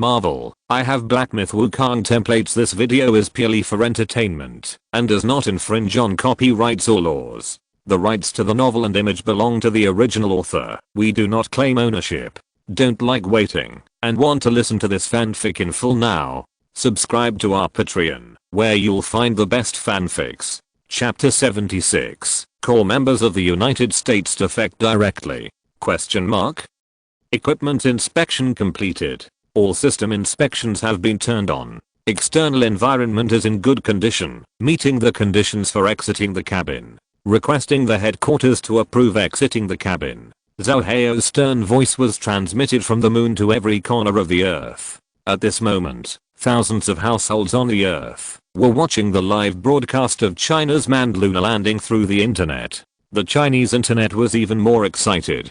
Marvel, I have Black Myth Wukong templates. This video is purely for entertainment and does not infringe on copyrights or laws. The rights to the novel and image belong to the original author. We do not claim ownership. Don't like waiting and want to listen to this fanfic in full now? Subscribe to our Patreon, where you'll find the best fanfics. Chapter 76. Call members of the United States to effect directly? Equipment inspection completed. All system inspections have been turned on. External environment is in good condition, meeting the conditions for exiting the cabin. Requesting the headquarters to approve exiting the cabin. Zhao Heio's stern voice was transmitted from the moon to every corner of the earth. At this moment, thousands of households on the earth were watching the live broadcast of China's manned lunar landing through the internet. The Chinese internet was even more excited.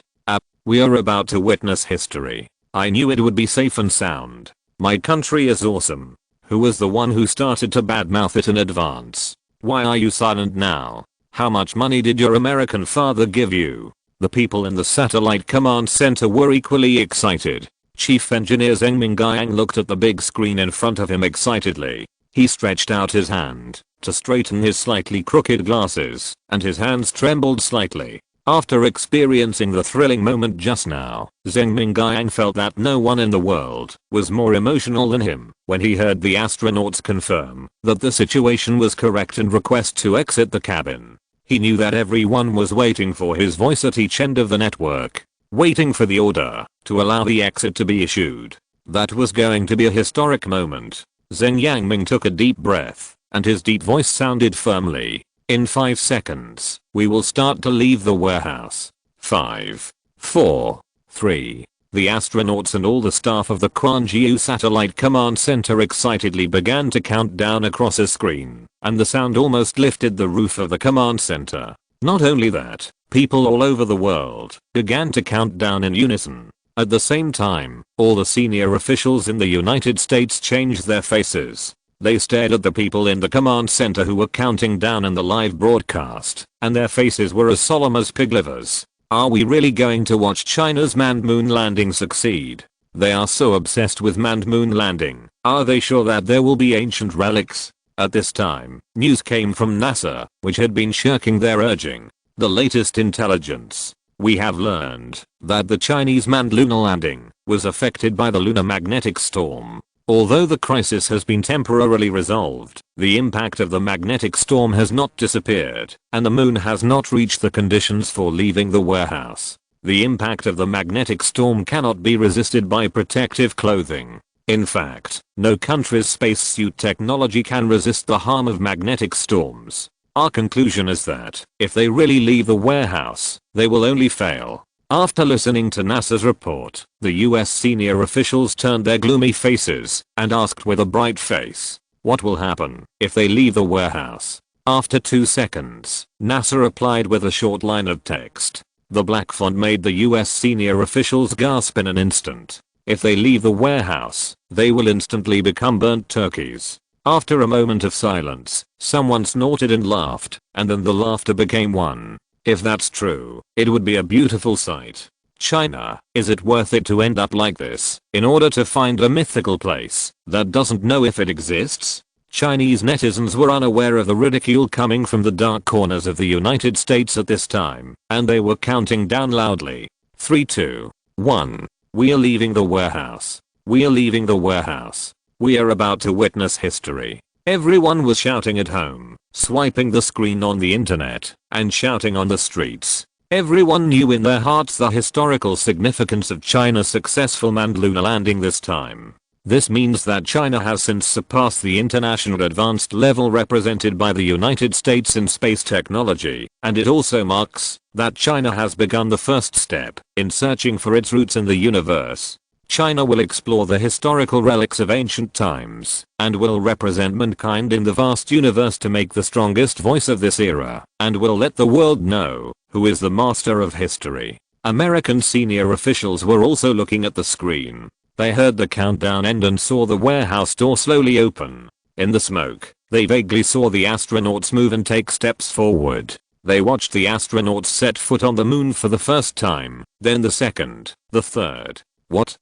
We are about to witness history. I knew it would be safe and sound. My country is awesome. Who was the one who started to badmouth it in advance? Why are you silent now? How much money did your American father give you? The people in the satellite command center were equally excited. Chief Engineer Zheng Mingguang looked at the big screen in front of him excitedly. He stretched out his hand to straighten his slightly crooked glasses, and his hands trembled slightly. After experiencing the thrilling moment just now, Zheng Mingguang felt that no one in the world was more emotional than him when he heard the astronauts confirm that the situation was correct and request to exit the cabin. He knew that everyone was waiting for his voice at each end of the network, waiting for the order to allow the exit to be issued. That was going to be a historic moment. Zheng Yangming took a deep breath, and his deep voice sounded firmly. In 5 seconds, we will start to leave the warehouse. 5, 4, 3. The astronauts and all the staff of the Quanjiu Satellite Command Center excitedly began to count down across a screen, and the sound almost lifted the roof of the command center. Not only that, people all over the world began to count down in unison. At the same time, all the senior officials in the United States changed their faces. They stared at the people in the command center who were counting down in the live broadcast, and their faces were as solemn as pig livers. Are we really going to watch China's manned moon landing succeed? They are so obsessed with manned moon landing. Are they sure that there will be ancient relics? At this time, news came from NASA, which had been shirking their urging. The latest intelligence. We have learned that the Chinese manned lunar landing was affected by the lunar magnetic storm. Although the crisis has been temporarily resolved, the impact of the magnetic storm has not disappeared, and the moon has not reached the conditions for leaving the warehouse. The impact of the magnetic storm cannot be resisted by protective clothing. In fact, no country's spacesuit technology can resist the harm of magnetic storms. Our conclusion is that, if they really leave the warehouse, they will only fail. After listening to NASA's report, the US senior officials turned their gloomy faces and asked with a bright face, what will happen if they leave the warehouse? After 2 seconds, NASA replied with a short line of text. The black font made the US senior officials gasp in an instant. If they leave the warehouse, they will instantly become burnt turkeys. After a moment of silence, someone snorted and laughed, and then the laughter became one. If that's true, it would be a beautiful sight. China, is it worth it to end up like this, in order to find a mythical place that doesn't know if it exists? Chinese netizens were unaware of the ridicule coming from the dark corners of the United States at this time, and they were counting down loudly. 3, 2, 1. We are leaving the warehouse. We are leaving the warehouse. We are about to witness history. Everyone was shouting at home, swiping the screen on the internet, and shouting on the streets. Everyone knew in their hearts the historical significance of China's successful manned lunar landing this time. This means that China has since surpassed the international advanced level represented by the United States in space technology, and it also marks that China has begun the first step in searching for its roots in the universe. China will explore the historical relics of ancient times, and will represent mankind in the vast universe to make the strongest voice of this era, and will let the world know who is the master of history. American senior officials were also looking at the screen. They heard the countdown end and saw the warehouse door slowly open. In the smoke, they vaguely saw the astronauts move and take steps forward. They watched the astronauts set foot on the moon for the first time, then the second, the third.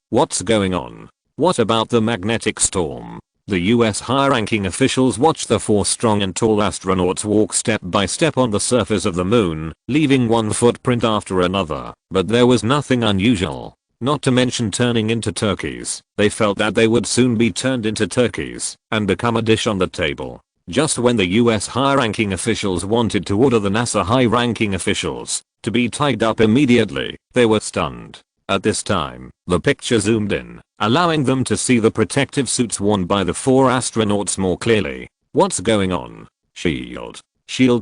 What's going on? What about the magnetic storm? The US high-ranking officials watched the 4 strong and tall astronauts walk step by step on the surface of the moon, leaving one footprint after another, but there was nothing unusual. Not to mention turning into turkeys. They felt that they would soon be turned into turkeys and become a dish on the table. Just when the US high-ranking officials wanted to order the NASA high-ranking officials to be tied up immediately, they were stunned. At this time, the picture zoomed in, allowing them to see the protective suits worn by the 4 astronauts more clearly. What's going on? Shield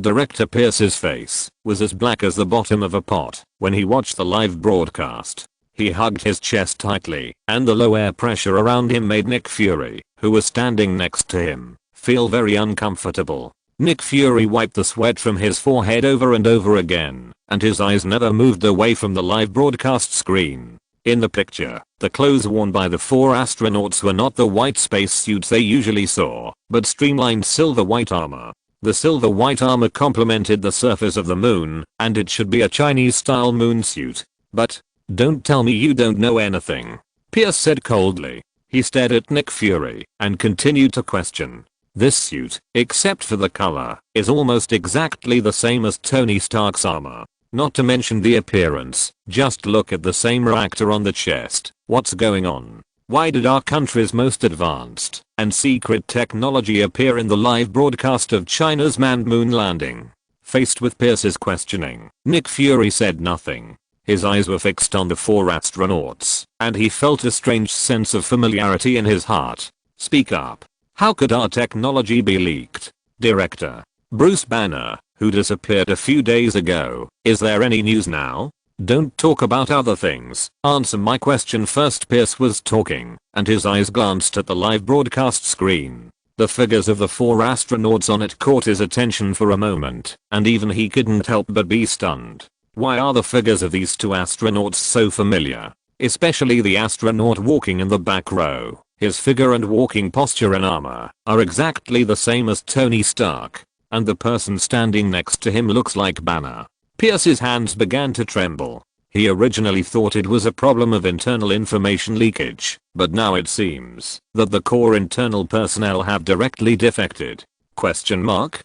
director Pierce's face was as black as the bottom of a pot when he watched the live broadcast. He hugged his chest tightly, and the low air pressure around him made Nick Fury, who was standing next to him, feel very uncomfortable. Nick Fury wiped the sweat from his forehead over and over again, and his eyes never moved away from the live broadcast screen. In the picture, the clothes worn by the 4 astronauts were not the white spacesuits they usually saw, but streamlined silver white armor. The silver white armor complemented the surface of the moon, and it should be a Chinese-style moon suit. But, don't tell me you don't know anything, Pierce said coldly. He stared at Nick Fury and continued to question. This suit, except for the color, is almost exactly the same as Tony Stark's armor. Not to mention the appearance, just look at the same reactor on the chest. What's going on? Why did our country's most advanced and secret technology appear in the live broadcast of China's manned moon landing? Faced with Pierce's questioning, Nick Fury said nothing. His eyes were fixed on the 4 astronauts, and he felt a strange sense of familiarity in his heart. Speak up. How could our technology be leaked? Director Bruce Banner, who disappeared a few days ago. Is there any news now? Don't talk about other things. Answer my question first. Pierce was talking, and his eyes glanced at the live broadcast screen. The figures of the 4 astronauts on it caught his attention for a moment, and even he couldn't help but be stunned. Why are the figures of these 2 astronauts so familiar? Especially the astronaut walking in the back row. His figure and walking posture and armor are exactly the same as Tony Stark. And the person standing next to him looks like Banner. Pierce's hands began to tremble. He originally thought it was a problem of internal information leakage, but now it seems that the core internal personnel have directly defected. Question mark?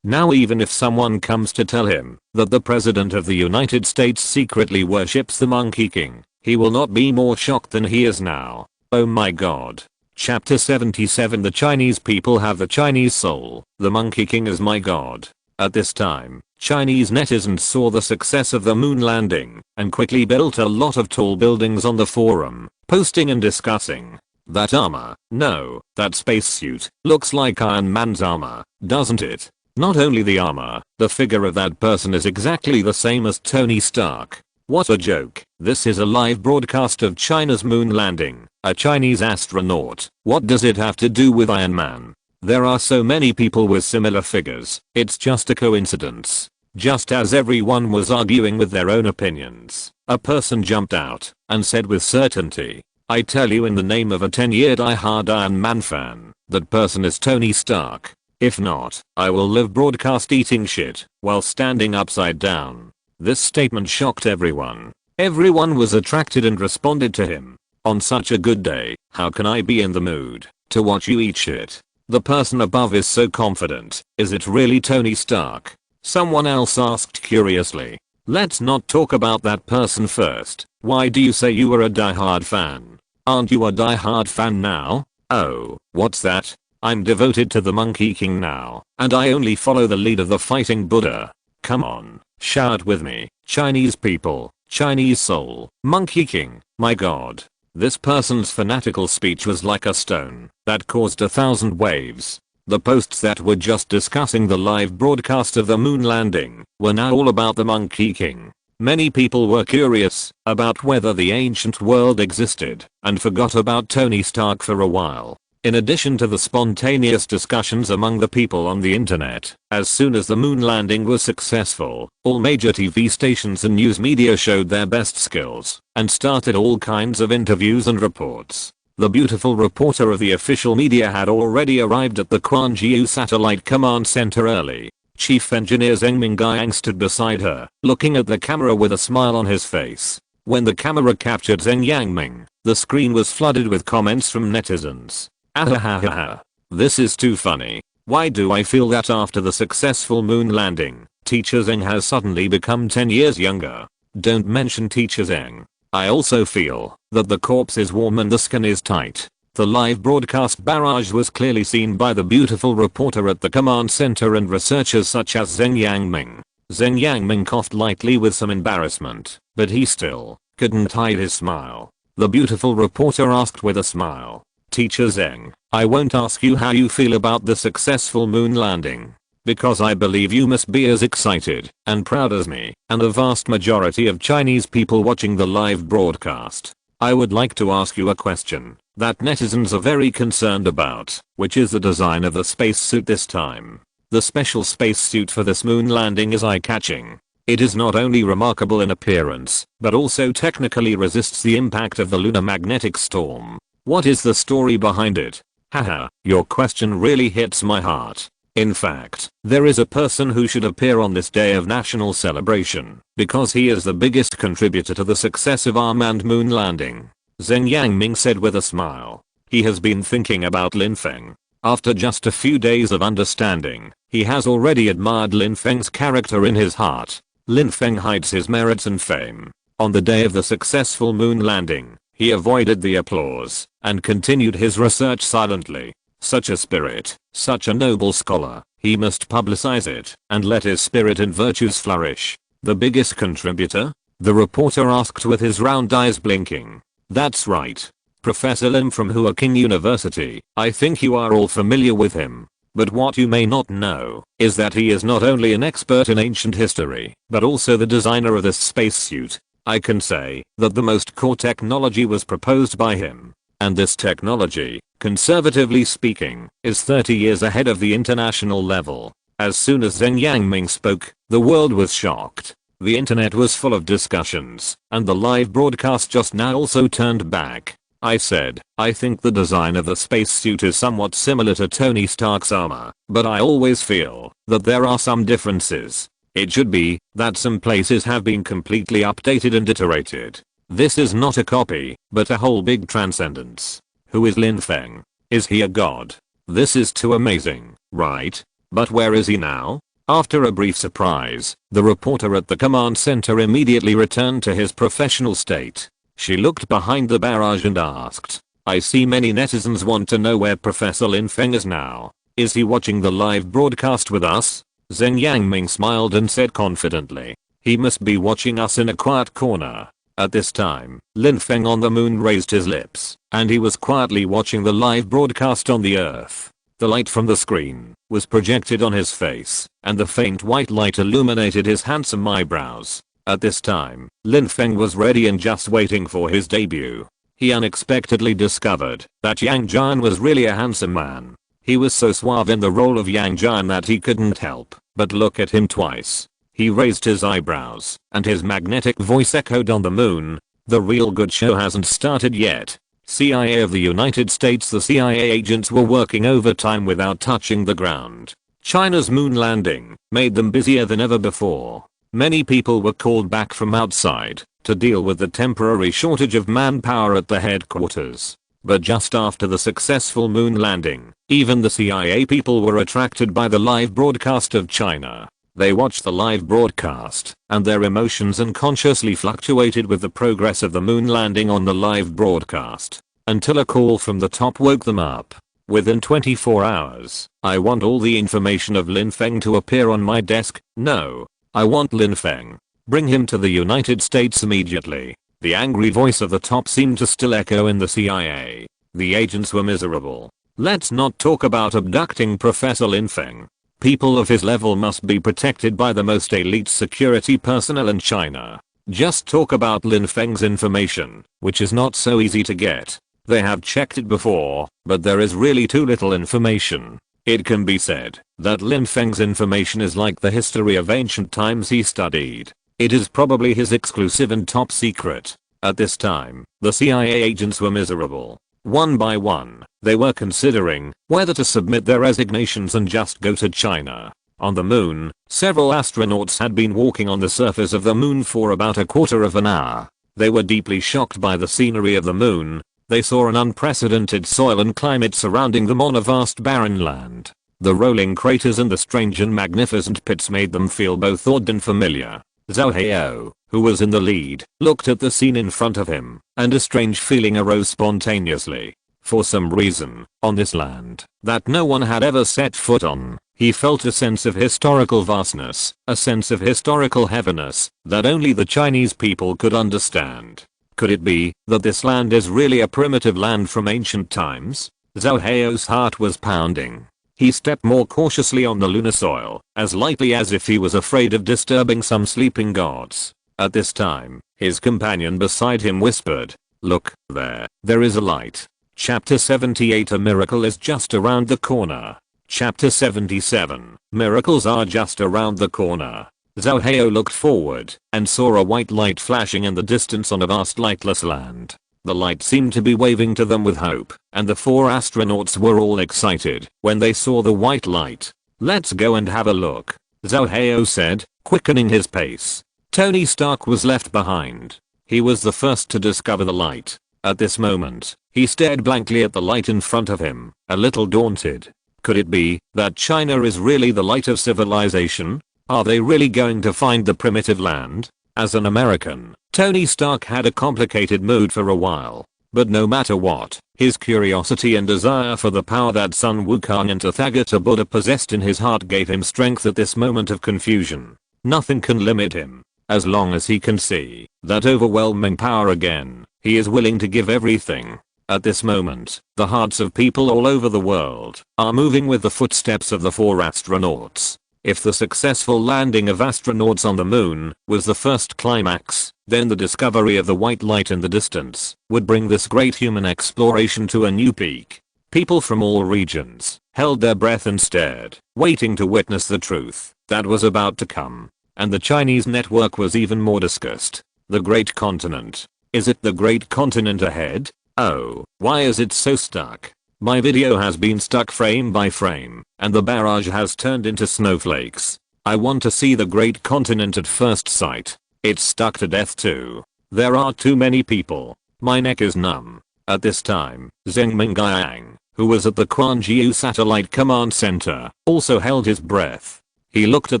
Now even if someone comes to tell him that the President of the United States secretly worships the Monkey King, he will not be more shocked than he is now. Oh my god. Chapter 77. The Chinese people have the Chinese soul. The Monkey King is my god. At this time, Chinese netizens saw the success of the moon landing and quickly built a lot of tall buildings on the forum, posting and discussing. That armor, no, that spacesuit, looks like Iron Man's armor, doesn't it? Not only the armor, the figure of that person is exactly the same as Tony Stark. What a joke. This is a live broadcast of China's moon landing. A Chinese astronaut. What does it have to do with Iron Man? There are so many people with similar figures. It's just a coincidence. Just as everyone was arguing with their own opinions, a person jumped out and said with certainty, I tell you in the name of a 10-year die-hard Iron Man fan, that person is Tony Stark. If not, I will live broadcast eating shit while standing upside down. This statement shocked everyone. Everyone was attracted and responded to him. On such a good day, how can I be in the mood to watch you eat shit? The person above is so confident. Is it really Tony Stark? Someone else asked curiously. Let's not talk about that person first. Why do you say you were a die-hard fan? Aren't you a die-hard fan now? Oh, what's that? I'm devoted to the Monkey King now, and I only follow the lead of the fighting Buddha. Come on, shout with me. Chinese people, Chinese soul, Monkey King, my god. This person's fanatical speech was like a stone that caused 1,000 waves. The posts that were just discussing the live broadcast of the moon landing were now all about the Monkey King. Many people were curious about whether the ancient world existed and forgot about Tony Stark for a while. In addition to the spontaneous discussions among the people on the internet, as soon as the moon landing was successful, all major TV stations and news media showed their best skills and started all kinds of interviews and reports. The beautiful reporter of the official media had already arrived at the Quanjiu Satellite Command Center early. Chief Engineer Zheng Mingyang stood beside her, looking at the camera with a smile on his face. When the camera captured Zheng Yangming, The screen was flooded with comments from netizens. Ahahaha. This is too funny. Why do I feel that after the successful moon landing, Teacher Zheng has suddenly become 10 years younger? Don't mention Teacher Zheng. I also feel that the corpse is warm and the skin is tight. The live broadcast barrage was clearly seen by the beautiful reporter at the command center and researchers such as Zheng Yangming. Zheng Yangming coughed lightly with some embarrassment, but he still couldn't hide his smile. The beautiful reporter asked with a smile, Teacher Zheng, I won't ask you how you feel about the successful moon landing, because I believe you must be as excited and proud as me and the vast majority of Chinese people watching the live broadcast. I would like to ask you a question that netizens are very concerned about, which is the design of the spacesuit this time. The special spacesuit for this moon landing is eye-catching. It is not only remarkable in appearance, but also technically resists the impact of the lunar magnetic storm. What is the story behind it? Haha, your question really hits my heart. In fact, there is a person who should appear on this day of national celebration, because he is the biggest contributor to the success of our manned moon landing. Zheng Yangming said with a smile. He has been thinking about Lin Feng. After just a few days of understanding, he has already admired Lin Feng's character in his heart. Lin Feng hides his merits and fame. On the day of the successful moon landing, he avoided the applause and continued his research silently. Such a spirit, such a noble scholar, he must publicize it and let his spirit and virtues flourish. The biggest contributor? The reporter asked with his round eyes blinking. That's right. Professor Lin from Huaking University. I think you are all familiar with him. But what you may not know is that he is not only an expert in ancient history, but also the designer of this spacesuit. I can say that the most core technology was proposed by him. And this technology, conservatively speaking, is 30 years ahead of the international level. As soon as Zheng Yangming spoke, the world was shocked. The internet was full of discussions, and the live broadcast just now also turned back. I said, I think the design of the spacesuit is somewhat similar to Tony Stark's armor, but I always feel that there are some differences. It should be that some places have been completely updated and iterated. This is not a copy, but a whole big transcendence. Who is Lin Feng? Is he a god? This is too amazing, right? But where is he now? After a brief surprise, the reporter at the command center immediately returned to his professional state. She looked behind the barrage and asked, I see many netizens want to know where Professor Lin Feng is now. Is he watching the live broadcast with us? Zheng Yangming smiled and said confidently, he must be watching us in a quiet corner. At this time, Lin Feng on the moon raised his lips, and he was quietly watching the live broadcast on the earth. The light from the screen was projected on his face, and the faint white light illuminated his handsome eyebrows. At this time, Lin Feng was ready and just waiting for his debut. He unexpectedly discovered that Yang Jian was really a handsome man. He was so suave in the role of Yang Jian that he couldn't help but look at him twice. He raised his eyebrows, and his magnetic voice echoed on the moon. The real good show hasn't started yet. CIA of the United States. The CIA agents were working overtime without touching the ground. China's moon landing made them busier than ever before. Many people were called back from outside to deal with the temporary shortage of manpower at the headquarters. But just after the successful moon landing, even the CIA people were attracted by the live broadcast of China. They watched the live broadcast, and their emotions unconsciously fluctuated with the progress of the moon landing on the live broadcast, until a call from the top woke them up. Within 24 hours, I want all the information of Lin Feng to appear on my desk. No, I want Lin Feng. Bring him to the United States immediately. The angry voice of the top seemed to still echo in the CIA. The agents were miserable. Let's not talk about abducting Professor Lin Feng. People of his level must be protected by the most elite security personnel in China. Just talk about Lin Feng's information, which is not so easy to get. They have checked it before, but there is really too little information. It can be said that Lin Feng's information is like the history of ancient times he studied. It is probably his exclusive and top secret. At this time, the CIA agents were miserable. One by one, they were considering whether to submit their resignations and just go to China. On the moon, several astronauts had been walking on the surface of the moon for about a quarter of an hour. They were deeply shocked by the scenery of the moon. They saw an unprecedented soil and climate surrounding them on a vast barren land. The rolling craters and the strange and magnificent pits made them feel both odd and familiar. Zhao Hao, who was in the lead, looked at the scene in front of him, and a strange feeling arose spontaneously. For some reason, on this land that no one had ever set foot on, he felt a sense of historical vastness, a sense of historical heaviness that only the Chinese people could understand. Could it be that this land is really a primitive land from ancient times? Zhao Hao's heart was pounding. He stepped more cautiously on the lunar soil, as lightly as if he was afraid of disturbing some sleeping gods. At this time, his companion beside him whispered, "Look, there is a light." Chapter 78 A miracle is just around the corner. Chapter 77 Miracles are just around the corner. Zhao Hao looked forward and saw a white light flashing in the distance on a vast lightless land. The light seemed to be waving to them with hope, and the 4 astronauts were all excited when they saw the white light. "Let's go and have a look," Zhao Hao said, quickening his pace. Tony Stark was left behind. He was the first to discover the light. At this moment, he stared blankly at the light in front of him, a little daunted. Could it be that China is really the light of civilization? Are they really going to find the primitive land? As an American, Tony Stark had a complicated mood for a while. But no matter what, his curiosity and desire for the power that Sun Wukong and Tathagata Buddha possessed in his heart gave him strength at this moment of confusion. Nothing can limit him. As long as he can see that overwhelming power again, he is willing to give everything. At this moment, the hearts of people all over the world are moving with the footsteps of the 4 astronauts. If the successful landing of astronauts on the moon was the first climax, then the discovery of the white light in the distance would bring this great human exploration to a new peak. People from all regions held their breath and stared, waiting to witness the truth that was about to come. And the Chinese network was even more discussed. The great continent. Is it the great continent ahead? Oh, why is it so stuck? My video has been stuck frame by frame, and the barrage has turned into snowflakes. I want to see the great continent at first sight. It's stuck to death too. There are too many people. My neck is numb. At this time, Zheng Mingjiang, who was at the Quanjiu Satellite Command Center, also held his breath. He looked at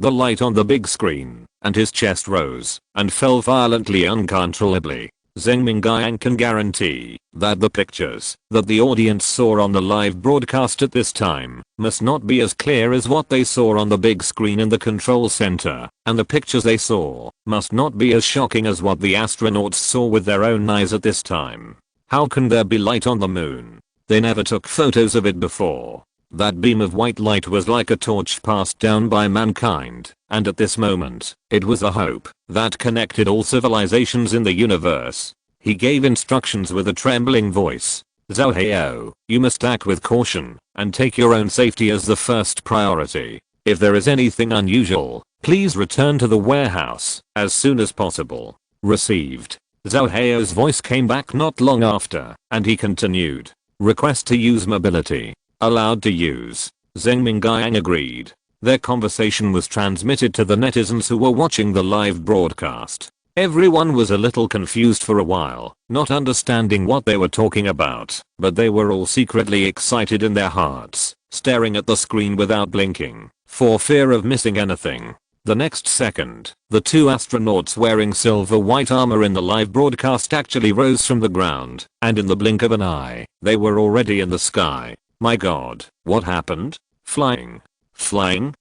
the light on the big screen, and his chest rose and fell violently uncontrollably. Zheng Mingjiang can guarantee that the pictures that the audience saw on the live broadcast at this time must not be as clear as what they saw on the big screen in the control center, and the pictures they saw must not be as shocking as what the astronauts saw with their own eyes at this time. How can there be light on the moon? They never took photos of it before. That beam of white light was like a torch passed down by mankind, and at this moment, it was a hope that connected all civilizations in the universe. He gave instructions with a trembling voice. "Zhao Hao, you must act with caution and take your own safety as the first priority. If there is anything unusual, please return to the warehouse as soon as possible." Received. Zhao Hao's voice came back not long after, and he continued. "Request to use mobility. Allowed to use." Zheng Mingjiang agreed. Their conversation was transmitted to the netizens who were watching the live broadcast. Everyone was a little confused for a while, not understanding what they were talking about, but they were all secretly excited in their hearts, staring at the screen without blinking, for fear of missing anything. The next second, the 2 astronauts wearing silver white armor in the live broadcast actually rose from the ground, and in the blink of an eye, they were already in the sky. My god, what happened? Flying. Flying?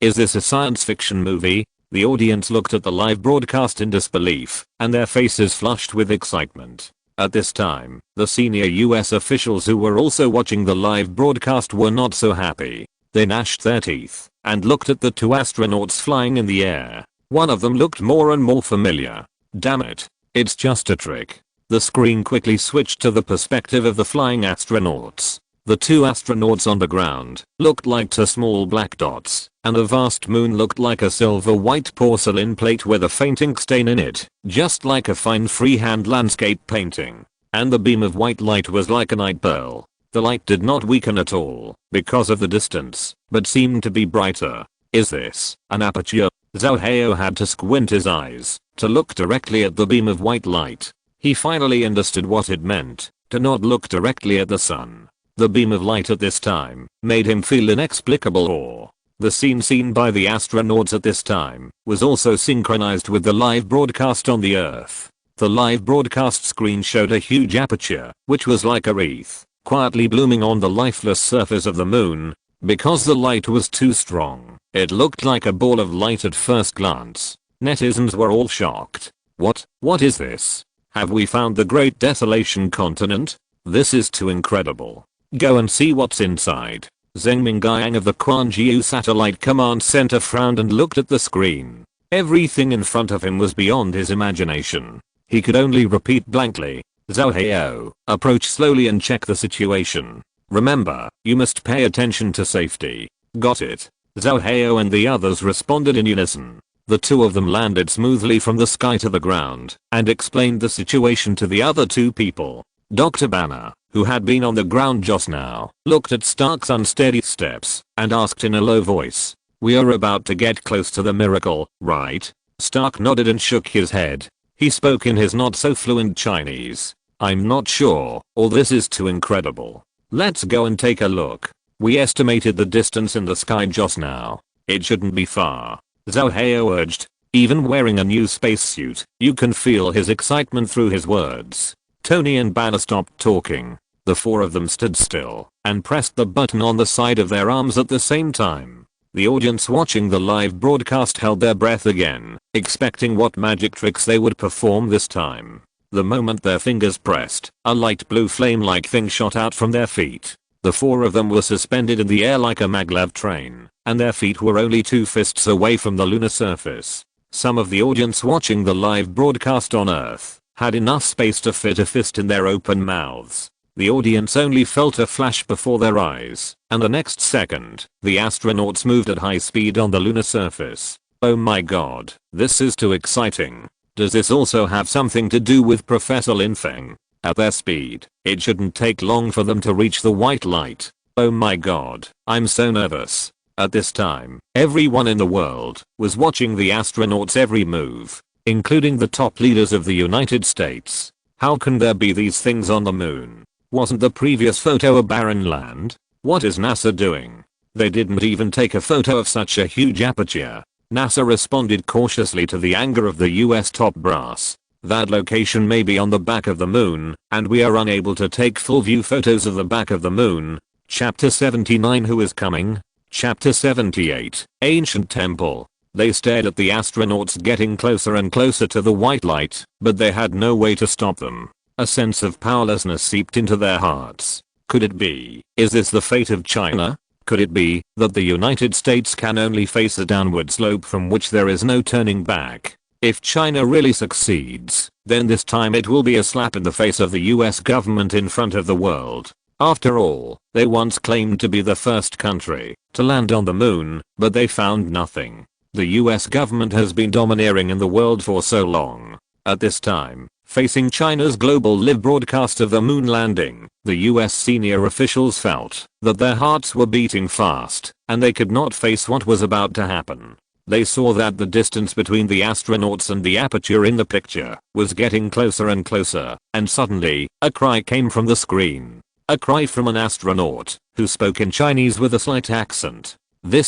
Is this a science fiction movie? The audience looked at the live broadcast in disbelief, and their faces flushed with excitement. At this time, the senior US officials who were also watching the live broadcast were not so happy. They gnashed their teeth and looked at the 2 astronauts flying in the air. One of them looked more and more familiar. Damn it, it's just a trick. The screen quickly switched to the perspective of the flying astronauts. The 2 astronauts on the ground looked like 2 small black dots, and the vast moon looked like a silver white porcelain plate with a faint ink stain in it, just like a fine freehand landscape painting. And the beam of white light was like a night pearl. The light did not weaken at all because of the distance, but seemed to be brighter. Is this an aperture? Zhao Hao had to squint his eyes to look directly at the beam of white light. He finally understood what it meant to not look directly at the sun. The beam of light at this time made him feel inexplicable awe. The scene seen by the astronauts at this time was also synchronized with the live broadcast on the Earth. The live broadcast screen showed a huge aperture, which was like a wreath, quietly blooming on the lifeless surface of the moon. Because the light was too strong, it looked like a ball of light at first glance. Netizens were all shocked. What is this? Have we found the Great Desolation continent? This is too incredible. Go and see what's inside. Zheng Mingjiang of the Quanjiu Satellite Command Center frowned and looked at the screen. Everything in front of him was beyond his imagination. He could only repeat blankly, Zhao Heo, approach slowly and check the situation. Remember, you must pay attention to safety. Got it. Zhao Heo and the others responded in unison. The two of them landed smoothly from the sky to the ground and explained the situation to the other two people. Dr. Banner, who had been on the ground just now, looked at Stark's unsteady steps and asked in a low voice, "We are about to get close to the miracle, right?" Stark nodded and shook his head. He spoke in his not so fluent Chinese. "I'm not sure, or this is too incredible. Let's go and take a look. We estimated the distance in the sky just now. It shouldn't be far." Zhao Heo urged. Even wearing a new spacesuit, you can feel his excitement through his words. Tony and Banner stopped talking. The four of them stood still and pressed the button on the side of their arms at the same time. The audience watching the live broadcast held their breath again, expecting what magic tricks they would perform this time. The moment their fingers pressed, a light blue flame-like thing shot out from their feet. The four of them were suspended in the air like a maglev train, and their feet were only 2 fists away from the lunar surface. Some of the audience watching the live broadcast on Earth had enough space to fit a fist in their open mouths. The audience only felt a flash before their eyes, and the next second, the astronauts moved at high speed on the lunar surface. Oh my god, this is too exciting. Does this also have something to do with Professor Lin Feng? At their speed, it shouldn't take long for them to reach the white light. Oh my god, I'm so nervous. At this time, everyone in the world was watching the astronauts' every move, including the top leaders of the United States. How can there be these things on the moon? Wasn't the previous photo a barren land? What is NASA doing? They didn't even take a photo of such a huge aperture. NASA responded cautiously to the anger of the US top brass. That location may be on the back of the moon, and we are unable to take full view photos of the back of the moon. Chapter 79 Who is coming? Chapter 78 Ancient Temple. They stared at the astronauts getting closer and closer to the white light, but they had no way to stop them. A sense of powerlessness seeped into their hearts. Could it be? Is this the fate of China? Could it be that the United States can only face a downward slope from which there is no turning back? If China really succeeds, then this time it will be a slap in the face of the US government in front of the world. After all, they once claimed to be the first country to land on the moon, but they found nothing. The US government has been domineering in the world for so long. At this time, facing China's global live broadcast of the moon landing, the US senior officials felt that their hearts were beating fast, and they could not face what was about to happen. They saw that the distance between the astronauts and the aperture in the picture was getting closer and closer, and suddenly, a cry came from the screen. A cry from an astronaut, who spoke in Chinese with a slight accent. There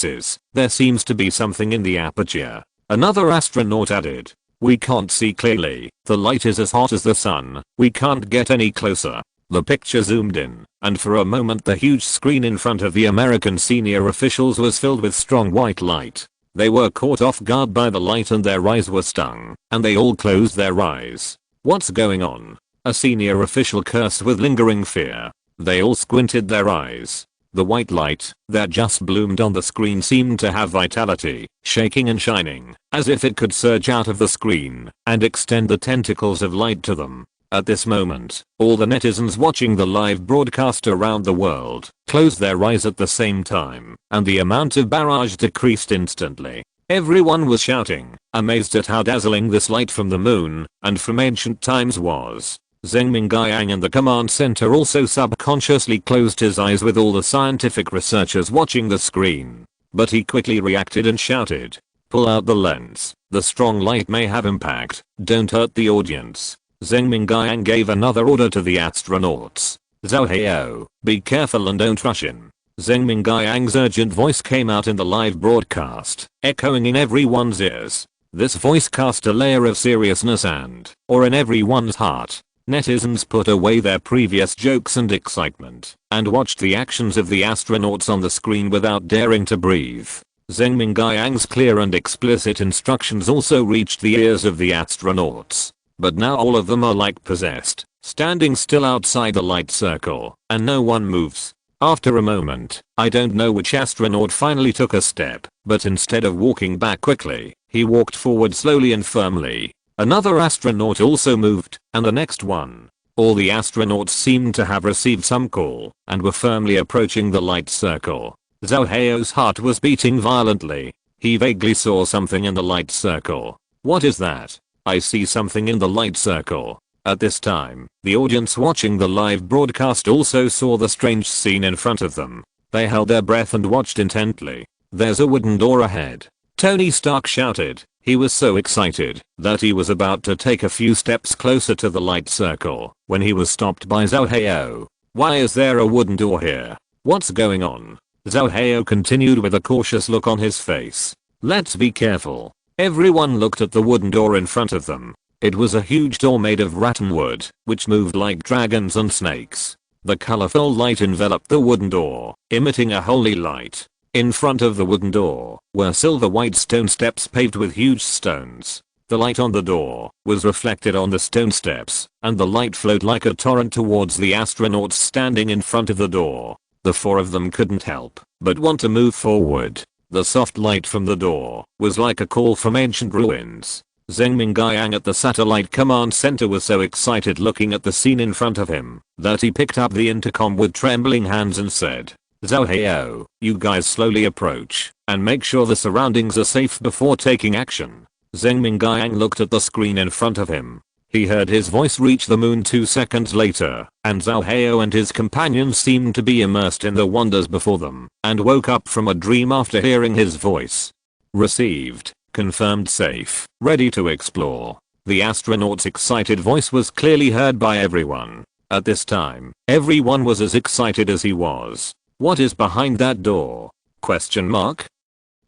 seems to be something in the aperture. Another astronaut added. We can't see clearly, the light is as hot as the sun, we can't get any closer. The picture zoomed in, and for a moment the huge screen in front of the American senior officials was filled with strong white light. They were caught off guard by the light and their eyes were stung, and they all closed their eyes. What's going on? A senior official cursed with lingering fear. They all squinted their eyes. The white light that just bloomed on the screen seemed to have vitality, shaking and shining, as if it could surge out of the screen and extend the tentacles of light to them. At this moment, all the netizens watching the live broadcast around the world closed their eyes at the same time, and the amount of barrage decreased instantly. Everyone was shouting, amazed at how dazzling this light from the moon and from ancient times was. Zheng Mingjiang in the command center also subconsciously closed his eyes with all the scientific researchers watching the screen. But he quickly reacted and shouted, Pull out the lens. The strong light may have impact. Don't hurt the audience. Zheng Mingjiang gave another order to the astronauts. Zhao Heo, be careful and don't rush in. Zheng Mingjiang's urgent voice came out in the live broadcast, echoing in everyone's ears. This voice cast a layer of seriousness and awe in everyone's heart. Netizens put away their previous jokes and excitement and watched the actions of the astronauts on the screen without daring to breathe. Zheng Mingjiang's clear and explicit instructions also reached the ears of the astronauts. But now all of them are like possessed, standing still outside the light circle, and no one moves. After a moment, I don't know which astronaut finally took a step, but instead of walking back quickly, he walked forward slowly and firmly. Another astronaut also moved, and the next one. All the astronauts seemed to have received some call, and were firmly approaching the light circle. Zhao Heo's heart was beating violently. He vaguely saw something in the light circle. What is that? I see something in the light circle. At this time, the audience watching the live broadcast also saw the strange scene in front of them. They held their breath and watched intently. There's a wooden door ahead. Tony Stark shouted. He was so excited that he was about to take a few steps closer to the light circle when he was stopped by Zhao Heo. Why is there a wooden door here? What's going on? Zhao Heo continued with a cautious look on his face. Let's be careful. Everyone looked at the wooden door in front of them. It was a huge door made of rattanwood, which moved like dragons and snakes. The colorful light enveloped the wooden door, emitting a holy light. In front of the wooden door were silver white stone steps paved with huge stones. The light on the door was reflected on the stone steps, and the light flowed like a torrent towards the astronauts standing in front of the door. The four of them couldn't help but want to move forward. The soft light from the door was like a call from ancient ruins. Zheng Mingjiang at the satellite command center was so excited looking at the scene in front of him that he picked up the intercom with trembling hands and said, Zhao Heo, you guys slowly approach and make sure the surroundings are safe before taking action. Zheng Mingjiang looked at the screen in front of him. He heard his voice reach the moon 2 seconds later, and Zhao Heo and his companions seemed to be immersed in the wonders before them and woke up from a dream after hearing his voice. Received. Confirmed safe. Ready to explore. The astronaut's excited voice was clearly heard by everyone. At this time, everyone was as excited as he was. What is behind that door? Question mark?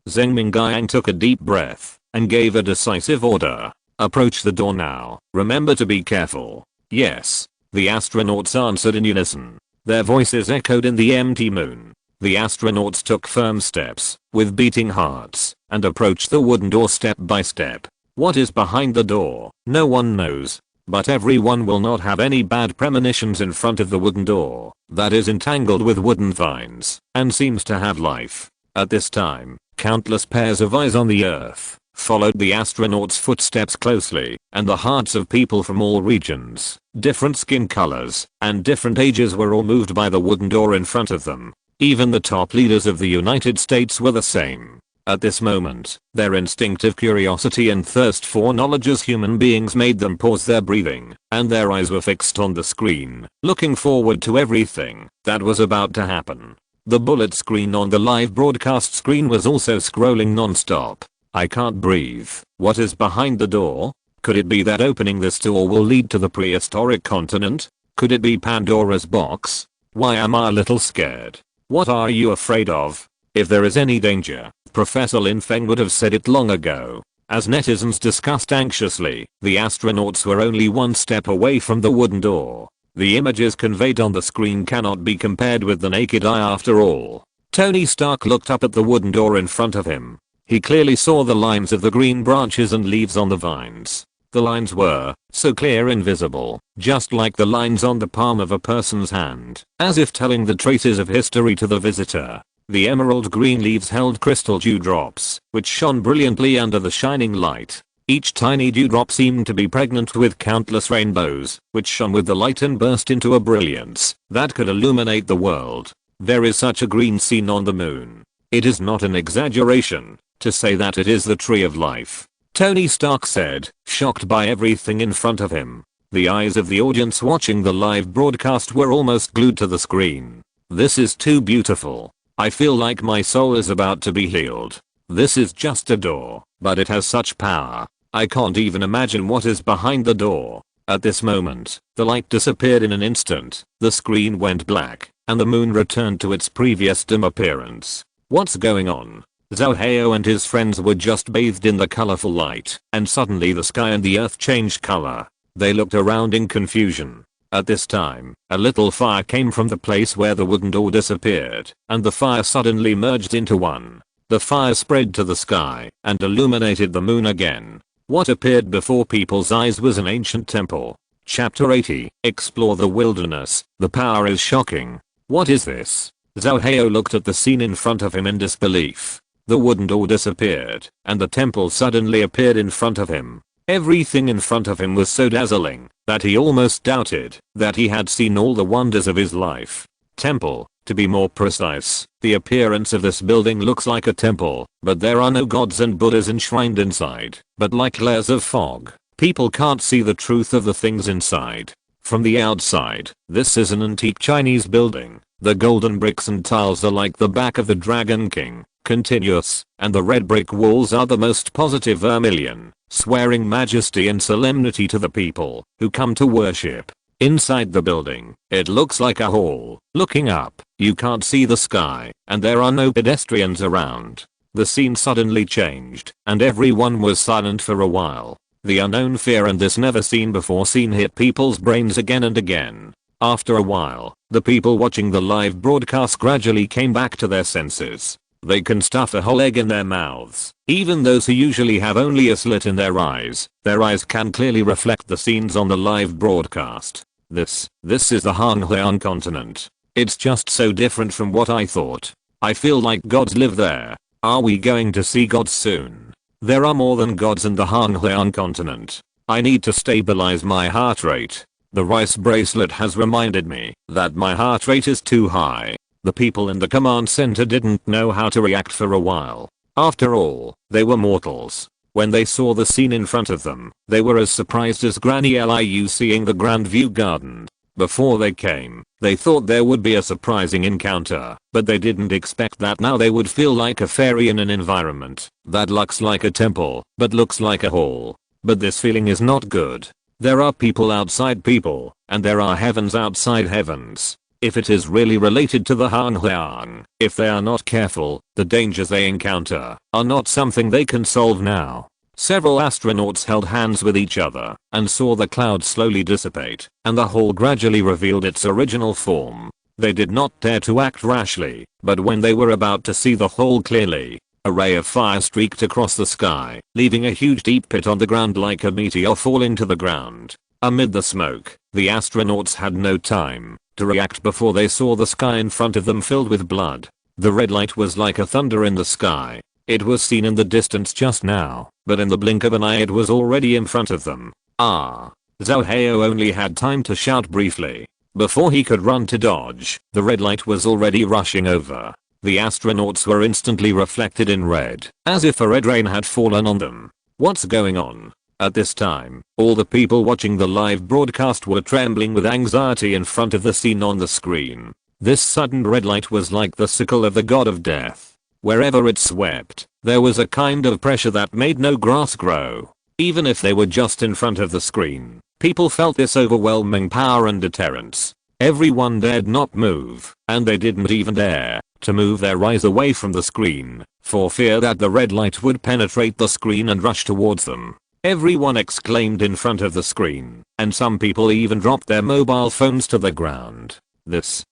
Zheng Mingjiang took a deep breath and gave a decisive order. Approach the door now. Remember to be careful. Yes. The astronauts answered in unison. Their voices echoed in the empty moon. The astronauts took firm steps, with beating hearts, and approached the wooden door step by step. What is behind the door? No one knows. But everyone will not have any bad premonitions in front of the wooden door that is entangled with wooden vines and seems to have life. At this time, countless pairs of eyes on the earth followed the astronauts' footsteps closely, and the hearts of people from all regions, different skin colors, and different ages were all moved by the wooden door in front of them. Even the top leaders of the United States were the same. At this moment, their instinctive curiosity and thirst for knowledge as human beings made them pause their breathing, and their eyes were fixed on the screen, looking forward to everything that was about to happen. The bullet screen on the live broadcast screen was also scrolling non-stop. I can't breathe. What is behind the door? Could it be that opening this door will lead to the prehistoric continent? Could it be Pandora's box? Why am I a little scared? What are you afraid of? If there is any danger, Professor Lin Feng would have said it long ago. As netizens discussed anxiously, the astronauts were only one step away from the wooden door. The images conveyed on the screen cannot be compared with the naked eye after all. Tony Stark looked up at the wooden door in front of him. He clearly saw the lines of the green branches and leaves on the vines. The lines were so clear and visible, just like the lines on the palm of a person's hand, as if telling the traces of history to the visitor. The emerald green leaves held crystal dewdrops, which shone brilliantly under the shining light. Each tiny dewdrop seemed to be pregnant with countless rainbows, which shone with the light and burst into a brilliance that could illuminate the world. There is such a green scene on the moon. It is not an exaggeration to say that it is the tree of life. Tony Stark said, shocked by everything in front of him. The eyes of the audience watching the live broadcast were almost glued to the screen. This is too beautiful. I feel like my soul is about to be healed. This is just a door, but it has such power. I can't even imagine what is behind the door. At this moment, the light disappeared in an instant, the screen went black, and the moon returned to its previous dim appearance. What's going on? Zhao Hao and his friends were just bathed in the colorful light, and suddenly the sky and the earth changed color. They looked around in confusion. At this time, a little fire came from the place where the wooden door disappeared, and the fire suddenly merged into one. The fire spread to the sky and illuminated the moon again. What appeared before people's eyes was an ancient temple. Chapter 80, Explore the Wilderness. The power is shocking. What is this? Zhao Hao looked at the scene in front of him in disbelief. The wooden door disappeared, and the temple suddenly appeared in front of him. Everything in front of him was so dazzling that he almost doubted that he had seen all the wonders of his life. Temple, to be more precise, the appearance of this building looks like a temple, but there are no gods and Buddhas enshrined inside. But like layers of fog, people can't see the truth of the things inside. From the outside, this is an antique Chinese building. The golden bricks and tiles are like the back of the Dragon King, continuous, and the red brick walls are the most positive vermilion, swearing majesty and solemnity to the people who come to worship. Inside the building, it looks like a hall. Looking up, you can't see the sky, and there are no pedestrians around. The scene suddenly changed, and everyone was silent for a while. The unknown fear and this never seen before scene hit people's brains again and again. After a while, the people watching the live broadcast gradually came back to their senses. They can stuff a whole egg in their mouths. Even those who usually have only a slit in their eyes can clearly reflect the scenes on the live broadcast. This is the Han continent. It's just so different from what I thought. I feel like gods live there. Are we going to see gods soon? There are more than gods in the Han continent. I need to stabilize my heart rate. The rice bracelet has reminded me that my heart rate is too high. The people in the command center didn't know how to react for a while. After all, they were mortals. When they saw the scene in front of them, they were as surprised as Granny Liu seeing the Grand View Garden. Before they came, they thought there would be a surprising encounter, but they didn't expect that now they would feel like a fairy in an environment that looks like a temple, but looks like a hall. But this feeling is not good. There are people outside people, and there are heavens outside heavens. If it is really related to the Han, if they are not careful, the dangers they encounter are not something they can solve now. Several astronauts held hands with each other and saw the cloud slowly dissipate, and the hall gradually revealed its original form. They did not dare to act rashly, but when they were about to see the hall clearly, a ray of fire streaked across the sky, leaving a huge deep pit on the ground like a meteor falling to the ground. Amid the smoke, the astronauts had no time to react before they saw the sky in front of them filled with blood. The red light was like a thunder in the sky. It was seen in the distance just now, but in the blink of an eye it was already in front of them. Ah! Zhao Hao only had time to shout briefly. Before he could run to dodge, the red light was already rushing over. The astronauts were instantly reflected in red, as if a red rain had fallen on them. What's going on? At this time, all the people watching the live broadcast were trembling with anxiety in front of the scene on the screen. This sudden red light was like the sickle of the god of death. Wherever it swept, there was a kind of pressure that made no grass grow. Even if they were just in front of the screen, people felt this overwhelming power and deterrence. Everyone dared not move, and they didn't even dare to move their eyes away from the screen, for fear that the red light would penetrate the screen and rush towards them. Everyone exclaimed in front of the screen, and some people even dropped their mobile phones to the ground.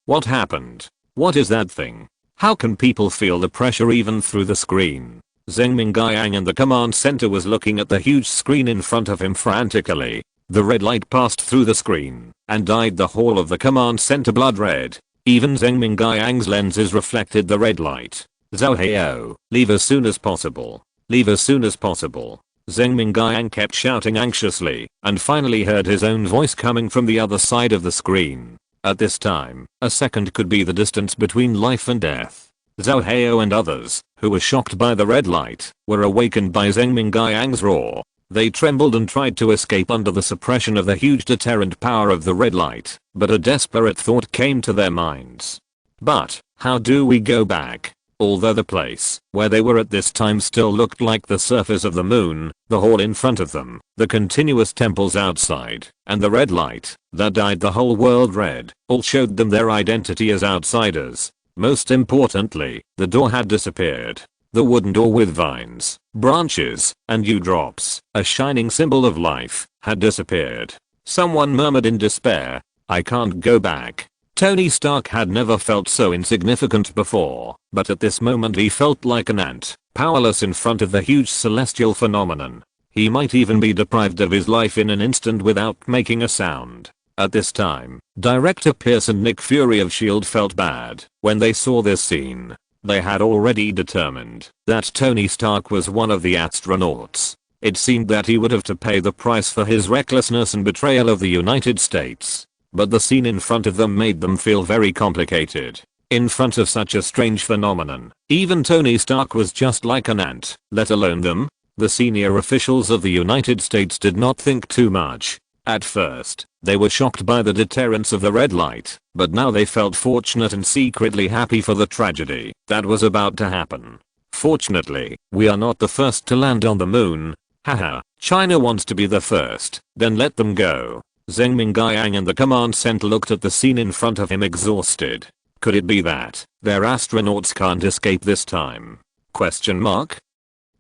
What happened? What is that thing? How can people feel the pressure even through the screen? Zheng Mingyang in the command center was looking at the huge screen in front of him frantically. The red light passed through the screen and dyed the whole of the command center blood red. Even Zheng Mingyang's lenses reflected the red light. Zhao Hao, leave as soon as possible. Leave as soon as possible. Zheng Mingyang kept shouting anxiously and finally heard his own voice coming from the other side of the screen. At this time, a second could be the distance between life and death. Zhao Hao and others, who were shocked by the red light, were awakened by Zheng Mingyang's roar. They trembled and tried to escape under the suppression of the huge deterrent power of the red light, but a desperate thought came to their minds. But, how do we go back? Although the place where they were at this time still looked like the surface of the moon, the hall in front of them, the continuous temples outside, and the red light that dyed the whole world red, all showed them their identity as outsiders. Most importantly, the door had disappeared. The wooden door with vines, branches, and dewdrops, a shining symbol of life, had disappeared. Someone murmured in despair, "I can't go back." Tony Stark had never felt so insignificant before, but at this moment he felt like an ant, powerless in front of the huge celestial phenomenon. He might even be deprived of his life in an instant without making a sound. At this time, director Pierce and Nick Fury of S.H.I.E.L.D. felt bad when they saw this scene. They had already determined that Tony Stark was one of the astronauts. It seemed that he would have to pay the price for his recklessness and betrayal of the United States. But the scene in front of them made them feel very complicated. In front of such a strange phenomenon, even Tony Stark was just like an ant, let alone them. The senior officials of the United States did not think too much. At first, they were shocked by the deterrence of the red light, but now they felt fortunate and secretly happy for the tragedy that was about to happen. Fortunately, we are not the first to land on the moon. Haha, China wants to be the first, then let them go. Zheng Mingyang and the command center looked at the scene in front of him exhausted. Could it be that their astronauts can't escape this time? Question mark?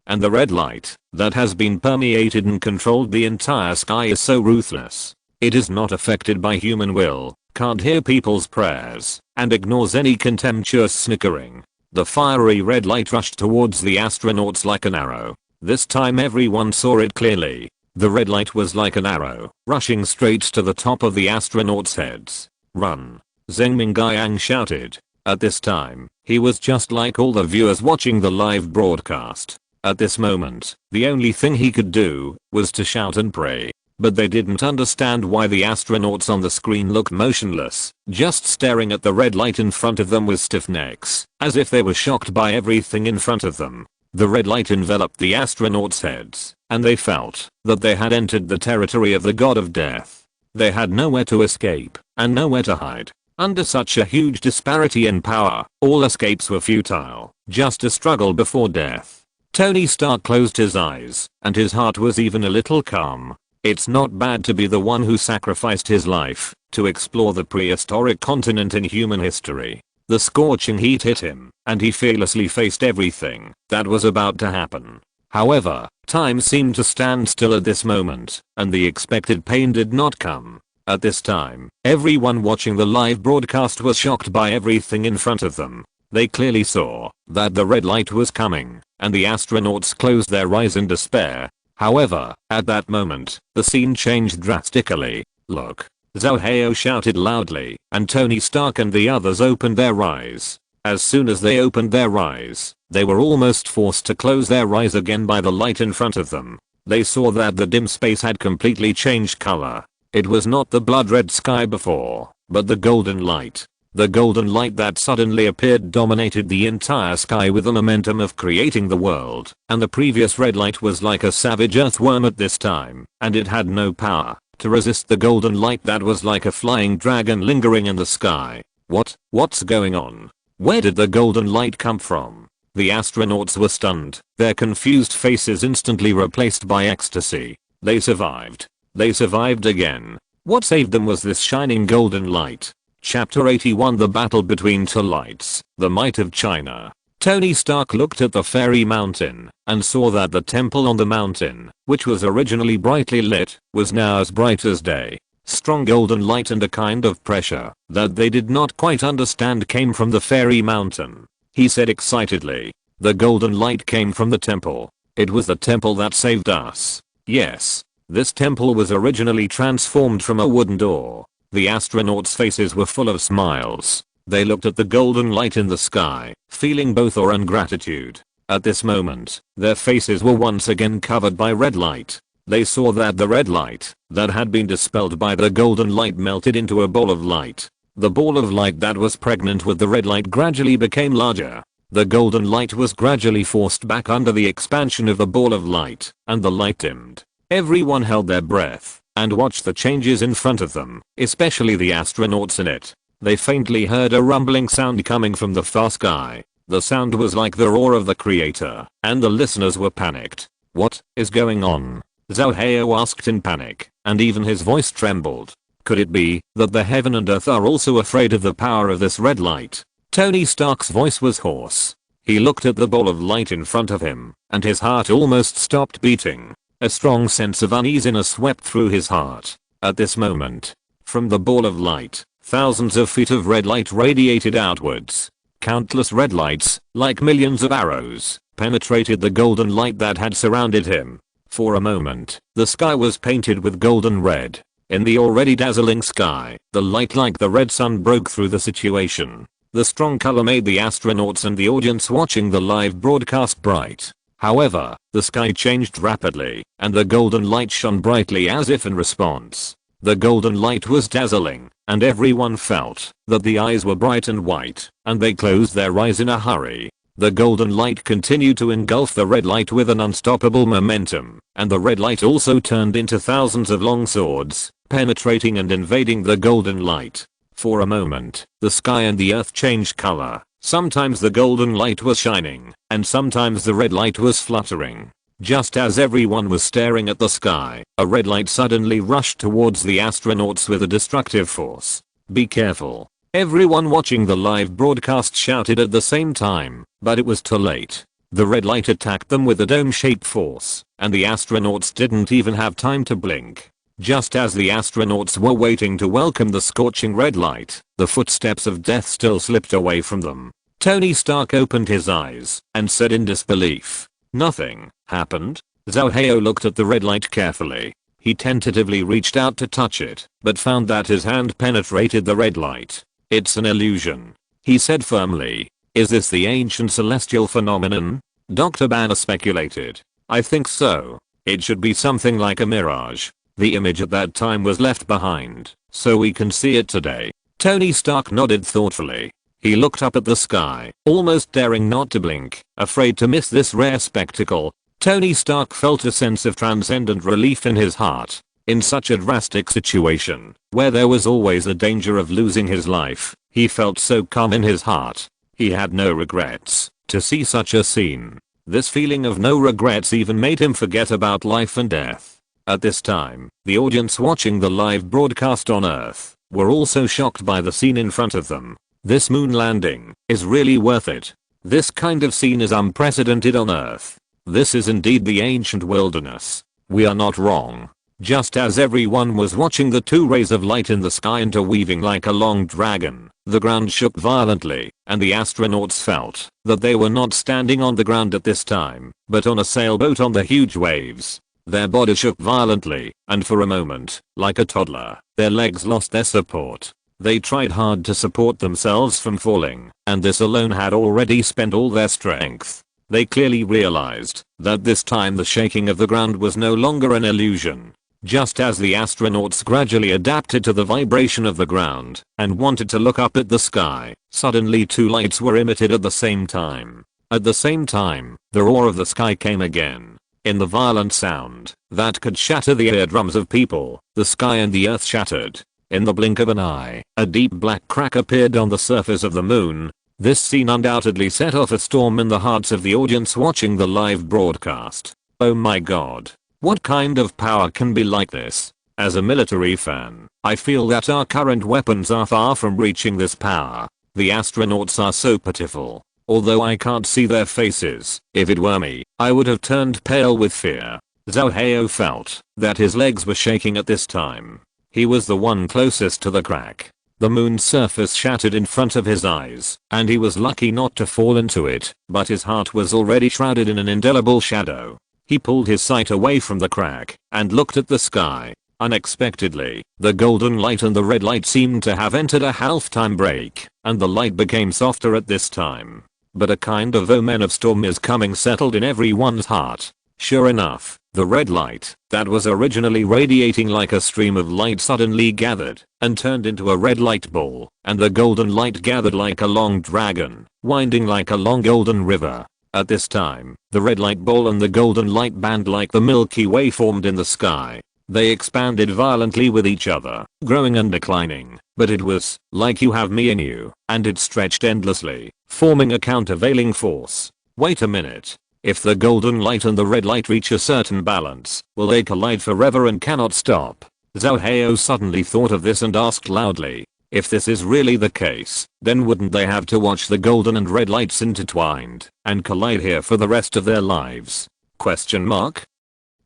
And the red light that has been permeated and controlled the entire sky is so ruthless. It is not affected by human will, can't hear people's prayers, and ignores any contemptuous snickering. The fiery red light rushed towards the astronauts like an arrow. This time everyone saw it clearly. The red light was like an arrow, rushing straight to the top of the astronauts' heads. Run! Zheng Mingyang shouted. At this time, he was just like all the viewers watching the live broadcast. At this moment, the only thing he could do was to shout and pray. But they didn't understand why the astronauts on the screen looked motionless, just staring at the red light in front of them with stiff necks, as if they were shocked by everything in front of them. The red light enveloped the astronauts' heads, and they felt that they had entered the territory of the god of death. They had nowhere to escape, and nowhere to hide. Under such a huge disparity in power, all escapes were futile, just a struggle before death. Tony Stark closed his eyes, and his heart was even a little calm. It's not bad to be the one who sacrificed his life to explore the prehistoric continent in human history. The scorching heat hit him, and he fearlessly faced everything that was about to happen. However, time seemed to stand still at this moment, and the expected pain did not come. At this time, everyone watching the live broadcast was shocked by everything in front of them. They clearly saw that the red light was coming, and the astronauts closed their eyes in despair. However, at that moment, the scene changed drastically. "Look!" Zhao Hao shouted loudly, and Tony Stark and the others opened their eyes. As soon as they opened their eyes, they were almost forced to close their eyes again by the light in front of them. They saw that the dim space had completely changed color. It was not the blood red sky before, but the golden light. The golden light that suddenly appeared dominated the entire sky with the momentum of creating the world, and the previous red light was like a savage earthworm at this time, and it had no power to resist the golden light that was like a flying dragon lingering in the sky. What's going on? Where did the golden light come from? The astronauts were stunned, their confused faces instantly replaced by ecstasy. They survived. They survived again. What saved them was this shining golden light. Chapter 81 The Battle Between Two Lights, The Might of China. Tony Stark looked at the fairy mountain and saw that the temple on the mountain, which was originally brightly lit, was now as bright as day. Strong golden light and a kind of pressure that they did not quite understand came from the fairy mountain. He said excitedly, "The golden light came from the temple. It was the temple that saved us." Yes. This temple was originally transformed from a wooden door. The astronauts' faces were full of smiles. They looked at the golden light in the sky, feeling both awe and gratitude. At this moment, their faces were once again covered by red light. They saw that the red light that had been dispelled by the golden light melted into a ball of light. The ball of light that was pregnant with the red light gradually became larger. The golden light was gradually forced back under the expansion of the ball of light, and the light dimmed. Everyone held their breath and watched the changes in front of them, especially the astronauts in it. They faintly heard a rumbling sound coming from the far sky. The sound was like the roar of the creator, and the listeners were panicked. What is going on? Zhao Hao asked in panic, and even his voice trembled. Could it be that the heaven and earth are also afraid of the power of this red light? Tony Stark's voice was hoarse. He looked at the ball of light in front of him, and his heart almost stopped beating. A strong sense of uneasiness swept through his heart. At this moment, from the ball of light, thousands of feet of red light radiated outwards. Countless red lights, like millions of arrows, penetrated the golden light that had surrounded him. For a moment, the sky was painted with golden red. In the already dazzling sky, the light like the red sun broke through the situation. The strong color made the astronauts and the audience watching the live broadcast bright. However, the sky changed rapidly, and the golden light shone brightly as if in response. The golden light was dazzling, and everyone felt that the eyes were bright and white, and they closed their eyes in a hurry. The golden light continued to engulf the red light with an unstoppable momentum, and the red light also turned into thousands of long swords, penetrating and invading the golden light. For a moment, the sky and the earth changed color. Sometimes the golden light was shining, and sometimes the red light was fluttering. Just as everyone was staring at the sky, a red light suddenly rushed towards the astronauts with a destructive force. Be careful. Everyone watching the live broadcast shouted at the same time, but it was too late. The red light attacked them with a dome-shaped force, and the astronauts didn't even have time to blink. Just as the astronauts were waiting to welcome the scorching red light, the footsteps of death still slipped away from them. Tony Stark opened his eyes and said in disbelief, "Nothing happened?" Zhao Hao looked at the red light carefully. He tentatively reached out to touch it, but found that his hand penetrated the red light. "It's an illusion," he said firmly. "Is this the ancient celestial phenomenon?" Dr. Banner speculated. "I think so. It should be something like a mirage. The image at that time was left behind, so we can see it today." Tony Stark nodded thoughtfully. He looked up at the sky, almost daring not to blink, afraid to miss this rare spectacle. Tony Stark felt a sense of transcendent relief in his heart. In such a drastic situation, where there was always a danger of losing his life, he felt so calm in his heart. He had no regrets. To see such a scene, this feeling of no regrets even made him forget about life and death. At this time, the audience watching the live broadcast on Earth were also shocked by the scene in front of them. This moon landing is really worth it. This kind of scene is unprecedented on Earth. This is indeed the ancient wilderness. We are not wrong. Just as everyone was watching the two rays of light in the sky interweaving like a long dragon, the ground shook violently, and the astronauts felt that they were not standing on the ground at this time, but on a sailboat on the huge waves. Their body shook violently, and for a moment, like a toddler, their legs lost their support. They tried hard to support themselves from falling, and this alone had already spent all their strength. They clearly realized that this time the shaking of the ground was no longer an illusion. Just as the astronauts gradually adapted to the vibration of the ground and wanted to look up at the sky, suddenly two lights were emitted at the same time. At the same time, the roar of the sky came again. In the violent sound that could shatter the eardrums of people, the sky and the earth shattered. In the blink of an eye, a deep black crack appeared on the surface of the moon. This scene undoubtedly set off a storm in the hearts of the audience watching the live broadcast. Oh my god. What kind of power can be like this? As a military fan, I feel that our current weapons are far from reaching this power. The astronauts are so pitiful. Although I can't see their faces, if it were me, I would have turned pale with fear. Zhao Hao felt that his legs were shaking at this time. He was the one closest to the crack. The moon's surface shattered in front of his eyes, and he was lucky not to fall into it, but his heart was already shrouded in an indelible shadow. He pulled his sight away from the crack, and looked at the sky. Unexpectedly, the golden light and the red light seemed to have entered a half-time break, and the light became softer at this time. But a kind of omen of storm is coming settled in everyone's heart. Sure enough, the red light that was originally radiating like a stream of light suddenly gathered and turned into a red light ball, and the golden light gathered like a long dragon, winding like a long golden river. At this time, the red light ball and the golden light band like the Milky Way formed in the sky. They expanded violently with each other, growing and declining, but it was like you have me in you, and it stretched endlessly, forming a countervailing force. Wait a minute. If the golden light and the red light reach a certain balance, will they collide forever and cannot stop? Zhao Hao suddenly thought of this and asked loudly. If this is really the case, then wouldn't they have to watch the golden and red lights intertwined and collide here for the rest of their lives? Question mark?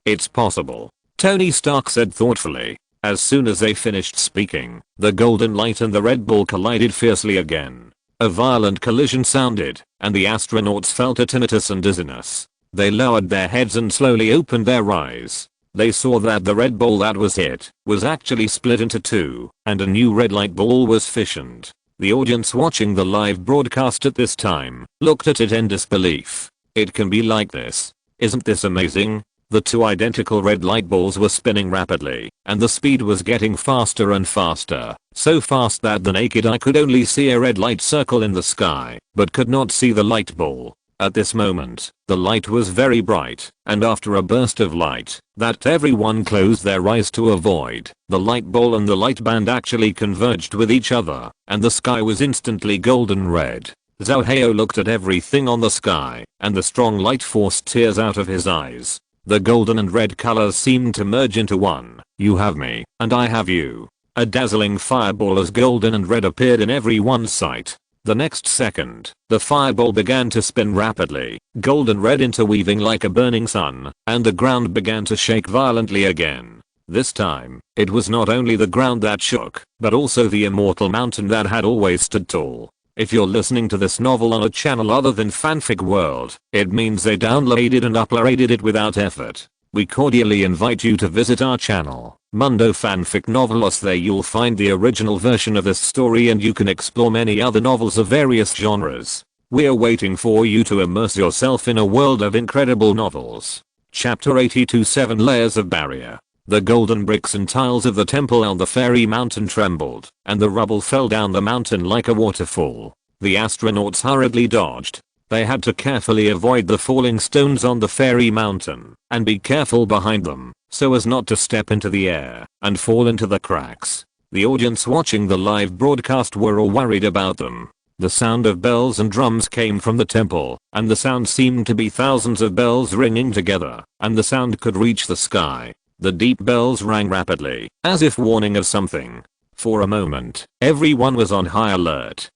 It's possible, Tony Stark said thoughtfully. As soon as they finished speaking, the golden light and the red ball collided fiercely again. A violent collision sounded, and the astronauts felt a tinnitus and dizziness. They lowered their heads and slowly opened their eyes. They saw that the red ball that was hit was actually split into two, and a new red light ball was fissioned. The audience watching the live broadcast at this time looked at it in disbelief. It can be like this. Isn't this amazing? The two identical red light balls were spinning rapidly, and the speed was getting faster and faster, so fast that the naked eye could only see a red light circle in the sky, but could not see the light ball. At this moment, the light was very bright, and after a burst of light that everyone closed their eyes to avoid, the light ball and the light band actually converged with each other, and the sky was instantly golden red. Zhao Hao looked at everything on the sky, and the strong light forced tears out of his eyes. The golden and red colors seemed to merge into one. You have me, and I have you. A dazzling fireball as golden and red appeared in everyone's sight. The next second, the fireball began to spin rapidly, golden red interweaving like a burning sun, and the ground began to shake violently again. This time, it was not only the ground that shook, but also the immortal mountain that had always stood tall. If you're listening to this novel on a channel other than Fanfic World, it means they downloaded and uploaded it without effort. We cordially invite you to visit our channel, Mundo Fanfic Novelos. There you'll find the original version of this story and you can explore many other novels of various genres. We're waiting for you to immerse yourself in a world of incredible novels. Chapter 82 7 Layers of Barrier. The golden bricks and tiles of the temple on the fairy mountain trembled, and the rubble fell down the mountain like a waterfall. The astronauts hurriedly dodged. They had to carefully avoid the falling stones on the fairy mountain, and be careful behind them, so as not to step into the air and fall into the cracks. The audience watching the live broadcast were all worried about them. The sound of bells and drums came from the temple, and the sound seemed to be thousands of bells ringing together, and the sound could reach the sky. The deep bells rang rapidly, as if warning of something. For a moment, everyone was on high alert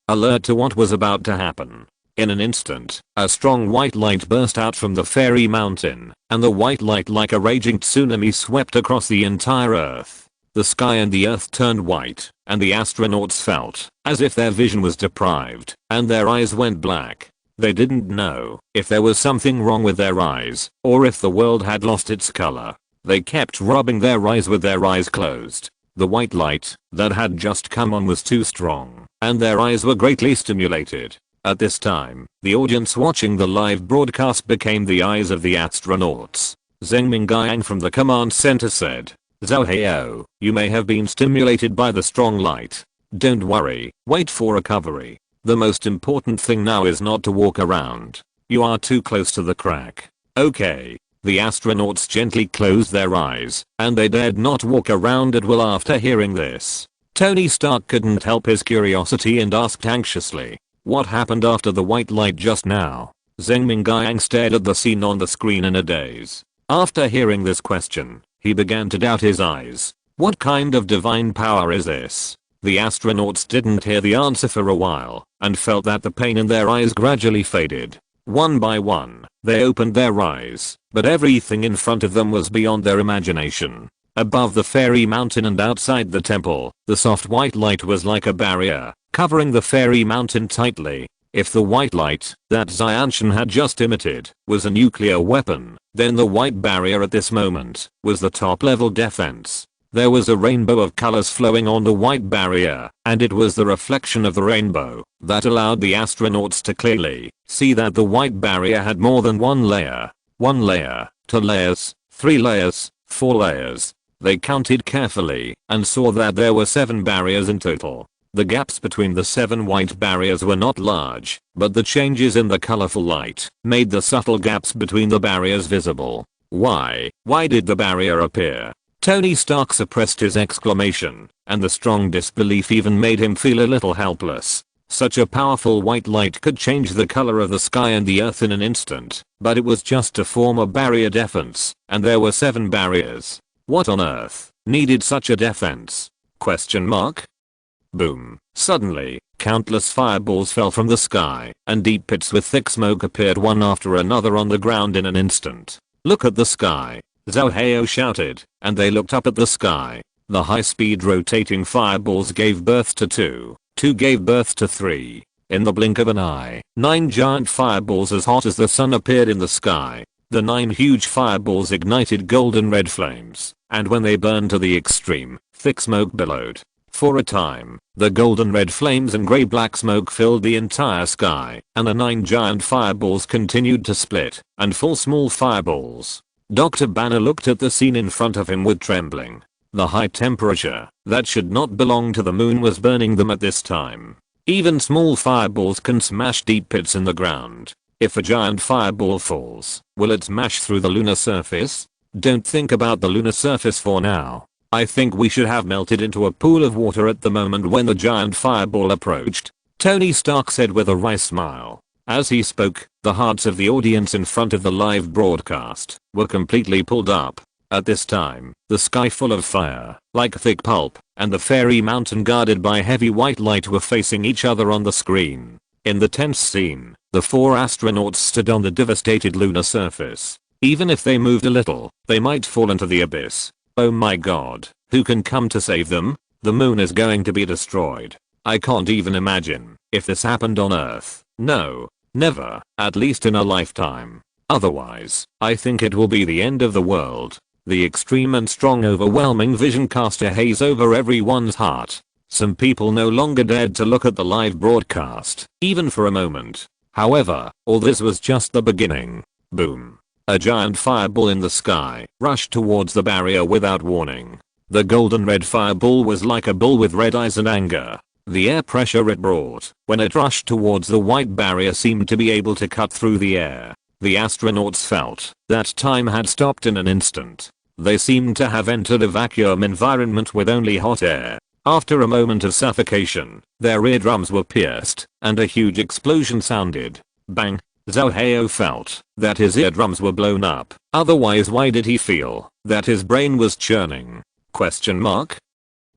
to what was about to happen. In an instant, a strong white light burst out from the fairy mountain, and the white light like a raging tsunami swept across the entire earth. The sky and the earth turned white, and the astronauts felt as if their vision was deprived, and their eyes went black. They didn't know if there was something wrong with their eyes, or if the world had lost its color. They kept rubbing their eyes with their eyes closed. The white light that had just come on was too strong, and their eyes were greatly stimulated. At this time, the audience watching the live broadcast became the eyes of the astronauts. Zheng Mingguang from the command center said, Zhao Hao, you may have been stimulated by the strong light. Don't worry, wait for recovery. The most important thing now is not to walk around. You are too close to the crack. Okay. The astronauts gently closed their eyes, and they dared not walk around at will after hearing this. Tony Stark couldn't help his curiosity and asked anxiously, what happened after the white light just now? Zheng Mingguang stared at the scene on the screen in a daze. After hearing this question, he began to doubt his eyes. What kind of divine power is this? The astronauts didn't hear the answer for a while, and felt that the pain in their eyes gradually faded. One by one, they opened their eyes, but everything in front of them was beyond their imagination. Above the fairy mountain and outside the temple, the soft white light was like a barrier, covering the fairy mountain tightly. If the white light that Xianshan had just emitted was a nuclear weapon, then the white barrier at this moment was the top level defense. There was a rainbow of colors flowing on the white barrier, and it was the reflection of the rainbow that allowed the astronauts to clearly see that the white barrier had more than one layer. 1 layer, 2 layers, 3 layers, 4 layers. They counted carefully and saw that there were 7 barriers in total. The gaps between the 7 white barriers were not large, but the changes in the colorful light made the subtle gaps between the barriers visible. Why did the barrier appear? Tony Stark suppressed his exclamation, and the strong disbelief even made him feel a little helpless. Such a powerful white light could change the color of the sky and the earth in an instant, but it was just to form a barrier defense, and there were 7 barriers. What on earth needed such a defense? Question mark? Boom. Suddenly, countless fireballs fell from the sky, and deep pits with thick smoke appeared one after another on the ground in an instant. Look at the sky, Zhao Hao shouted, and they looked up at the sky. The high-speed rotating fireballs gave birth to 2. 2 gave birth to 3. In the blink of an eye, 9 giant fireballs as hot as the sun appeared in the sky. The 9 huge fireballs ignited golden red flames, and when they burned to the extreme, thick smoke billowed. For a time, the golden red flames and grey black smoke filled the entire sky, and the 9 giant fireballs continued to split and fall small fireballs. Dr. Banner looked at the scene in front of him with trembling. The high temperature that should not belong to the moon was burning them at this time. Even small fireballs can smash deep pits in the ground. If a giant fireball falls, will it smash through the lunar surface? Don't think about the lunar surface for now. I think we should have melted into a pool of water at the moment when the giant fireball approached, Tony Stark said with a wry smile. As he spoke, the hearts of the audience in front of the live broadcast were completely pulled up. At this time, the sky full of fire, like thick pulp, and the fairy mountain guarded by heavy white light were facing each other on the screen. In the tense scene, the 4 astronauts stood on the devastated lunar surface. Even if they moved a little, they might fall into the abyss. Oh my god, who can come to save them? The moon is going to be destroyed. I can't even imagine if this happened on Earth. No, never, at least in a lifetime. Otherwise, I think it will be the end of the world. The extreme and strong overwhelming vision cast a haze over everyone's heart. Some people no longer dared to look at the live broadcast, even for a moment. However, all this was just the beginning. Boom. A giant fireball in the sky rushed towards the barrier without warning. The golden red fireball was like a bull with red eyes and anger. The air pressure it brought when it rushed towards the white barrier seemed to be able to cut through the air. The astronauts felt that time had stopped in an instant. They seemed to have entered a vacuum environment with only hot air. After a moment of suffocation, their eardrums were pierced, and a huge explosion sounded. Bang! Zhao Hao felt that his eardrums were blown up. Otherwise, why did he feel that his brain was churning? Question mark?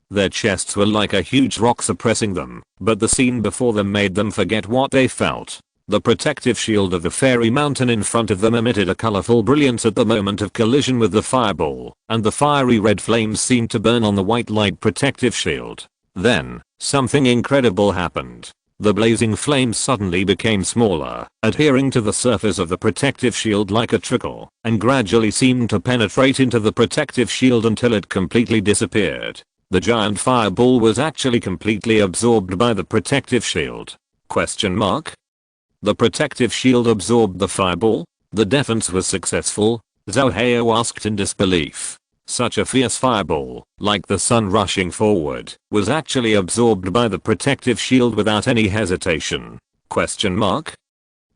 Their chests were like a huge rock suppressing them, but the scene before them made them forget what they felt. The protective shield of the fairy mountain in front of them emitted a colorful brilliance at the moment of collision with the fireball, and the fiery red flames seemed to burn on the white light protective shield. Then, something incredible happened. The blazing flames suddenly became smaller, adhering to the surface of the protective shield like a trickle, and gradually seemed to penetrate into the protective shield until it completely disappeared. The giant fireball was actually completely absorbed by the protective shield. Question mark? The protective shield absorbed the fireball? The defense was successful? Zhao Hao asked in disbelief. Such a fierce fireball, like the sun rushing forward, was actually absorbed by the protective shield without any hesitation. Question mark?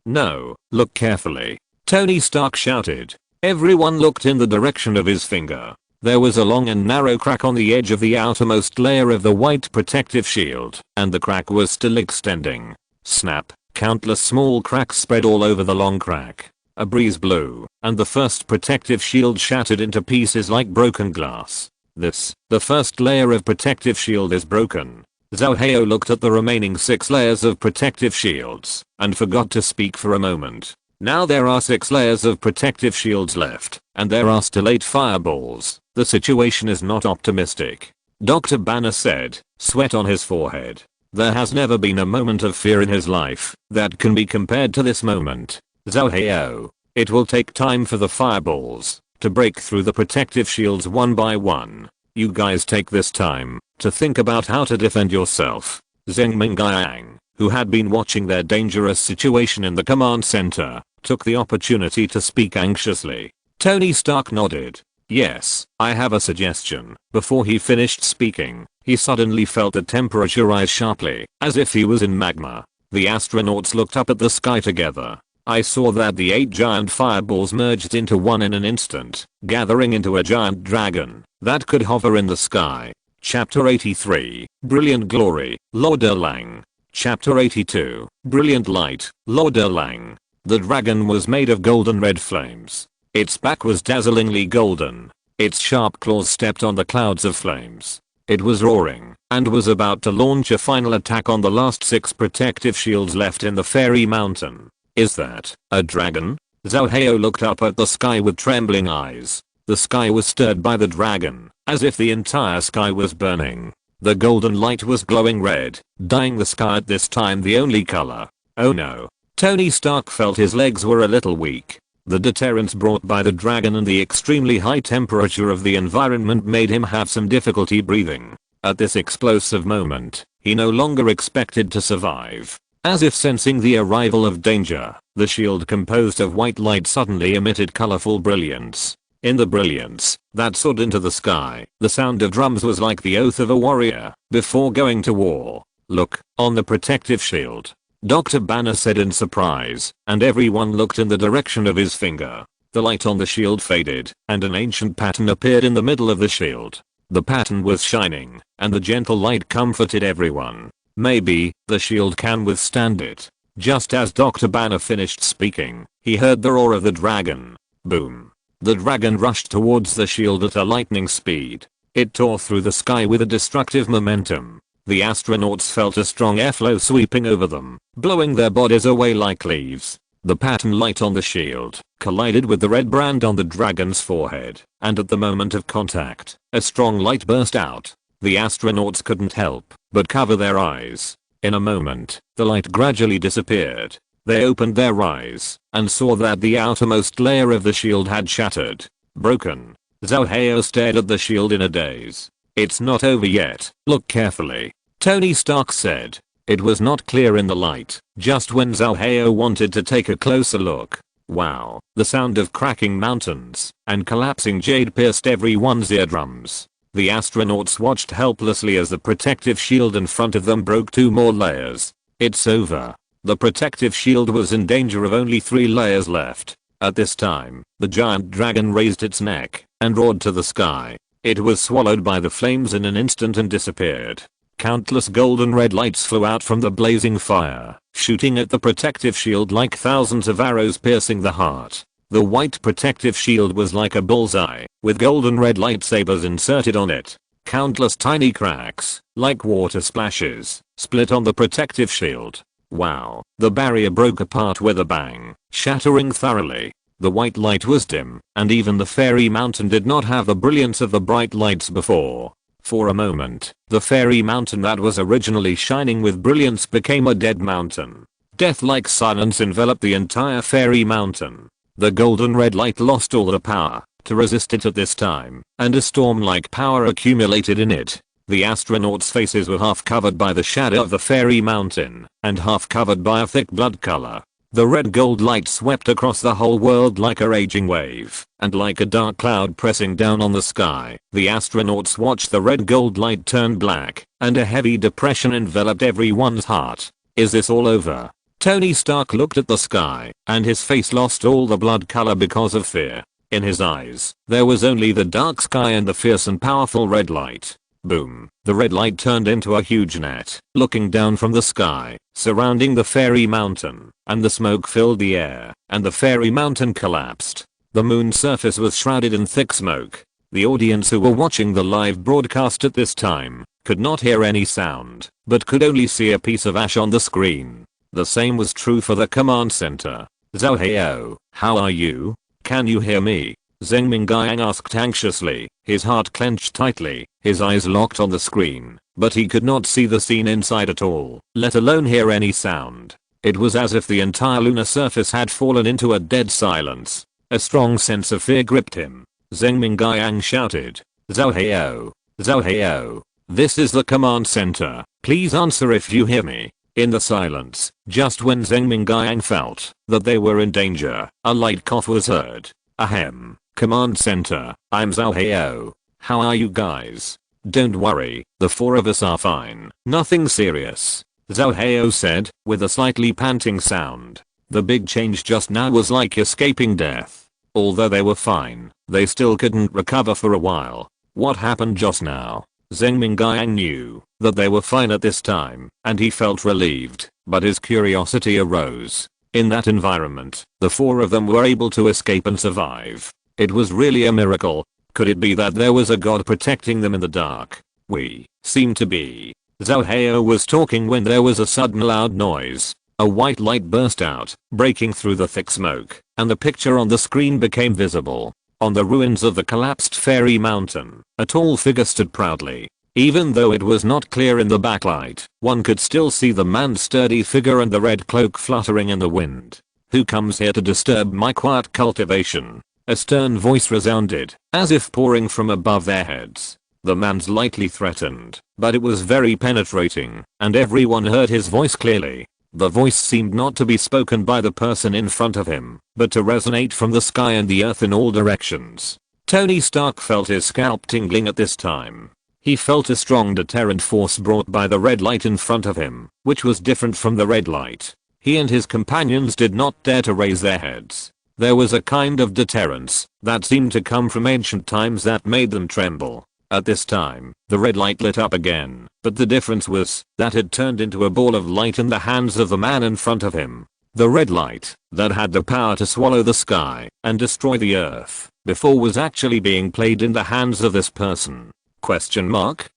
No, look carefully. Tony Stark shouted. Everyone looked in the direction of his finger. There was a long and narrow crack on the edge of the outermost layer of the white protective shield, and the crack was still extending. Snap. Countless small cracks spread all over the long crack. A breeze blew, and the first protective shield shattered into pieces like broken glass. The first layer of protective shield is broken. Zhao Hao looked at the remaining 6 layers of protective shields, and forgot to speak for a moment. Now there are 6 layers of protective shields left, and there are still 8 fireballs. The situation is not optimistic. Dr. Banner said, sweat on his forehead. There has never been a moment of fear in his life that can be compared to this moment. Zhao Hao, it will take time for the fireballs to break through the protective shields one by one. You guys take this time to think about how to defend yourself. Zheng Mingyang, who had been watching their dangerous situation in the command center, took the opportunity to speak anxiously. Tony Stark nodded. Yes, I have a suggestion. Before he finished speaking, he suddenly felt the temperature rise sharply, as if he was in magma. The astronauts looked up at the sky together. I saw that the 8 giant fireballs merged into one in an instant, gathering into a giant dragon that could hover in the sky. Chapter 83, Brilliant Glory, Lord Erlang. Chapter 82, Brilliant Light, Lord Erlang. The dragon was made of golden red flames. Its back was dazzlingly golden. Its sharp claws stepped on the clouds of flames. It was roaring and was about to launch a final attack on the last 6 protective shields left in the fairy mountain. Is that a dragon? Zhao Heo looked up at the sky with trembling eyes. The sky was stirred by the dragon, as if the entire sky was burning. The golden light was glowing red, dyeing the sky at this time the only color. Oh no. Tony Stark felt his legs were a little weak. The deterrence brought by the dragon and the extremely high temperature of the environment made him have some difficulty breathing. At this explosive moment, he no longer expected to survive. As if sensing the arrival of danger, the shield composed of white light suddenly emitted colorful brilliance. In the brilliance that soared into the sky, the sound of drums was like the oath of a warrior before going to war. Look, on the protective shield. Dr. Banner said in surprise, and everyone looked in the direction of his finger. The light on the shield faded, and an ancient pattern appeared in the middle of the shield. The pattern was shining, and the gentle light comforted everyone. Maybe the shield can withstand it. Just as Dr. Banner finished speaking, he heard the roar of the dragon. Boom. The dragon rushed towards the shield at a lightning speed. It tore through the sky with a destructive momentum. The astronauts felt a strong airflow sweeping over them, blowing their bodies away like leaves. The pattern light on the shield collided with the red brand on the dragon's forehead, and at the moment of contact, a strong light burst out. The astronauts couldn't help but cover their eyes. In a moment, the light gradually disappeared. They opened their eyes and saw that the outermost layer of the shield had shattered. Broken. Zhao Heo stared at the shield in a daze. It's not over yet. Look carefully. Tony Stark said. It was not clear in the light, just when Zhao Heo wanted to take a closer look. Wow. The sound of cracking mountains and collapsing jade pierced everyone's eardrums. The astronauts watched helplessly as the protective shield in front of them broke 2 more layers. It's over. The protective shield was in danger of only 3 layers left. At this time, the giant dragon raised its neck and roared to the sky. It was swallowed by the flames in an instant and disappeared. Countless golden red lights flew out from the blazing fire, shooting at the protective shield like thousands of arrows piercing the heart. The white protective shield was like a bullseye, with golden red lightsabers inserted on it. Countless tiny cracks, like water splashes, split on the protective shield. Wow, the barrier broke apart with a bang, shattering thoroughly. The white light was dim, and even the fairy mountain did not have the brilliance of the bright lights before. For a moment, the fairy mountain that was originally shining with brilliance became a dead mountain. Death-like silence enveloped the entire fairy mountain. The golden red light lost all the power to resist it at this time, and a storm-like power accumulated in it. The astronauts' faces were half covered by the shadow of the fairy mountain, and half covered by a thick blood color. The red gold light swept across the whole world like a raging wave, and like a dark cloud pressing down on the sky, the astronauts watched the red gold light turn black, and a heavy depression enveloped everyone's heart. Is this all over? Tony Stark looked at the sky, and his face lost all the blood color because of fear. In his eyes, there was only the dark sky and the fierce and powerful red light. Boom. The red light turned into a huge net, looking down from the sky, surrounding the fairy mountain, and the smoke filled the air, and the fairy mountain collapsed. The moon's surface was shrouded in thick smoke. The audience who were watching the live broadcast at this time could not hear any sound, but could only see a piece of ash on the screen. The same was true for the command center. Zhao Heo, how are you? Can you hear me? Zheng Mingyang asked anxiously, his heart clenched tightly, his eyes locked on the screen, but he could not see the scene inside at all, let alone hear any sound. It was as if the entire lunar surface had fallen into a dead silence. A strong sense of fear gripped him. Zheng Mingyang shouted, Zhao Heo, Zhao Heo, this is the command center, please answer if you hear me. In the silence, just when Zheng Mingyang felt that they were in danger, a light cough was heard. Ahem. Command center, I'm Zhao Heo. How are you guys? Don't worry, the 4 of us are fine. Nothing serious. Zhao Heo said, with a slightly panting sound. The big change just now was like escaping death. Although they were fine, they still couldn't recover for a while. What happened just now? Zheng Mingyang knew that they were fine at this time, and he felt relieved, but his curiosity arose. In that environment, the four of them were able to escape and survive. It was really a miracle. Could it be that there was a god protecting them in the dark? We seem to be. Zhao Heo was talking when there was a sudden loud noise. A white light burst out, breaking through the thick smoke, and the picture on the screen became visible. On the ruins of the collapsed fairy mountain, a tall figure stood proudly. Even though it was not clear in the backlight, one could still see the man's sturdy figure and the red cloak fluttering in the wind. "Who comes here to disturb my quiet cultivation?" A stern voice resounded, as if pouring from above their heads. The man slightly threatened, but it was very penetrating, and everyone heard his voice clearly. The voice seemed not to be spoken by the person in front of him, but to resonate from the sky and the earth in all directions. Tony Stark felt his scalp tingling at this time. He felt a strong deterrent force brought by the red light in front of him, which was different from the red light. He and his companions did not dare to raise their heads. There was a kind of deterrence that seemed to come from ancient times that made them tremble. At this time, the red light lit up again, but the difference was that it turned into a ball of light in the hands of the man in front of him. The red light that had the power to swallow the sky and destroy the earth before was actually being played in the hands of this person. Question mark?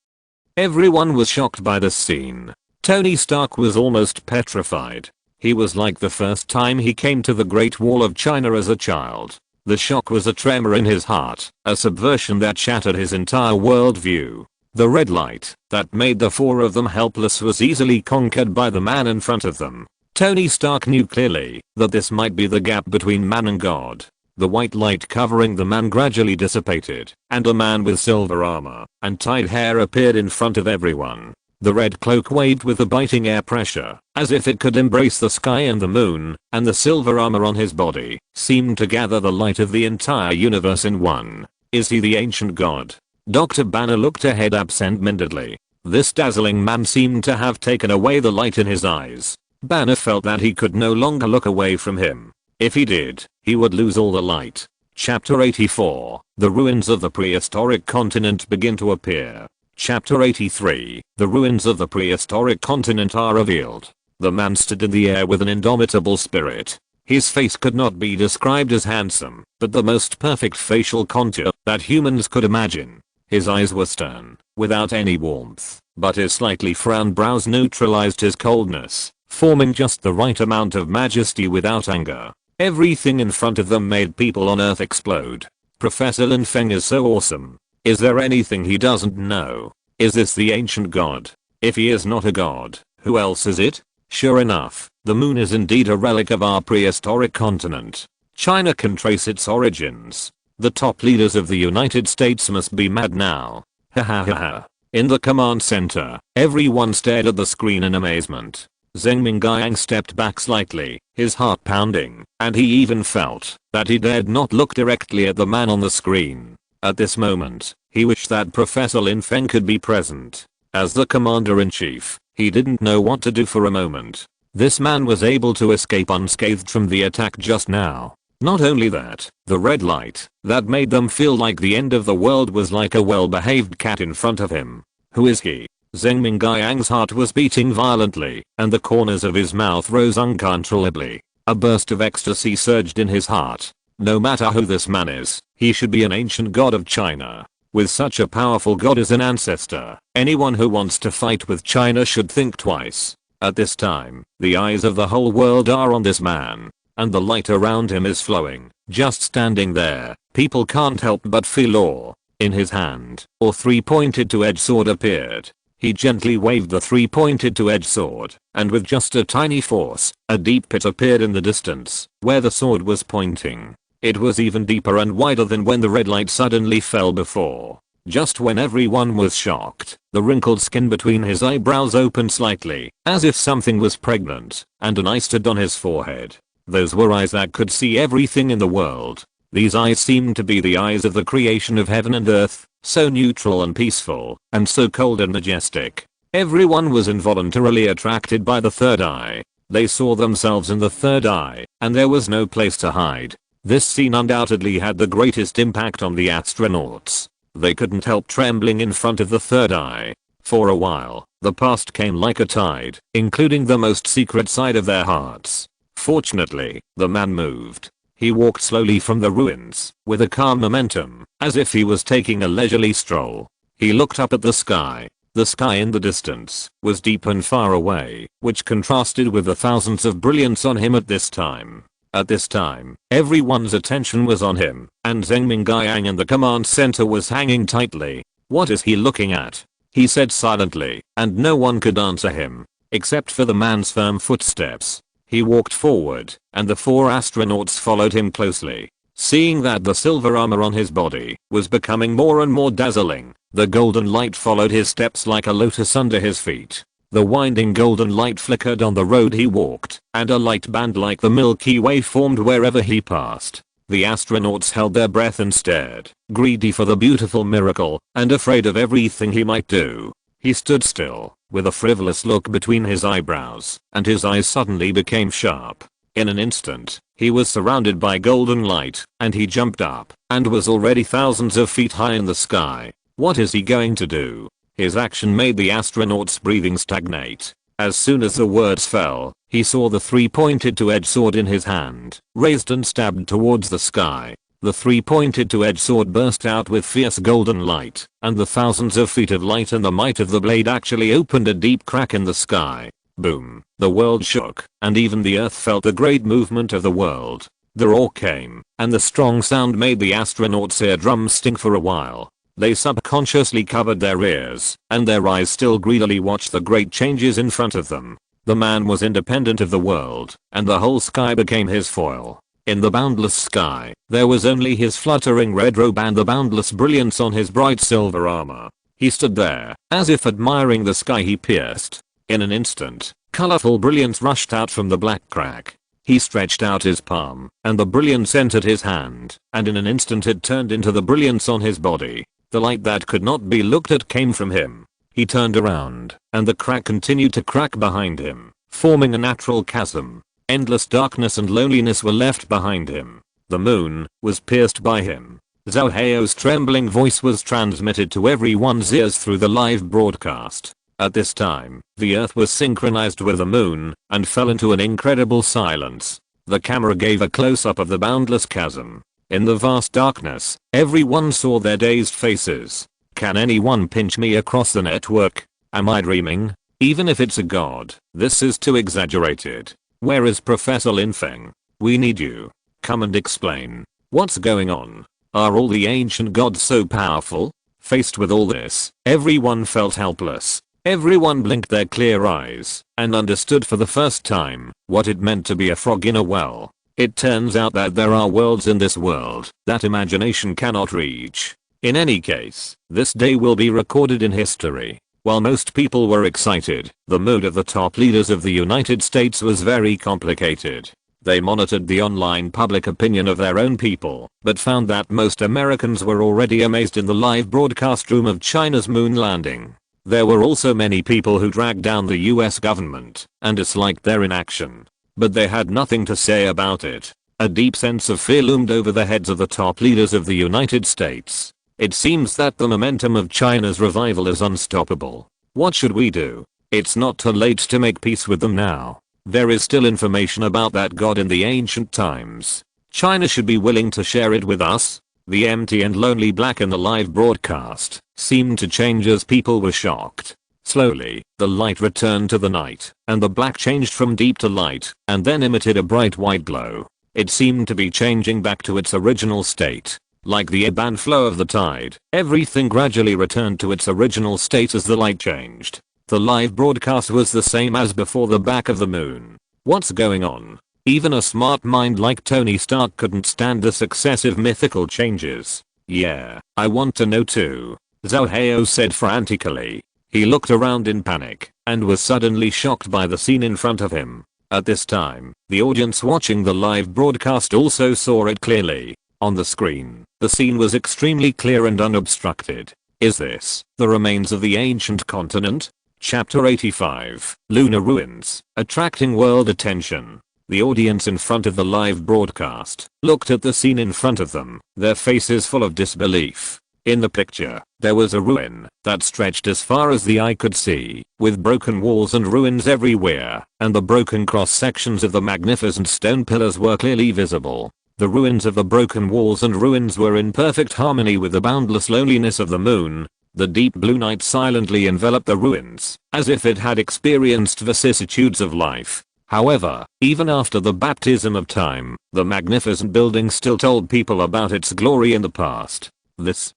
Everyone was shocked by this scene. Tony Stark was almost petrified. He was like the first time he came to the Great Wall of China as a child. The shock was a tremor in his heart, a subversion that shattered his entire worldview. The red light that made the four of them helpless was easily conquered by the man in front of them. Tony Stark knew clearly that this might be the gap between man and God. The white light covering the man gradually dissipated, and a man with silver armor and tied hair appeared in front of everyone. The red cloak waved with a biting air pressure, as if it could embrace the sky and the moon, and the silver armor on his body seemed to gather the light of the entire universe in one. Is he the ancient god? Dr. Banner looked ahead absent-mindedly. This dazzling man seemed to have taken away the light in his eyes. Banner felt that he could no longer look away from him. If he did, he would lose all the light. Chapter 84. The ruins of the prehistoric continent begin to appear. Chapter 83. The ruins of the prehistoric continent are revealed. The man stood in the air with an indomitable spirit. His face could not be described as handsome, but the most perfect facial contour that humans could imagine. His eyes were stern, without any warmth, but his slightly frowned brows neutralized his coldness, forming just the right amount of majesty without anger. Everything in front of them made people on Earth explode. Professor Lin Feng is so awesome. Is there anything he doesn't know? Is this the ancient god? If he is not a god, who else is it? Sure enough, the moon is indeed a relic of our prehistoric continent. China can trace its origins. The top leaders of the United States must be mad now. Ha ha ha ha. In the command center, everyone stared at the screen in amazement. Zheng Mingyang stepped back slightly, his heart pounding, and he even felt that he dared not look directly at the man on the screen. At this moment, he wished that Professor Lin Feng could be present. As the commander-in-chief, he didn't know what to do for a moment. This man was able to escape unscathed from the attack just now. Not only that, the red light that made them feel like the end of the world was like a well-behaved cat in front of him. Who is he? Zheng Mingyang's heart was beating violently, and the corners of his mouth rose uncontrollably. A burst of ecstasy surged in his heart. No matter who this man is, he should be an ancient god of China. With such a powerful god as an ancestor, anyone who wants to fight with China should think twice. At this time, the eyes of the whole world are on this man, and the light around him is flowing. Just standing there, people can't help but feel awe. In his hand, a three-pointed two-edged sword appeared. He gently waved the three-pointed two-edged sword, and with just a tiny force, a deep pit appeared in the distance, where the sword was pointing. It was even deeper and wider than when the red light suddenly fell before. Just when everyone was shocked, the wrinkled skin between his eyebrows opened slightly, as if something was pregnant, and an eye stood on his forehead. Those were eyes that could see everything in the world. These eyes seemed to be the eyes of the creation of heaven and earth, so neutral and peaceful, and so cold and majestic. Everyone was involuntarily attracted by the third eye. They saw themselves in the third eye, and there was no place to hide. This scene undoubtedly had the greatest impact on the astronauts. They couldn't help trembling in front of the third eye. For a while, the past came like a tide, including the most secret side of their hearts. Fortunately, the man moved. He walked slowly from the ruins, with a calm momentum, as if he was taking a leisurely stroll. He looked up at the sky. The sky in the distance was deep and far away, which contrasted with the thousands of brilliance on him at this time. At this time, everyone's attention was on him, and Zheng Mingyang in the command center was hanging tightly. What is he looking at? He said silently, and no one could answer him, except for the man's firm footsteps. He walked forward, and the 4 astronauts followed him closely. Seeing that the silver armor on his body was becoming more and more dazzling, the golden light followed his steps like a lotus under his feet. The winding golden light flickered on the road he walked, and a light band like the Milky Way formed wherever he passed. The astronauts held their breath and stared, greedy for the beautiful miracle, and afraid of everything he might do. He stood still, with a frivolous look between his eyebrows, and his eyes suddenly became sharp. In an instant, he was surrounded by golden light, and he jumped up, and was already thousands of feet high in the sky. What is he going to do? His action made the astronaut's breathing stagnate. As soon as the words fell, he saw the 3-pointed two-edged sword in his hand, raised and stabbed towards the sky. The 3-pointed two-edged sword burst out with fierce golden light, and the thousands of feet of light and the might of the blade actually opened a deep crack in the sky. Boom. The world shook, and even the earth felt the great movement of the world. The roar came, and the strong sound made the astronauts' eardrums sting for a while. They subconsciously covered their ears, and their eyes still greedily watched the great changes in front of them. The man was independent of the world, and the whole sky became his foil. In the boundless sky, there was only his fluttering red robe and the boundless brilliance on his bright silver armor. He stood there, as if admiring the sky he pierced. In an instant, colorful brilliance rushed out from the black crack. He stretched out his palm, and the brilliance entered his hand, and in an instant it turned into the brilliance on his body. The light that could not be looked at came from him. He turned around, and the crack continued to crack behind him, forming a natural chasm. Endless darkness and loneliness were left behind him. The moon was pierced by him. Zhao Heio's trembling voice was transmitted to everyone's ears through the live broadcast. At this time, the earth was synchronized with the moon, and fell into an incredible silence. The camera gave a close-up of the boundless chasm. In the vast darkness, everyone saw their dazed faces. Can anyone pinch me across the network? Am I dreaming? Even if it's a god, this is too exaggerated. Where is Professor Lin Feng? We need you. Come and explain. What's going on? Are all the ancient gods so powerful? Faced with all this, everyone felt helpless. Everyone blinked their clear eyes, and understood for the first time what it meant to be a frog in a well. It turns out that there are worlds in this world that imagination cannot reach. In any case, this day will be recorded in history. While most people were excited, the mood of the top leaders of the United States was very complicated. They monitored the online public opinion of their own people, but found that most Americans were already amazed in the live broadcast room of China's moon landing. There were also many people who dragged down the US government and disliked their inaction. But they had nothing to say about it. A deep sense of fear loomed over the heads of the top leaders of the United States. It seems that the momentum of China's revival is unstoppable. What should we do? It's not too late to make peace with them now. There is still information about that god in the ancient times. China should be willing to share it with us. The empty and lonely black in the live broadcast seemed to change as people were shocked. Slowly, the light returned to the night, and the black changed from deep to light, and then emitted a bright white glow. It seemed to be changing back to its original state. Like the ebb and flow of the tide, everything gradually returned to its original state as the light changed. The live broadcast was the same as before the back of the moon. What's going on? Even a smart mind like Tony Stark couldn't stand the successive mythical changes. Yeah, I want to know too, Zhao Heio said frantically. He looked around in panic, and was suddenly shocked by the scene in front of him. At this time, the audience watching the live broadcast also saw it clearly. On the screen, the scene was extremely clear and unobstructed. Is this the remains of the ancient continent? Chapter 85, Lunar Ruins, attracting world attention. The audience in front of the live broadcast looked at the scene in front of them, their faces full of disbelief. In the picture, there was a ruin that stretched as far as the eye could see, with broken walls and ruins everywhere, and the broken cross sections of the magnificent stone pillars were clearly visible. The ruins of the broken walls and ruins were in perfect harmony with the boundless loneliness of the moon. The deep blue night silently enveloped the ruins, as if it had experienced vicissitudes of life. However, even after the baptism of time, the magnificent building still told people about its glory in the past. This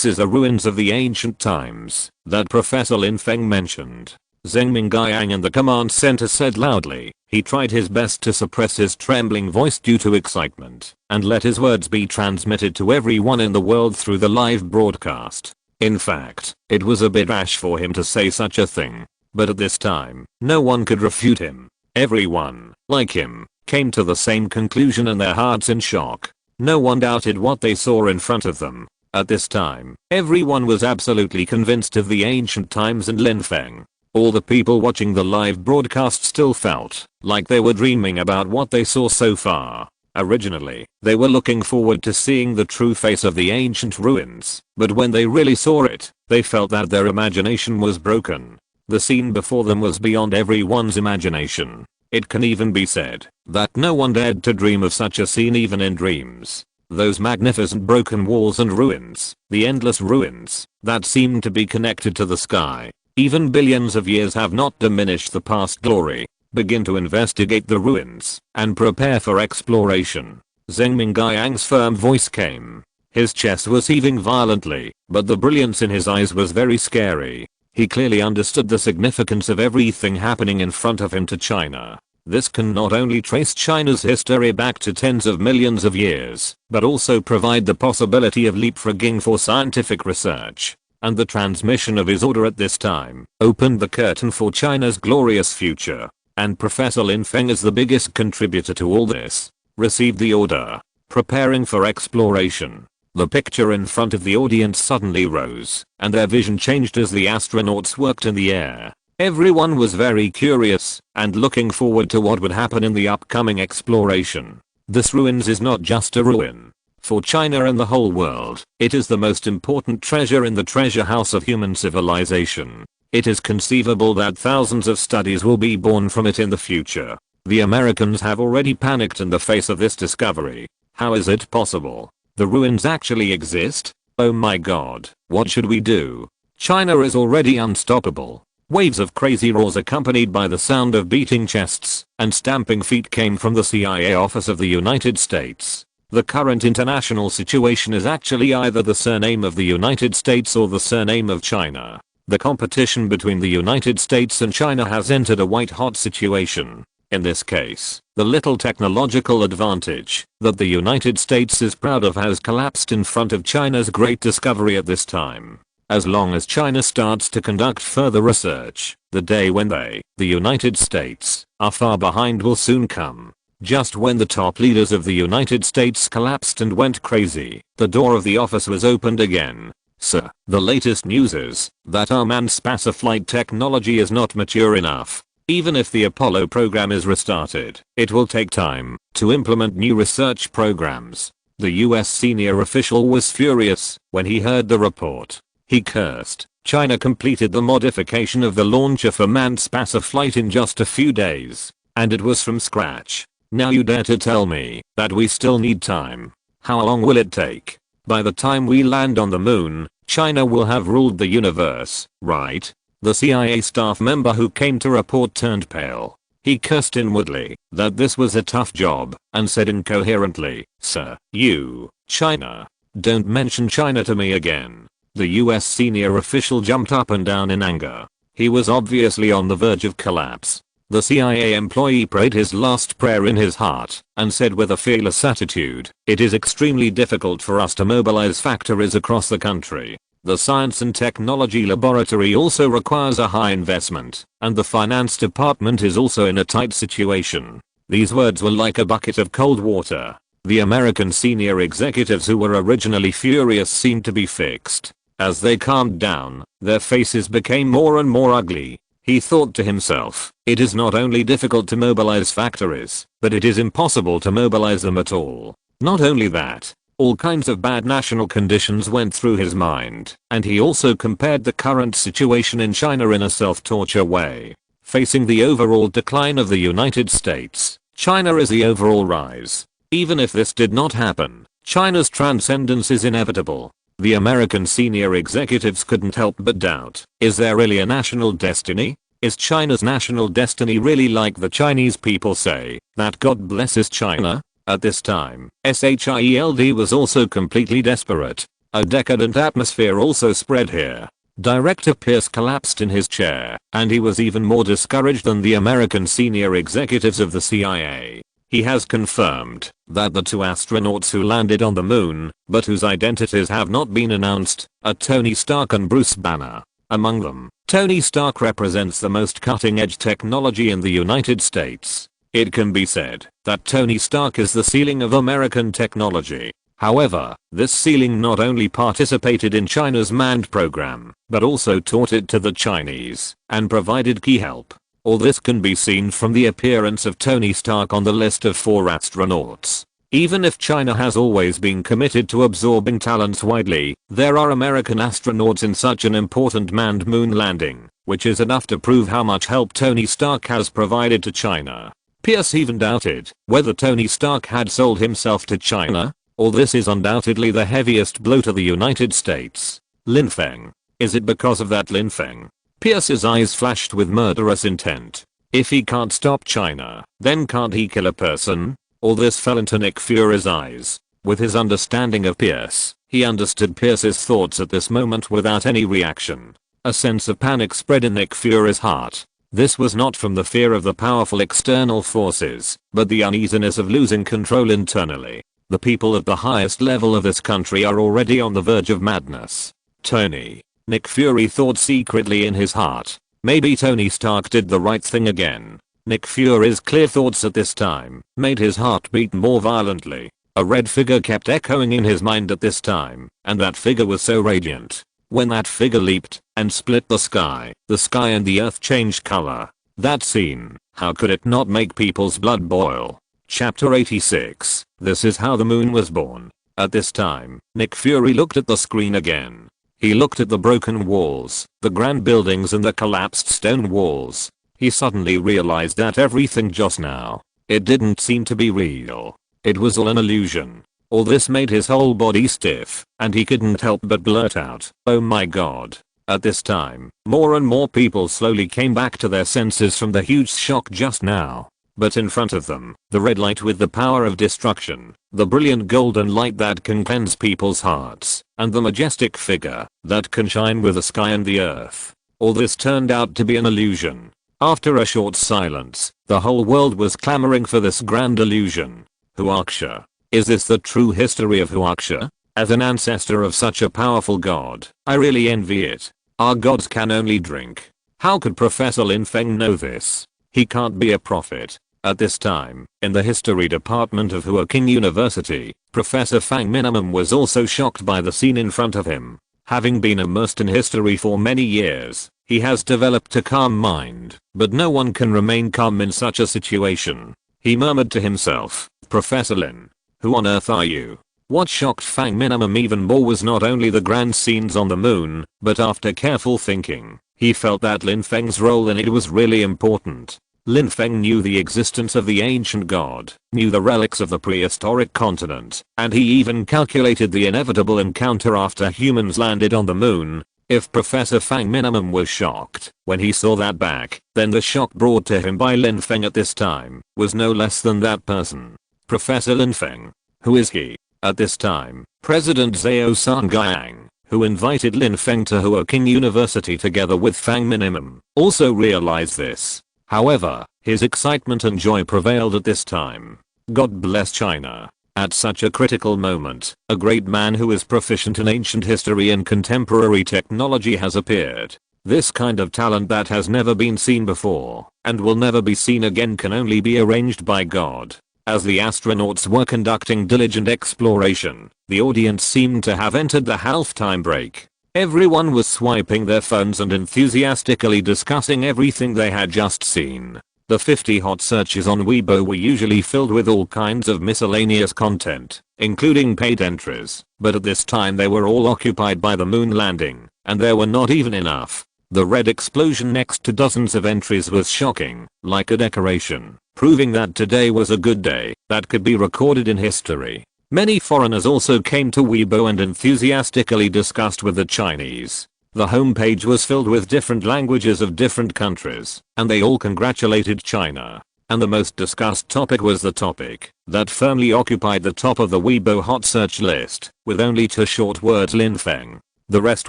is the ruins of the ancient times that Professor Lin Feng mentioned. Zheng Mingyang in the command center said loudly. He tried his best to suppress his trembling voice due to excitement, and let his words be transmitted to everyone in the world through the live broadcast. In fact, it was a bit rash for him to say such a thing. But at this time, no one could refute him. Everyone, like him, came to the same conclusion and their hearts in shock. No one doubted what they saw in front of them. At this time, everyone was absolutely convinced of the ancient times and Lin Feng. All the people watching the live broadcast still felt like they were dreaming about what they saw so far. Originally, they were looking forward to seeing the true face of the ancient ruins, but when they really saw it, they felt that their imagination was broken. The scene before them was beyond everyone's imagination. It can even be said that no one dared to dream of such a scene even in dreams. Those magnificent broken walls and ruins, the endless ruins that seemed to be connected to the sky, even billions of years have not diminished the past glory. Begin to investigate the ruins and prepare for exploration. Zheng Mingyang's firm voice came. His chest was heaving violently, but the brilliance in his eyes was very scary. He clearly understood the significance of everything happening in front of him to China. This can not only trace China's history back to tens of millions of years, but also provide the possibility of leapfrogging for scientific research. And the transmission of his order at this time opened the curtain for China's glorious future. And Professor Lin Feng is the biggest contributor to all this. Received the order. Preparing for exploration. The picture in front of the audience suddenly rose, and their vision changed as the astronauts worked in the air. Everyone was very curious and looking forward to what would happen in the upcoming exploration. This ruins is not just a ruin. For China and the whole world, it is the most important treasure in the treasure house of human civilization. It is conceivable that thousands of studies will be born from it in the future. The Americans have already panicked in the face of this discovery. How is it possible? The ruins actually exist? Oh my god, what should we do? China is already unstoppable. Waves of crazy roars accompanied by the sound of beating chests and stamping feet came from the CIA office of the United States. The current international situation is actually either the surname of the United States or the surname of China. The competition between the United States and China has entered a white-hot situation. In this case, the little technological advantage that the United States is proud of has collapsed in front of China's great discovery at this time. As long as China starts to conduct further research, the day when the United States, are far behind will soon come. Just when the top leaders of the United States collapsed and went crazy, the door of the office was opened again. Sir, the latest news is that our manned spaceflight technology is not mature enough. Even if the Apollo program is restarted, it will take time to implement new research programs. The US senior official was furious when he heard the report. He cursed. China completed the modification of the launcher for manned spaceflight in just a few days, and it was from scratch. Now you dare to tell me that we still need time? How long will it take? By the time we land on the moon, China will have ruled the universe, right? The CIA staff member who came to report turned pale. He cursed inwardly that this was a tough job and said incoherently, "Sir, you, China. Don't mention China to me again." The US senior official jumped up and down in anger. He was obviously on the verge of collapse. The CIA employee prayed his last prayer in his heart and said with a fearless attitude, "It is extremely difficult for us to mobilize factories across the country. The science and technology laboratory also requires a high investment, and the finance department is also in a tight situation." These words were like a bucket of cold water. The American senior executives who were originally furious seemed to be fixed. As they calmed down, their faces became more and more ugly. He thought to himself, it is not only difficult to mobilize factories, but it is impossible to mobilize them at all. Not only that, all kinds of bad national conditions went through his mind, and he also compared the current situation in China in a self-torture way. Facing the overall decline of the United States, China is the overall rise. Even if this did not happen, China's transcendence is inevitable. The American senior executives couldn't help but doubt, is there really a national destiny? Is China's national destiny really like the Chinese people say, that God blesses China? At this time, SHIELD was also completely desperate. A decadent atmosphere also spread here. Director Pierce collapsed in his chair, and he was even more discouraged than the American senior executives of the CIA. He has confirmed that the 2 astronauts who landed on the moon, but whose identities have not been announced, are Tony Stark and Bruce Banner. Among them, Tony Stark represents the most cutting-edge technology in the United States. It can be said that Tony Stark is the ceiling of American technology. However, this ceiling not only participated in China's manned program, but also taught it to the Chinese, and provided key help. All this can be seen from the appearance of Tony Stark on the list of 4 astronauts. Even if China has always been committed to absorbing talents widely, there are American astronauts in such an important manned moon landing, which is enough to prove how much help Tony Stark has provided to China. Pierce even doubted whether Tony Stark had sold himself to China. All this is undoubtedly the heaviest blow to the United States. Lin Feng. Is it because of that Lin Feng? Pierce's eyes flashed with murderous intent. If he can't stop China, then can't he kill a person? All this fell into Nick Fury's eyes. With his understanding of Pierce, he understood Pierce's thoughts at this moment without any reaction. A sense of panic spread in Nick Fury's heart. This was not from the fear of the powerful external forces, but the uneasiness of losing control internally. The people at the highest level of this country are already on the verge of madness. Tony. Nick Fury thought secretly in his heart. Maybe Tony Stark did the right thing again. Nick Fury's clear thoughts at this time made his heart beat more violently. A red figure kept echoing in his mind at this time, and that figure was so radiant. When that figure leaped and split the sky and the earth changed color. That scene, how could it not make people's blood boil? Chapter 86. This is how the moon was born. At this time, Nick Fury looked at the screen again. He looked at the broken walls, the grand buildings and the collapsed stone walls. He suddenly realized that everything just now, it didn't seem to be real. It was all an illusion. All this made his whole body stiff, and he couldn't help but blurt out, "Oh my god." At this time, more and more people slowly came back to their senses from the huge shock just now. But in front of them, the red light with the power of destruction, the brilliant golden light that can cleanse people's hearts, and the majestic figure that can shine with the sky and the earth. All this turned out to be an illusion. After a short silence, the whole world was clamoring for this grand illusion. Huaxia. Is this the true history of Huaxia? As an ancestor of such a powerful god, I really envy it. Our gods can only drink. How could Professor Lin Feng know this? He can't be a prophet. At this time, in the history department of Huaking University, Professor Fang Minimum was also shocked by the scene in front of him. Having been immersed in history for many years, he has developed a calm mind, but no one can remain calm in such a situation. He murmured to himself, "Professor Lin, who on earth are you?" What shocked Fang Minimum even more was not only the grand scenes on the moon, but after careful thinking, he felt that Lin Feng's role in it was really important. Lin Feng knew the existence of the ancient god, knew the relics of the prehistoric continent, and he even calculated the inevitable encounter after humans landed on the moon. If Professor Fang Minimum was shocked when he saw that back, then the shock brought to him by Lin Feng at this time was no less than that person. Professor Lin Feng. Who is he? At this time, President Zhao Sangyang, who invited Lin Feng to Huaking University together with Fang Minimum, also realized this. However, his excitement and joy prevailed at this time. God bless China. At such a critical moment, a great man who is proficient in ancient history and contemporary technology has appeared. This kind of talent that has never been seen before, and will never be seen again, can only be arranged by God. As the astronauts were conducting diligent exploration, the audience seemed to have entered the halftime break. Everyone was swiping their phones and enthusiastically discussing everything they had just seen. The 50 hot searches on Weibo were usually filled with all kinds of miscellaneous content, including paid entries, but at this time they were all occupied by the moon landing, and there were not even enough. The red explosion next to dozens of entries was shocking, like a decoration, proving that today was a good day that could be recorded in history. Many foreigners also came to Weibo and enthusiastically discussed with the Chinese. The homepage was filled with different languages of different countries, and they all congratulated China. And the most discussed topic was the topic that firmly occupied the top of the Weibo hot search list, with only 2 short words: Lin Feng. The rest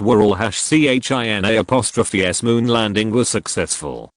were all #CHINA''s moon landing was successful.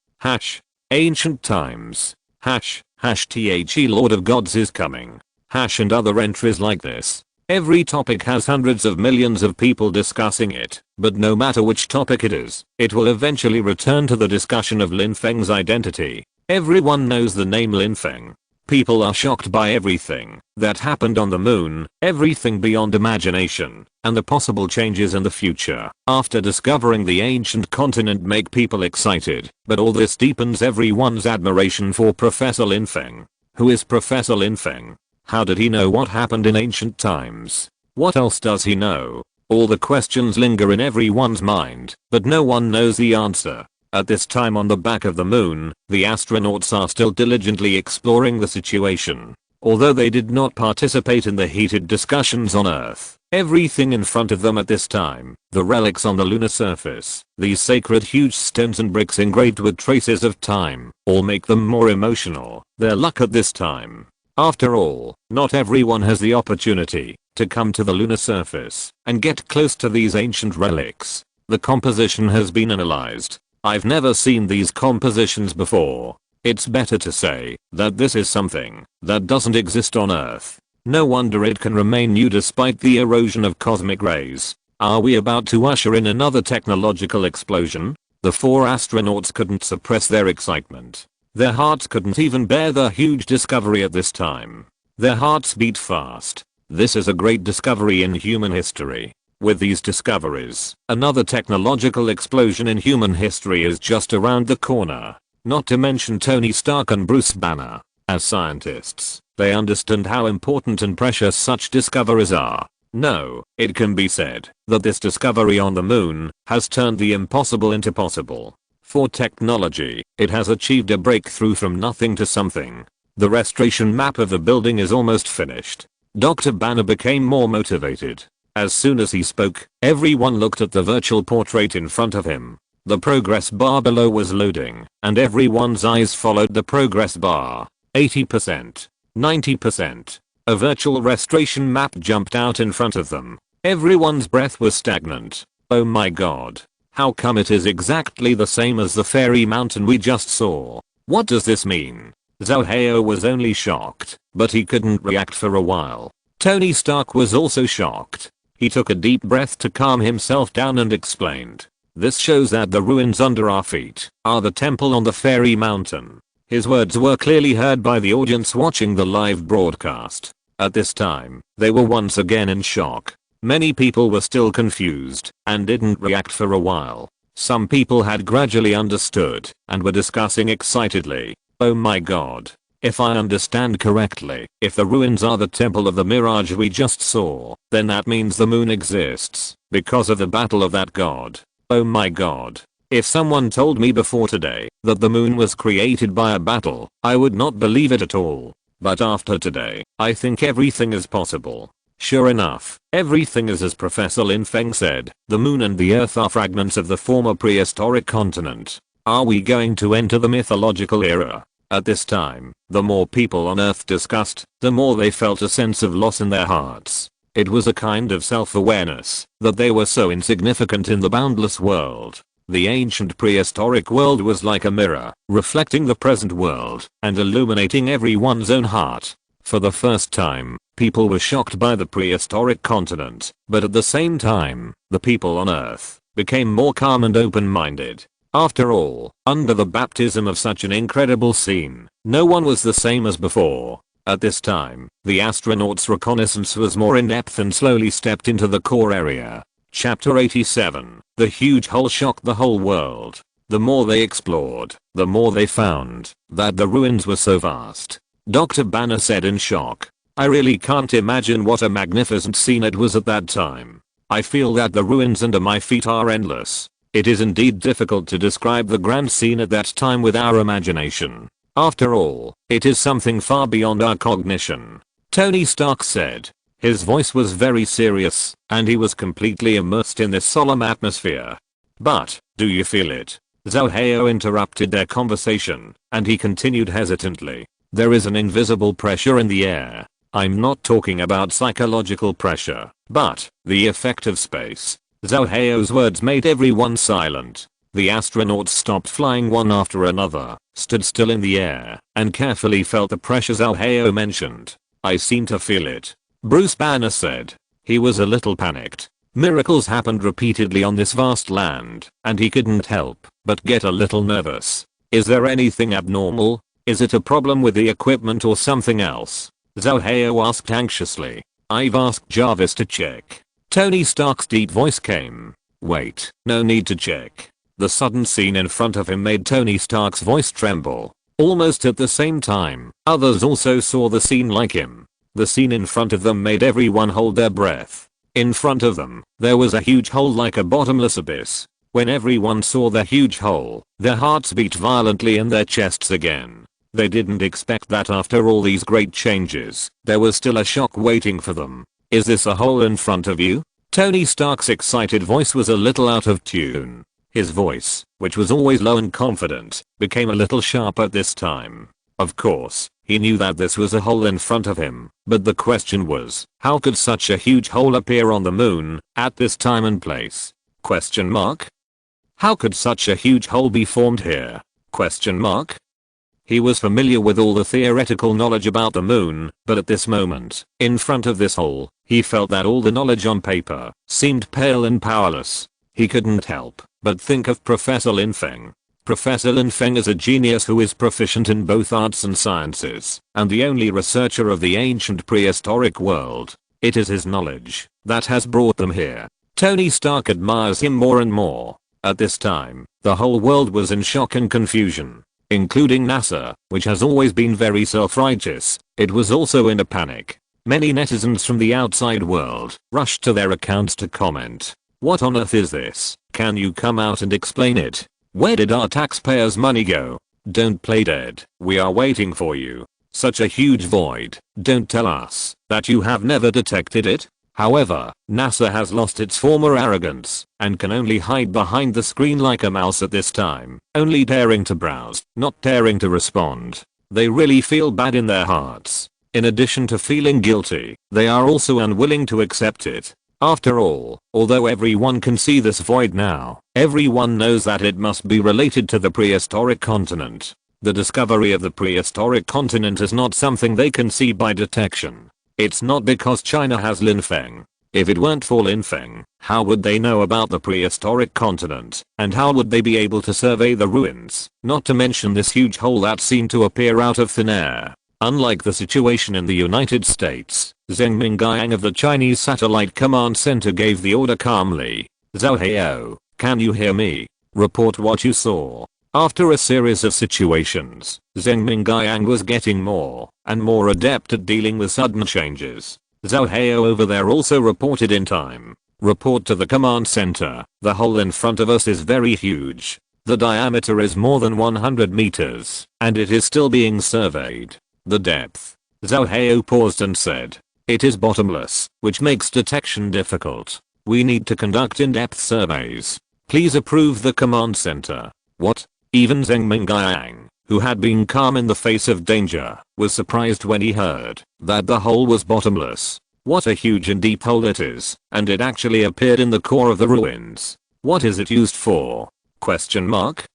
#ancient times. #THE Lord of Gods is coming. And other entries like this. Every topic has hundreds of millions of people discussing it, but no matter which topic it is, it will eventually return to the discussion of Lin Feng's identity. Everyone knows the name Lin Feng. People are shocked by everything that happened on the moon, everything beyond imagination, and the possible changes in the future after discovering the ancient continent make people excited, but all this deepens everyone's admiration for Professor Lin Feng. Who is Professor Lin Feng? How did he know what happened in ancient times? What else does he know? All the questions linger in everyone's mind, but no one knows the answer. At this time on the back of the moon, the astronauts are still diligently exploring the situation. Although they did not participate in the heated discussions on Earth, everything in front of them at this time, the relics on the lunar surface, these sacred huge stones and bricks engraved with traces of time, all make them more emotional. Their luck at this time. After all, not everyone has the opportunity to come to the lunar surface and get close to these ancient relics. The composition has been analyzed. I've never seen these compositions before. It's better to say that this is something that doesn't exist on Earth. No wonder it can remain new despite the erosion of cosmic rays. Are we about to usher in another technological explosion? The 4 astronauts couldn't suppress their excitement. Their hearts couldn't even bear the huge discovery at this time. Their hearts beat fast. This is a great discovery in human history. With these discoveries, another technological explosion in human history is just around the corner. Not to mention Tony Stark and Bruce Banner. As scientists, they understand how important and precious such discoveries are. No, it can be said that this discovery on the moon has turned the impossible into possible. For technology, it has achieved a breakthrough from nothing to something. The restoration map of the building is almost finished. Dr. Banner became more motivated. As soon as he spoke, everyone looked at the virtual portrait in front of him. The progress bar below was loading, and everyone's eyes followed the progress bar. 80%. 90%. A virtual restoration map jumped out in front of them. Everyone's breath was stagnant. Oh my god. How come it is exactly the same as the fairy mountain we just saw? What does this mean? Zhao Hao was only shocked, but he couldn't react for a while. Tony Stark was also shocked. He took a deep breath to calm himself down and explained. This shows that the ruins under our feet are the temple on the fairy mountain. His words were clearly heard by the audience watching the live broadcast. At this time, they were once again in shock. Many people were still confused and didn't react for a while. Some people had gradually understood and were discussing excitedly. Oh my god. If I understand correctly, if the ruins are the temple of the mirage we just saw, then that means the moon exists because of the battle of that god. Oh my god. If someone told me before today that the moon was created by a battle, I would not believe it at all. But after today, I think everything is possible. Sure enough, everything is as Professor Lin Feng said. The moon and the earth are fragments of the former prehistoric continent. Are we going to enter the mythological era? At this time, the more people on Earth discussed, the more they felt a sense of loss in their hearts. It was a kind of self-awareness that they were so insignificant in the boundless world. The ancient prehistoric world was like a mirror, reflecting the present world and illuminating everyone's own heart. For the first time, people were shocked by the prehistoric continent, but at the same time, the people on Earth became more calm and open-minded. After all, under the baptism of such an incredible scene, no one was the same as before. At this time, the astronauts' reconnaissance was more in-depth and slowly stepped into the core area. Chapter 87. The huge hole shocked the whole world. The more they explored, the more they found that the ruins were so vast. Dr. Banner said in shock. I really can't imagine what a magnificent scene it was at that time. I feel that the ruins under my feet are endless. It is indeed difficult to describe the grand scene at that time with our imagination. After all, it is something far beyond our cognition. Tony Stark said. His voice was very serious, and he was completely immersed in this solemn atmosphere. But, do you feel it? Zhao Hao interrupted their conversation, and he continued hesitantly. There is an invisible pressure in the air. I'm not talking about psychological pressure, but the effect of space. Zhao Hao's words made everyone silent. The astronauts stopped flying one after another, stood still in the air, and carefully felt the pressure Zhao Hao mentioned. I seem to feel it. Bruce Banner said. He was a little panicked. Miracles happened repeatedly on this vast land, and he couldn't help but get a little nervous. Is there anything abnormal? Is it a problem with the equipment or something else? Zhao Hao asked anxiously. I've asked Jarvis to check. Tony Stark's deep voice came. Wait, no need to check. The sudden scene in front of him made Tony Stark's voice tremble. Almost at the same time, others also saw the scene like him. The scene in front of them made everyone hold their breath. In front of them, there was a huge hole like a bottomless abyss. When everyone saw the huge hole, their hearts beat violently in their chests again. They didn't expect that after all these great changes, there was still a shock waiting for them. Is this a hole in front of you? Tony Stark's excited voice was a little out of tune. His voice, which was always low and confident, became a little sharp at this time. Of course, he knew that this was a hole in front of him, but the question was, how could such a huge hole appear on the moon, at this time and place? Question mark? How could such a huge hole be formed here? Question mark? He was familiar with all the theoretical knowledge about the moon, but at this moment, in front of this hole, he felt that all the knowledge on paper seemed pale and powerless. He couldn't help but think of Professor Lin Feng. Professor Lin Feng is a genius who is proficient in both arts and sciences, and the only researcher of the ancient prehistoric world. It is his knowledge that has brought them here. Tony Stark admires him more and more. At this time, the whole world was in shock and confusion, including NASA, which has always been very self-righteous. It was also in a panic. Many netizens from the outside world rushed to their accounts to comment. What on earth is this? Can you come out and explain it? Where did our taxpayers' money go? Don't play dead. We are waiting for you. Such a huge void. Don't tell us that you have never detected it. However, NASA has lost its former arrogance and can only hide behind the screen like a mouse at this time, only daring to browse, not daring to respond. They really feel bad in their hearts. In addition to feeling guilty, they are also unwilling to accept it. After all, although everyone can see this void now, everyone knows that it must be related to the prehistoric continent. The discovery of the prehistoric continent is not something they can see by detection. It's not because China has Lin Feng. If it weren't for Lin Feng, how would they know about the prehistoric continent, and how would they be able to survey the ruins, not to mention this huge hole that seemed to appear out of thin air? Unlike the situation in the United States, Zheng Mingjiang of the Chinese Satellite Command Center gave the order calmly. Zhao Hao, can you hear me? Report what you saw. After a series of situations, Zheng Mingjiang was getting more and more adept at dealing with sudden changes. Zhao Hao over there also reported in time. Report to the command center. The hole in front of us is very huge. The diameter is more than 100 meters, and it is still being surveyed. The depth. Zhao Hao paused and said. It is bottomless, which makes detection difficult. We need to conduct in-depth surveys. Please approve the command center. What? Even Zheng Mingjiang, who had been calm in the face of danger, was surprised when he heard that the hole was bottomless. What a huge and deep hole it is, and it actually appeared in the core of the ruins. What is it used for? Question mark?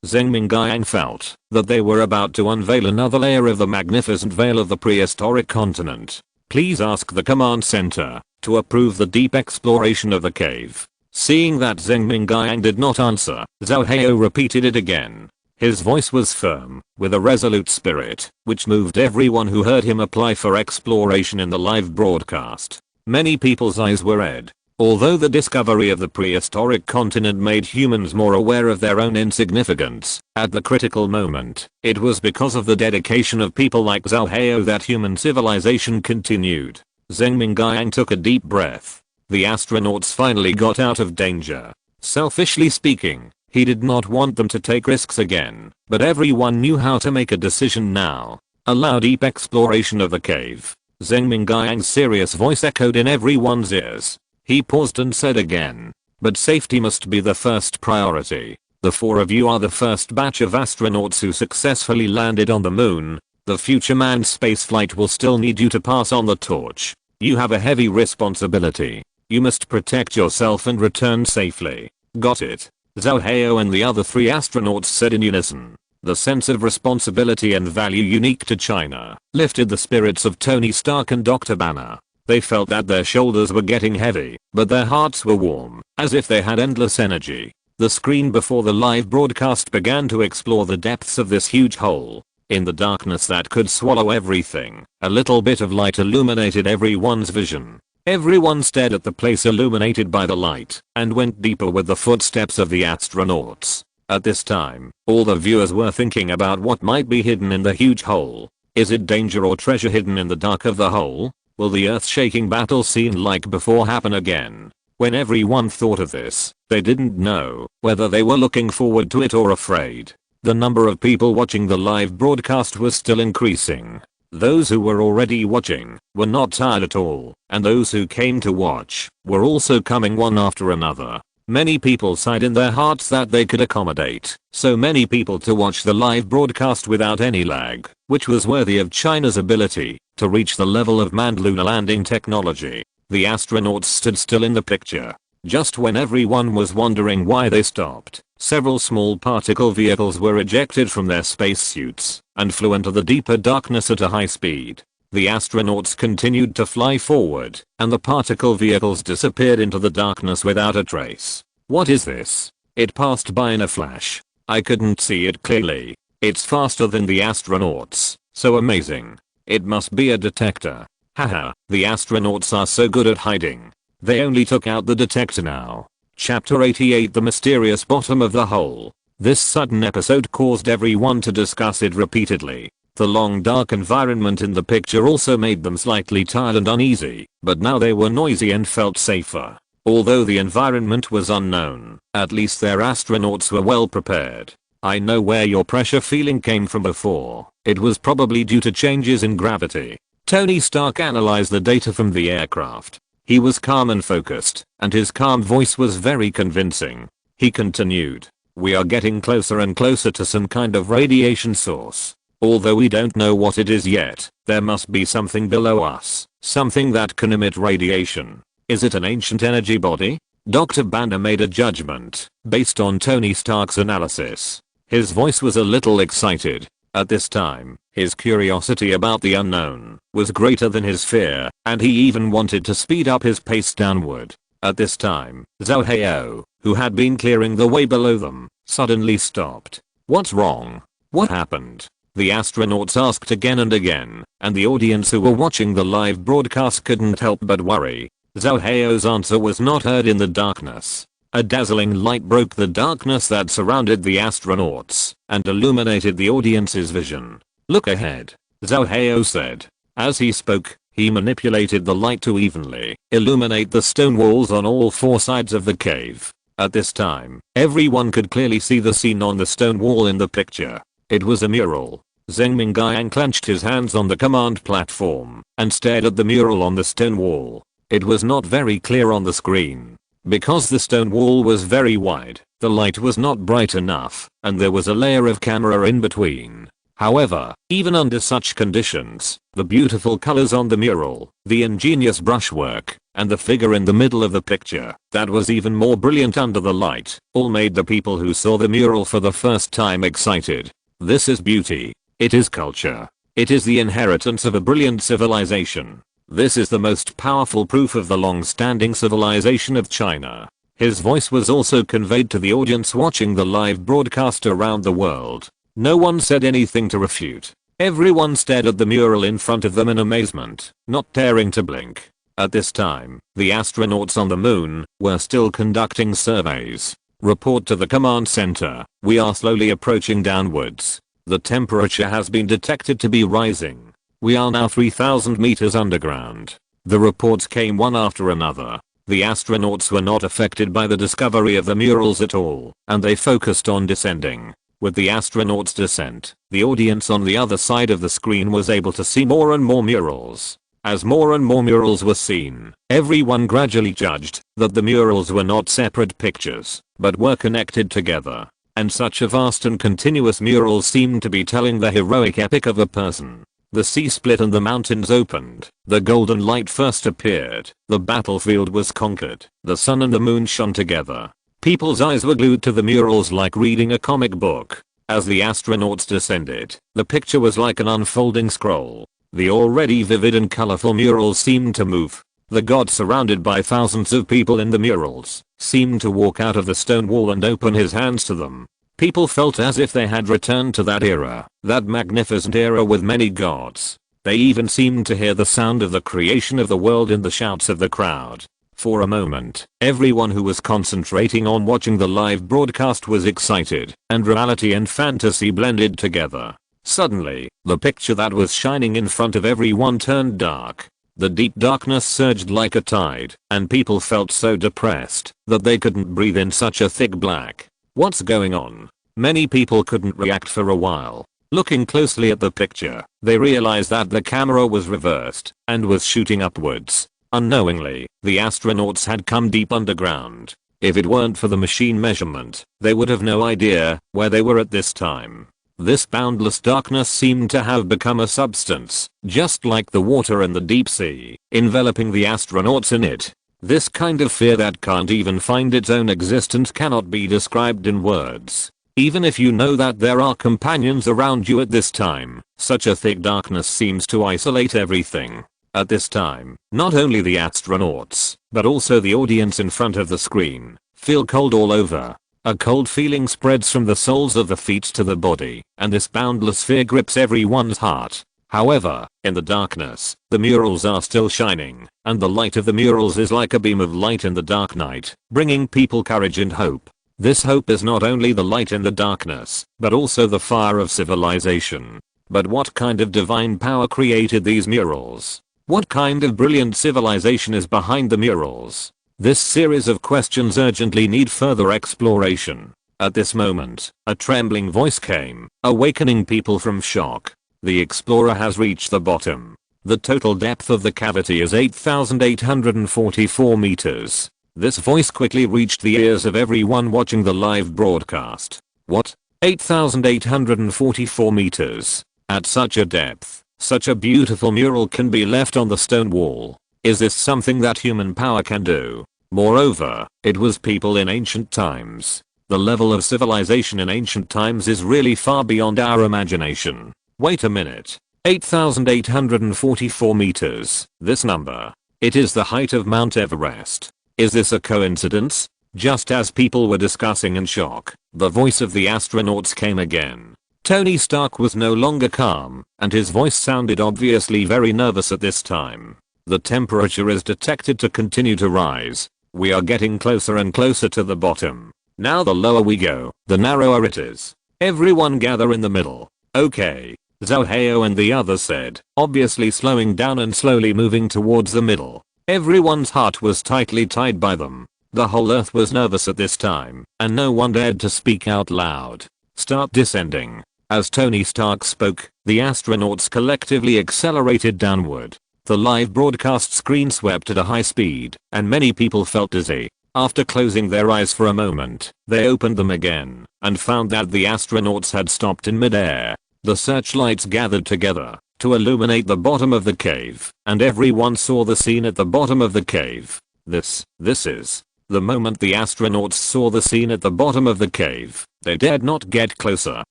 Zheng Mingjiang felt that they were about to unveil another layer of the magnificent veil of the prehistoric continent. Please ask the command center to approve the deep exploration of the cave. Seeing that Zheng Mingjiang did not answer, Zhao Hao repeated it again. His voice was firm, with a resolute spirit, which moved everyone who heard him apply for exploration in the live broadcast. Many people's eyes were red. Although the discovery of the prehistoric continent made humans more aware of their own insignificance, at the critical moment, it was because of the dedication of people like Zhao Hao that human civilization continued. Zheng Mingguang took a deep breath. The astronauts finally got out of danger. Selfishly speaking, he did not want them to take risks again, but everyone knew how to make a decision now. Allow deep exploration of the cave. Zheng Mingguang's serious voice echoed in everyone's ears. He paused and said again. But safety must be the first priority. The 4 of you are the first batch of astronauts who successfully landed on the moon. The future manned spaceflight will still need you to pass on the torch. You have a heavy responsibility. You must protect yourself and return safely. Got it? Zhao Hao and the other 3 astronauts said in unison. The sense of responsibility and value unique to China lifted the spirits of Tony Stark and Dr. Banner. They felt that their shoulders were getting heavy, but their hearts were warm, as if they had endless energy. The screen before the live broadcast began to explore the depths of this huge hole. In the darkness that could swallow everything, a little bit of light illuminated everyone's vision. Everyone stared at the place illuminated by the light, and went deeper with the footsteps of the astronauts. At this time, all the viewers were thinking about what might be hidden in the huge hole. Is it danger or treasure hidden in the dark of the hole? Will the earth-shaking battle scene like before happen again? When everyone thought of this, they didn't know whether they were looking forward to it or afraid. The number of people watching the live broadcast was still increasing. Those who were already watching were not tired at all, and those who came to watch were also coming one after another. Many people sighed in their hearts that they could accommodate so many people to watch the live broadcast without any lag, which was worthy of China's ability to reach the level of manned lunar landing technology. The astronauts stood still in the picture. Just when everyone was wondering why they stopped, several small particle vehicles were ejected from their spacesuits and flew into the deeper darkness at a high speed. The astronauts continued to fly forward, and the particle vehicles disappeared into the darkness without a trace. What is this? It passed by in a flash. I couldn't see it clearly. It's faster than the astronauts. So amazing. It must be a detector. Haha, the astronauts are so good at hiding. They only took out the detector now. Chapter 88 The Mysterious Bottom of the Hole. This sudden episode caused everyone to discuss it repeatedly. The long dark environment in the picture also made them slightly tired and uneasy, but now they were noisy and felt safer. Although the environment was unknown, at least their astronauts were well prepared. I know where your pressure feeling came from before. It was probably due to changes in gravity. Tony Stark analyzed the data from the aircraft. He was calm and focused, and his calm voice was very convincing. He continued. We are getting closer and closer to some kind of radiation source. Although we don't know what it is yet, there must be something below us, something that can emit radiation. Is it an ancient energy body? Dr. Banner made a judgment, based on Tony Stark's analysis. His voice was a little excited. At this time, his curiosity about the unknown was greater than his fear, and he even wanted to speed up his pace downward. At this time, Zhao Hao, who had been clearing the way below them, suddenly stopped. What's wrong? What happened? The astronauts asked again and again, and the audience who were watching the live broadcast couldn't help but worry. Zhao Hao's answer was not heard in the darkness. A dazzling light broke the darkness that surrounded the astronauts and illuminated the audience's vision. Look ahead, Zhao Hao said. As he spoke, he manipulated the light to evenly illuminate the stone walls on all 4 sides of the cave. At this time, everyone could clearly see the scene on the stone wall in the picture. It was a mural. Zheng Mingguang clenched his hands on the command platform and stared at the mural on the stone wall. It was not very clear on the screen. Because the stone wall was very wide, the light was not bright enough, and there was a layer of camera in between. However, even under such conditions, the beautiful colors on the mural, the ingenious brushwork, and the figure in the middle of the picture, that was even more brilliant under the light, all made the people who saw the mural for the first time excited. This is beauty. It is culture. It is the inheritance of a brilliant civilization. This is the most powerful proof of the long-standing civilization of China. His voice was also conveyed to the audience watching the live broadcast around the world. No one said anything to refute. Everyone stared at the mural in front of them in amazement, not daring to blink. At this time, the astronauts on the moon were still conducting surveys. Report to the command center, we are slowly approaching downwards. The temperature has been detected to be rising. We are now 3,000 meters underground. The reports came one after another. The astronauts were not affected by the discovery of the murals at all, and they focused on descending. With the astronauts' descent, the audience on the other side of the screen was able to see more and more murals. As more and more murals were seen, everyone gradually judged that the murals were not separate pictures, but were connected together. And such a vast and continuous murals seemed to be telling the heroic epic of a person. The sea split and the mountains opened. The golden light first appeared. The battlefield was conquered. The sun and the moon shone together. People's eyes were glued to the murals like reading a comic book. As the astronauts descended, the picture was like an unfolding scroll. The already vivid and colorful murals seemed to move. The god, surrounded by thousands of people in the murals, seemed to walk out of the stone wall and open his hands to them. People felt as if they had returned to that era, that magnificent era with many gods. They even seemed to hear the sound of the creation of the world in the shouts of the crowd. For a moment, everyone who was concentrating on watching the live broadcast was excited, and reality and fantasy blended together. Suddenly, the picture that was shining in front of everyone turned dark. The deep darkness surged like a tide, and people felt so depressed that they couldn't breathe in such a thick black. What's going on? Many people couldn't react for a while. Looking closely at the picture, they realized that the camera was reversed and was shooting upwards. Unknowingly, the astronauts had come deep underground. If it weren't for the machine measurement, they would have no idea where they were at this time. This boundless darkness seemed to have become a substance, just like the water in the deep sea, enveloping the astronauts in it. This kind of fear that can't even find its own existence cannot be described in words. Even if you know that there are companions around you at this time, such a thick darkness seems to isolate everything. At this time, not only the astronauts, but also the audience in front of the screen, feel cold all over. A cold feeling spreads from the soles of the feet to the body, and this boundless fear grips everyone's heart. However, in the darkness, the murals are still shining, and the light of the murals is like a beam of light in the dark night, bringing people courage and hope. This hope is not only the light in the darkness, but also the fire of civilization. But what kind of divine power created these murals? What kind of brilliant civilization is behind the murals? This series of questions urgently need further exploration. At this moment, a trembling voice came, awakening people from shock. The explorer has reached the bottom. The total depth of the cavity is 8,844 meters. This voice quickly reached the ears of everyone watching the live broadcast. What? 8,844 meters? At such a depth, such a beautiful mural can be left on the stone wall. Is this something that human power can do? Moreover, it was people in ancient times. The level of civilization in ancient times is really far beyond our imagination. Wait a minute. 8,844 meters. This number. It is the height of Mount Everest. Is this a coincidence? Just as people were discussing in shock, the voice of the astronauts came again. Tony Stark was no longer calm, and his voice sounded obviously very nervous at this time. The temperature is detected to continue to rise. We are getting closer and closer to the bottom. Now the lower we go, the narrower it is. Everyone gather in the middle. Okay. Zhao Heo and the others said, obviously slowing down and slowly moving towards the middle. Everyone's heart was tightly tied by them. The whole earth was nervous at this time, and no one dared to speak out loud. Start descending. As Tony Stark spoke, the astronauts collectively accelerated downward. The live broadcast screen swept at a high speed, and many people felt dizzy. After closing their eyes for a moment, they opened them again, and found that the astronauts had stopped in midair. The searchlights gathered together to illuminate the bottom of the cave, and everyone saw the scene at the bottom of the cave. This is. The moment the astronauts saw the scene at the bottom of the cave, they dared not get closer.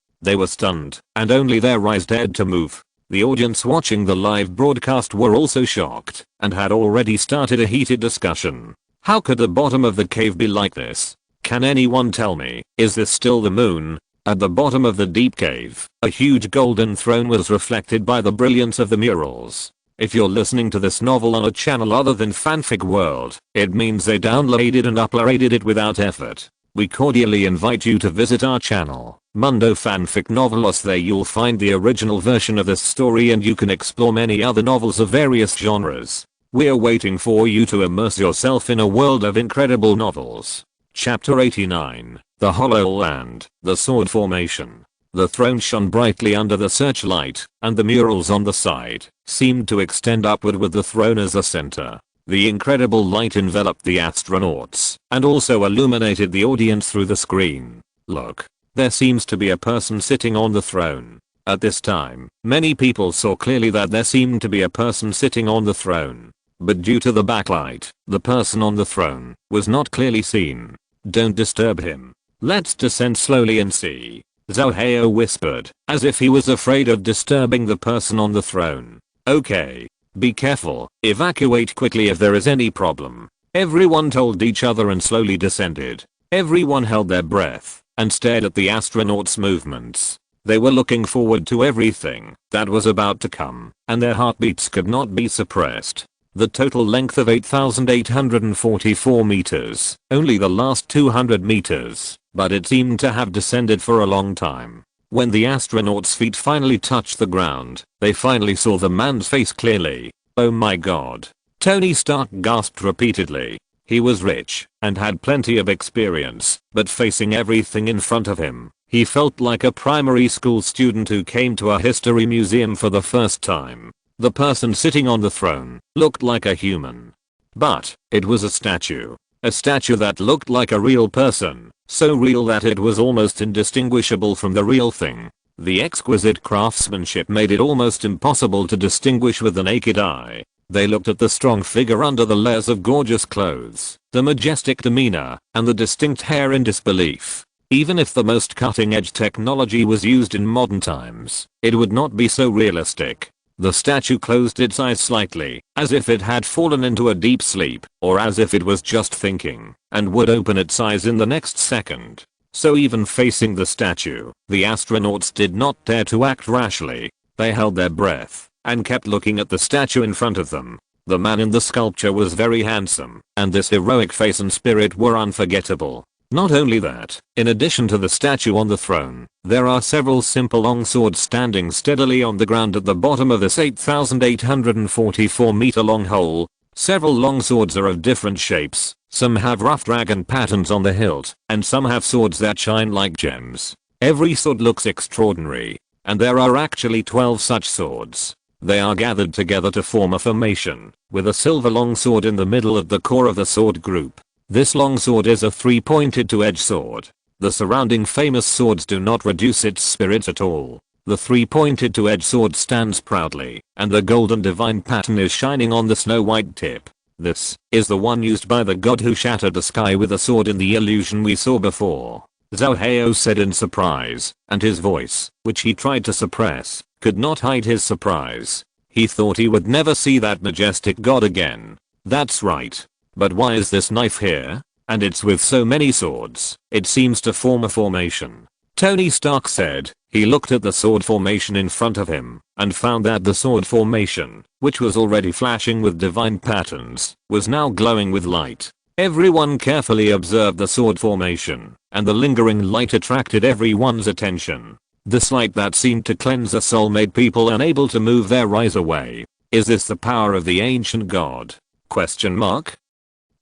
They were stunned, and only their eyes dared to move. The audience watching the live broadcast were also shocked, and had already started a heated discussion. How could the bottom of the cave be like this? Can anyone tell me, is this still the moon? At the bottom of the deep cave, a huge golden throne was reflected by the brilliance of the murals. If you're listening to this novel on a channel other than Fanfic World, it means they downloaded and uploaded it without effort. We cordially invite you to visit our channel, Mundo Fanfic Novelos. There you'll find the original version of this story and you can explore many other novels of various genres. We're waiting for you to immerse yourself in a world of incredible novels. Chapter 89, The Hollow Land, The Sword Formation. The throne shone brightly under the searchlight, and the murals on the side seemed to extend upward with the throne as the center. The incredible light enveloped the astronauts and also illuminated the audience through the screen. Look, there seems to be a person sitting on the throne. At this time, many people saw clearly that there seemed to be a person sitting on the throne. But due to the backlight, the person on the throne was not clearly seen. Don't disturb him. Let's descend slowly and see, Zhao Hao whispered, as if he was afraid of disturbing the person on the throne. Okay. Be careful, evacuate quickly if there is any problem. Everyone told each other and slowly descended. Everyone held their breath and stared at the astronauts' movements. They were looking forward to everything that was about to come, and their heartbeats could not be suppressed. The total length of 8,844 meters, only the last 200 meters, but it seemed to have descended for a long time. When the astronauts' feet finally touched the ground, they finally saw the man's face clearly. Oh my god. Tony Stark gasped repeatedly. He was rich and had plenty of experience, but facing everything in front of him, he felt like a primary school student who came to a history museum for the first time. The person sitting on the throne looked like a human. But it was a statue. A statue that looked like a real person, so real that it was almost indistinguishable from the real thing. The exquisite craftsmanship made it almost impossible to distinguish with the naked eye. They looked at the strong figure under the layers of gorgeous clothes, the majestic demeanor, and the distinct hair in disbelief. Even if the most cutting-edge technology was used in modern times, it would not be so realistic. The statue closed its eyes slightly, as if it had fallen into a deep sleep, or as if it was just thinking, and would open its eyes in the next second. So even facing the statue, the astronauts did not dare to act rashly. They held their breath, and kept looking at the statue in front of them. The man in the sculpture was very handsome, and this heroic face and spirit were unforgettable. Not only that, in addition to the statue on the throne, there are several simple long swords standing steadily on the ground at the bottom of this 8,844 meter long hole. Several long swords are of different shapes, some have rough dragon patterns on the hilt, and some have swords that shine like gems. Every sword looks extraordinary, and there are actually 12 such swords. They are gathered together to form a formation, with a silver long sword in the middle at the core of the sword group. This long sword is a 3-pointed two-edged sword. The surrounding famous swords do not reduce its spirit at all. The 3-pointed two-edged sword stands proudly, and the golden divine pattern is shining on the snow-white tip. This is the one used by the god who shattered the sky with a sword in the illusion we saw before, Zhao Hao said in surprise, and his voice, which he tried to suppress, could not hide his surprise. He thought he would never see that majestic god again. That's right. But why is this knife here? And it's with so many swords, it seems to form a formation. Tony Stark said. He looked at the sword formation in front of him, and found that the sword formation, which was already flashing with divine patterns, was now glowing with light. Everyone carefully observed the sword formation, and the lingering light attracted everyone's attention. This light that seemed to cleanse the soul made people unable to move their eyes away. Is this the power of the ancient god? Question mark?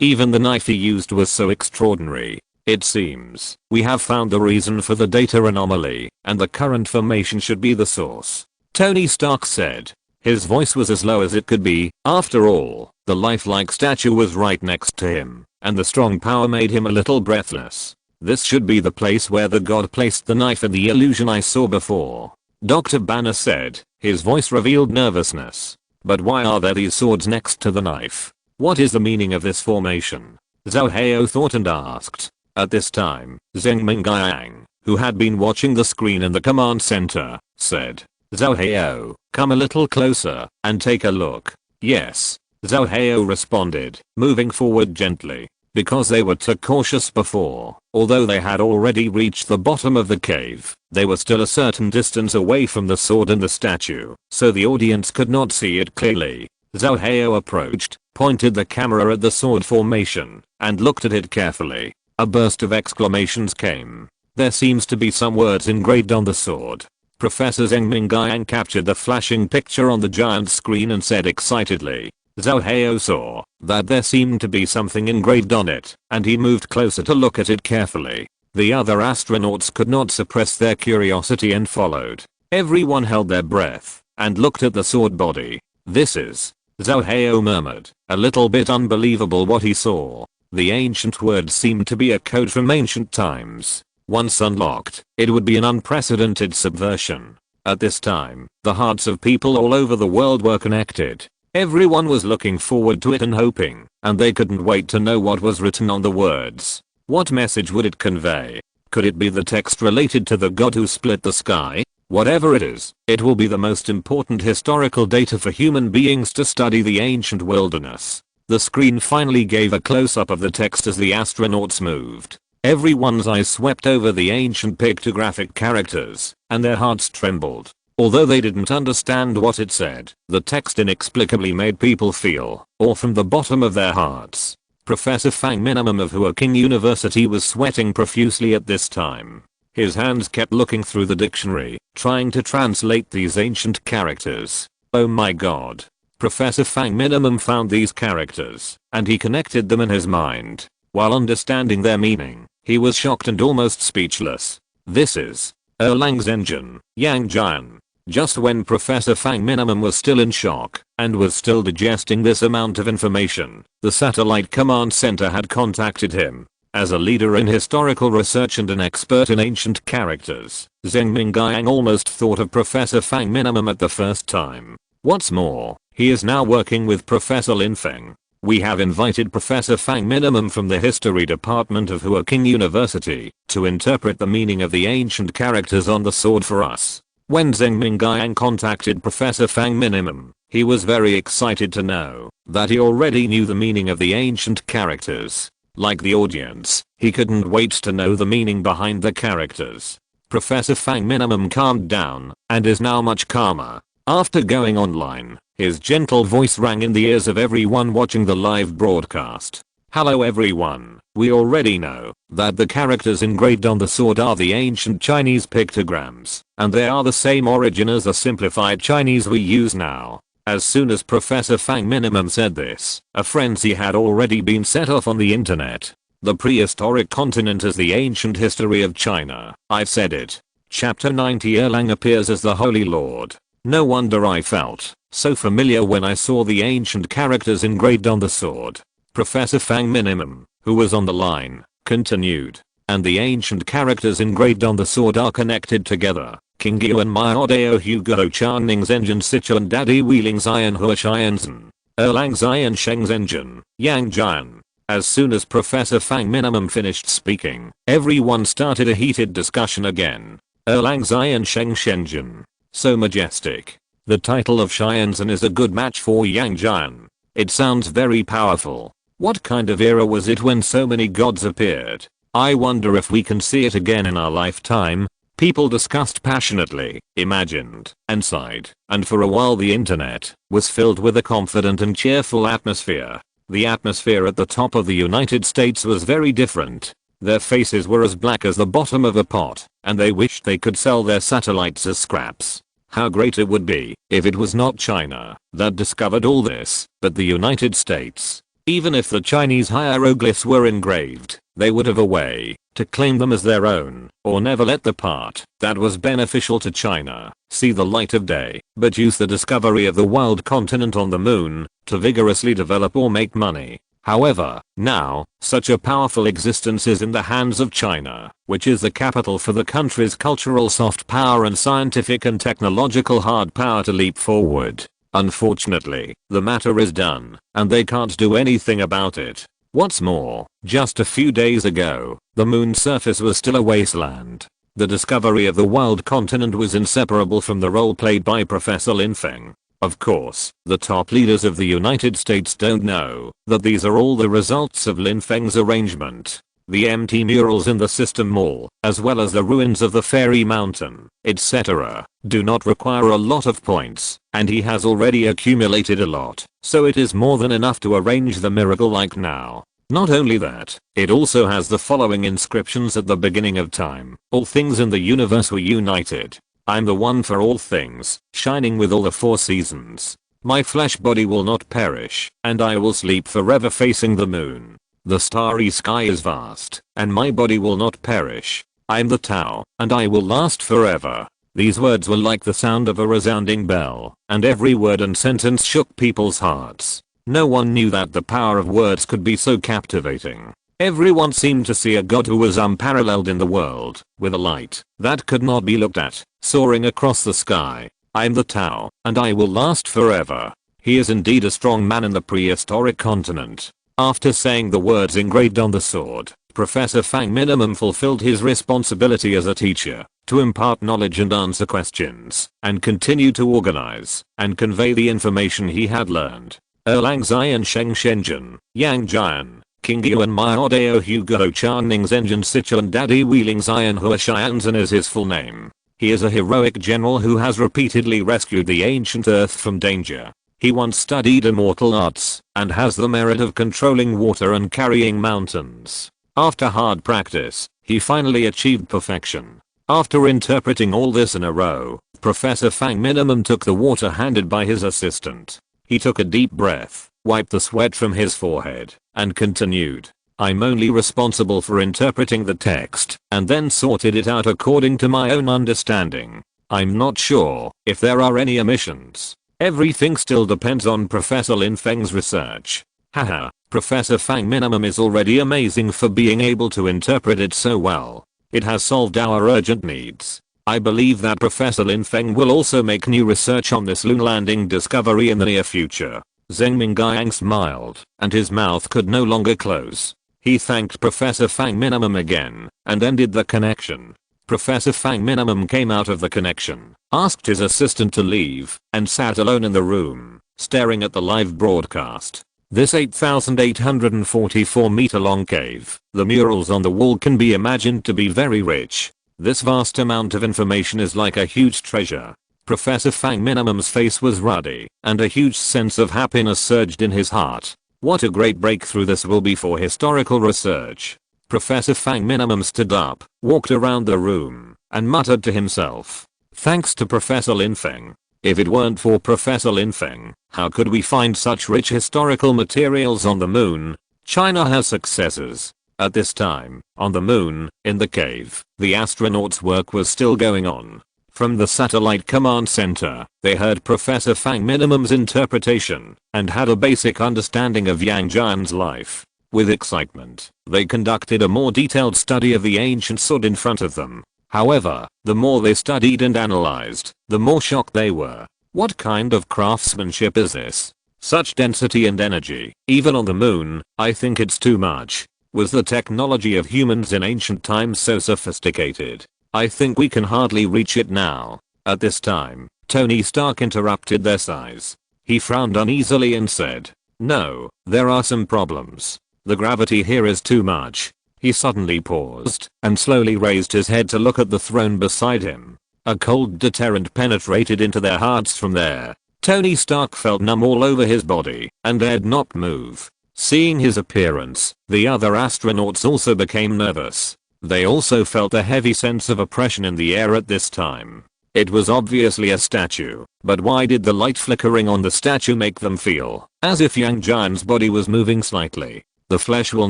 Even the knife he used was so extraordinary. It seems we have found the reason for the data anomaly, and the current formation should be the source, Tony Stark said. His voice was as low as it could be. After all, the lifelike statue was right next to him, and the strong power made him a little breathless. This should be the place where the god placed the knife in the illusion I saw before, Dr. Banner said. His voice revealed nervousness. But why are there these swords next to the knife? What is the meaning of this formation? Zhao Hao thought and asked. At this time, Zheng Mingyang, who had been watching the screen in the command center, said, Zhao Hao, come a little closer and take a look. Yes, Zhao Hao responded, moving forward gently. because they were too cautious before. Although they had already reached the bottom of the cave, they were still a certain distance away from the sword and the statue, so the audience could not see it clearly. Zhao Hao approached, pointed the camera at the sword formation, and looked at it carefully. A burst of exclamations came. There seems to be some words engraved on the sword. Professor Zheng Mingguang captured the flashing picture on the giant screen and said excitedly. Zhao Hao saw that there seemed to be something engraved on it, and he moved closer to look at it carefully. The other astronauts could not suppress their curiosity and followed. Everyone held their breath and looked at the sword body. This is, Zhao Hao murmured, a little bit unbelievable what he saw. The ancient words seemed to be a code from ancient times. Once unlocked, it would be an unprecedented subversion. At this time, the hearts of people all over the world were connected. Everyone was looking forward to it and hoping, and they couldn't wait to know what was written on the words. What message would it convey? Could it be the text related to the god who split the sky? Whatever it is, it will be the most important historical data for human beings to study the ancient wilderness. The screen finally gave a close-up of the text as the astronauts moved. Everyone's eyes swept over the ancient pictographic characters, and their hearts trembled. Although they didn't understand what it said, the text inexplicably made people feel awe from the bottom of their hearts. Professor Fang Minimum of Huaking University was sweating profusely at this time. His hands kept looking through the dictionary, trying to translate these ancient characters. Oh my god. Professor Fang Minimum found these characters, and he connected them in his mind. While understanding their meaning, he was shocked and almost speechless. This is Erlang's engine, Yang Jian. Just when Professor Fang Minimum was still in shock and was still digesting this amount of information, the satellite command center had contacted him. As a leader in historical research and an expert in ancient characters, Zheng Mingguang almost thought of Professor Fang Minimum at the first time. What's more, he is now working with Professor Lin Feng. We have invited Professor Fang Minimum from the History Department of Huaking University to interpret the meaning of the ancient characters on the sword for us. When Zheng Mingguang contacted Professor Fang Minimum, he was very excited to know that he already knew the meaning of the ancient characters. Like the audience, he couldn't wait to know the meaning behind the characters. Professor Fang Minimum calmed down and is now much calmer. After going online, his gentle voice rang in the ears of everyone watching the live broadcast. Hello everyone, we already know that the characters engraved on the sword are the ancient Chinese pictograms, and they are the same origin as the simplified Chinese we use now. As soon as Professor Fang Minimum said this, a frenzy had already been set off on the internet. The prehistoric continent is the ancient history of China. I've said it. Chapter 90 Erlang appears as the Holy Lord. No wonder I felt so familiar when I saw the ancient characters engraved on the sword. Professor Fang Minimum, who was on the line, continued. And the ancient characters engraved on the sword are connected together. King Yuan Miodeo Hugo Chaning's engine Sichuan Daddy Wheeling Zion Hua Shianzen. Erlang Zion Sheng's engine, Yang Jian. As soon as Professor Fang Minimum finished speaking, everyone started a heated discussion again. Erlang Zion Sheng Shenzhen. So majestic. The title of Shianzen is a good match for Yang Jian. It sounds very powerful. What kind of era was it when so many gods appeared? I wonder if we can see it again in our lifetime. People discussed passionately, imagined, and sighed, and for a while the internet was filled with a confident and cheerful atmosphere. The atmosphere at the top of the United States was very different. Their faces were as black as the bottom of a pot, and they wished they could sell their satellites as scraps. How great it would be if it was not China that discovered all this, but the United States. Even if the Chinese hieroglyphs were engraved, they would have a way to claim them as their own, or never let the part that was beneficial to China see the light of day, but use the discovery of the wild continent on the moon to vigorously develop or make money. However, now, such a powerful existence is in the hands of China, which is the capital for the country's cultural soft power and scientific and technological hard power to leap forward. Unfortunately, the matter is done, and they can't do anything about it. What's more, just a few days ago, the moon's surface was still a wasteland. The discovery of the wild continent was inseparable from the role played by Professor Lin Feng. Of course, the top leaders of the United States don't know that these are all the results of Lin Feng's arrangement. The empty murals in the System Mall, as well as the ruins of the Fairy Mountain, etc., do not require a lot of points, and he has already accumulated a lot, so it is more than enough to arrange the miracle like now. Not only that, it also has the following inscriptions at the beginning of time: all things in the universe were united. I'm the one for all things, shining with all the 4 seasons. My flesh body will not perish, and I will sleep forever facing the moon. The starry sky is vast, and my body will not perish. I'm the Tao, and I will last forever. These words were like the sound of a resounding bell, and every word and sentence shook people's hearts. No one knew that the power of words could be so captivating. Everyone seemed to see a god who was unparalleled in the world, with a light that could not be looked at, soaring across the sky. I'm the Tao, and I will last forever. He is indeed a strong man in the prehistoric continent. After saying the words engraved on the sword, Professor Fang Minimum fulfilled his responsibility as a teacher, to impart knowledge and answer questions, and continue to organize and convey the information he had learned. Erlang Zion Sheng Shenzhen, Yang Jian, King Yuan Miaodeo Hugo Channing Zhenjian Sichuan Daddy Wheeling Zion Hua Shianzhen is his full name. He is a heroic general who has repeatedly rescued the ancient earth from danger. He once studied immortal arts, and has the merit of controlling water and carrying mountains. After hard practice, he finally achieved perfection. After interpreting all this in a row, Professor Fang Minimum took the water handed by his assistant. He took a deep breath, wiped the sweat from his forehead, and continued. I'm only responsible for interpreting the text, and then sorted it out according to my own understanding. I'm not sure if there are any omissions. Everything still depends on Professor Lin Feng's research. Haha, Professor Fang Minimum is already amazing for being able to interpret it so well. It has solved our urgent needs. I believe that Professor Lin Feng will also make new research on this lunar landing discovery in the near future. Zheng Mingguang smiled, and his mouth could no longer close. He thanked Professor Fang Minimum again, and ended the connection. Professor Fang Minimum came out of the connection, asked his assistant to leave, and sat alone in the room, staring at the live broadcast. This 8,844 meter long cave, the murals on the wall can be imagined to be very rich. This vast amount of information is like a huge treasure. Professor Fang Minimum's face was ruddy, and a huge sense of happiness surged in his heart. What a great breakthrough this will be for historical research. Professor Fang Minimum stood up, walked around the room, and muttered to himself. Thanks to Professor Lin Feng. If it weren't for Professor Lin Feng, how could we find such rich historical materials on the moon? China has successors. At this time, on the moon, in the cave, the astronauts' work was still going on. From the satellite command center, they heard Professor Fang Minimum's interpretation, and had a basic understanding of Yang Jian's life. With excitement, they conducted a more detailed study of the ancient sword in front of them. However, the more they studied and analyzed, the more shocked they were. What kind of craftsmanship is this? Such density and energy, even on the moon, I think it's too much. Was the technology of humans in ancient times so sophisticated? I think we can hardly reach it now. At this time, Tony Stark interrupted their sighs. He frowned uneasily and said, "No, there are some problems. The gravity here is too much." He suddenly paused and slowly raised his head to look at the throne beside him. A cold deterrent penetrated into their hearts from there. Tony Stark felt numb all over his body and dared not move. Seeing his appearance, the other astronauts also became nervous. They also felt a heavy sense of oppression in the air at this time. It was obviously a statue, but why did the light flickering on the statue make them feel as if Yang Jian's body was moving slightly? The flesh will